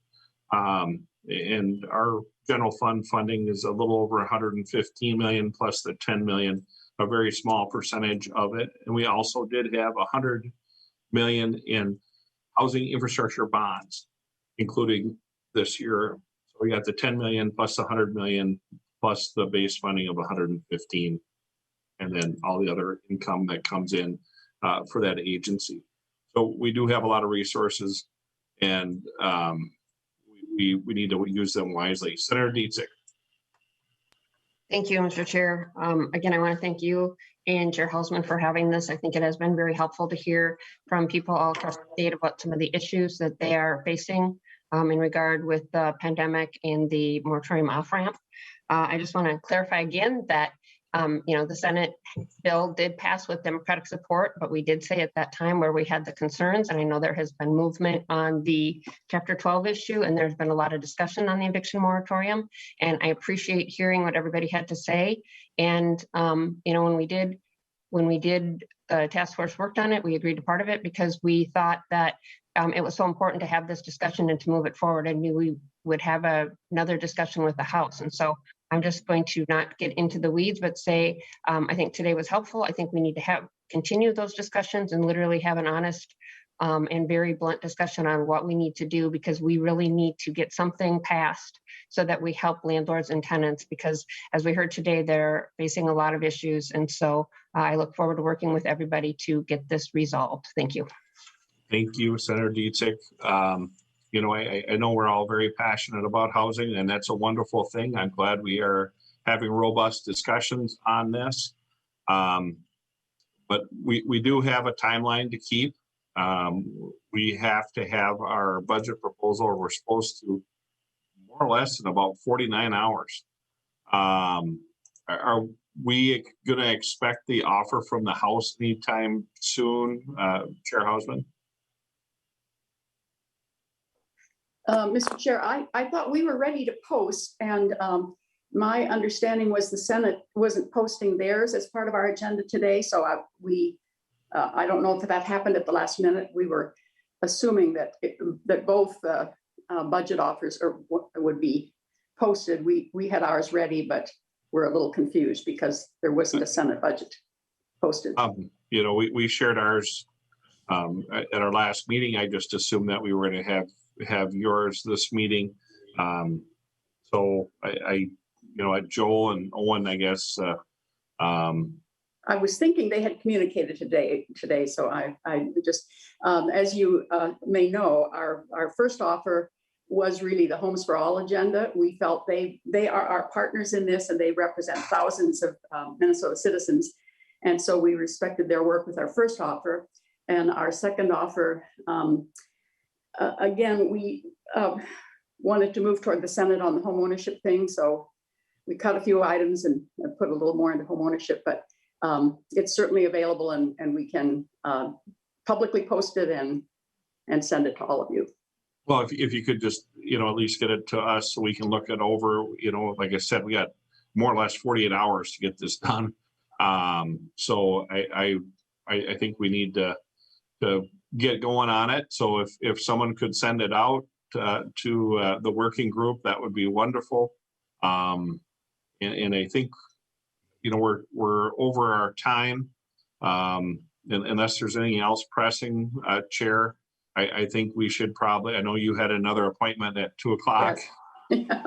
And our general fund funding is a little over $115 million plus the $10 million, a very small percentage of it. And we also did have $100 million in housing infrastructure bonds, including this year. So we got the 10 million plus the 100 million plus the base funding of 115, and then all the other income that comes in for that agency. So we do have a lot of resources, and we need to use them wisely. Senator Dietzig. Thank you, Mr. Chair. Again, I want to thank you and Chair Hausman for having this. I think it has been very helpful to hear from people all across the state about some of the issues that they are facing in regard with the pandemic and the moratorium off-ramp. I just want to clarify again that the Senate bill did pass with Democratic support, but we did say at that time where we had the concerns, and I know there has been movement on the Chapter 12 issue, and there's been a lot of discussion on the eviction moratorium, and I appreciate hearing what everybody had to say. And when we did the task force worked on it, we agreed to part of it because we thought that it was so important to have this discussion and to move it forward. I knew we would have another discussion with the House, and so I'm just going to not get into the weeds, but say, I think today was helpful. I think we need to continue those discussions and literally have an honest and very blunt discussion on what we need to do, because we really need to get something passed so that we help landlords and tenants, because as we heard today, they're facing a lot of issues. And so I look forward to working with everybody to get this resolved. Thank you. Thank you, Senator Dietzich. You know, I know we're all very passionate about housing, and that's a wonderful thing. I'm glad we are having robust discussions on this. But we do have a timeline to keep. We have to have our budget proposal, or we're supposed to, more or less in about 49 hours. Are we going to expect the offer from the House anytime soon, Chair Hausman? Mr. Chair, I thought we were ready to post, and my understanding was the Senate wasn't posting theirs as part of our agenda today. So I don't know if that happened at the last minute. We were assuming that that both budget offers would be posted. We had ours ready, but we're a little confused because there wasn't a Senate budget posted. You know, we shared ours at our last meeting. I just assumed that we were going to have yours this meeting. So I you know, at Joel and Owen, I guess. I was thinking they had communicated today. So I just, as you may know, our first offer was really the Homes for All agenda. We felt they are our partners in this, and they represent thousands of Minnesota citizens. And so we respected their work with our first offer. And our second offer, again, we wanted to move toward the Senate on the homeownership thing. So we cut a few items and put a little more into homeownership, but it's certainly available, and we can publicly post it and send it to all of you. Well, if you could just, you know, at least get it to us so we can look it over. You know, like I said, we got more or less 48 hours to get this done. So I think we need to get going on it. So if someone could send it out to the working group, that would be wonderful. And I think, you know, we're over our time. And unless there's anything else pressing, Chair, I think we should probably, I know you had another appointment at 2 o'clock. Yes.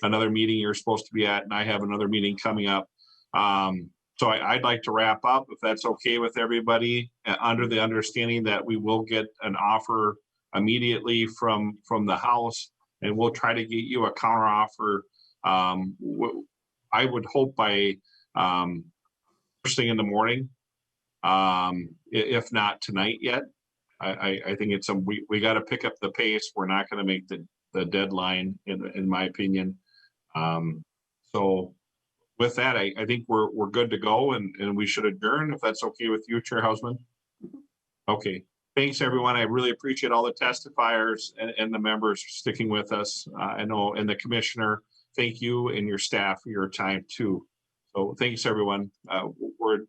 Another meeting you're supposed to be at, and I have another meeting coming up. So I'd like to wrap up, if that's okay with everybody, under the understanding that we will get an offer immediately from the House, and we'll try to get you a counter offer. I would hope by first thing in the morning, if not tonight yet. I think it's we got to pick up the pace. We're not going to make the deadline, in my opinion. So with that, I think we're good to go, and we should adjourn, if that's okay with you, Chair Hausman. Okay. Thanks, everyone. I really appreciate all the testifiers and the members sticking with us. I know, and the commissioner, thank you, and your staff for your time too. So thanks, everyone.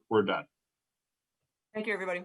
We're done. Thank you, everybody.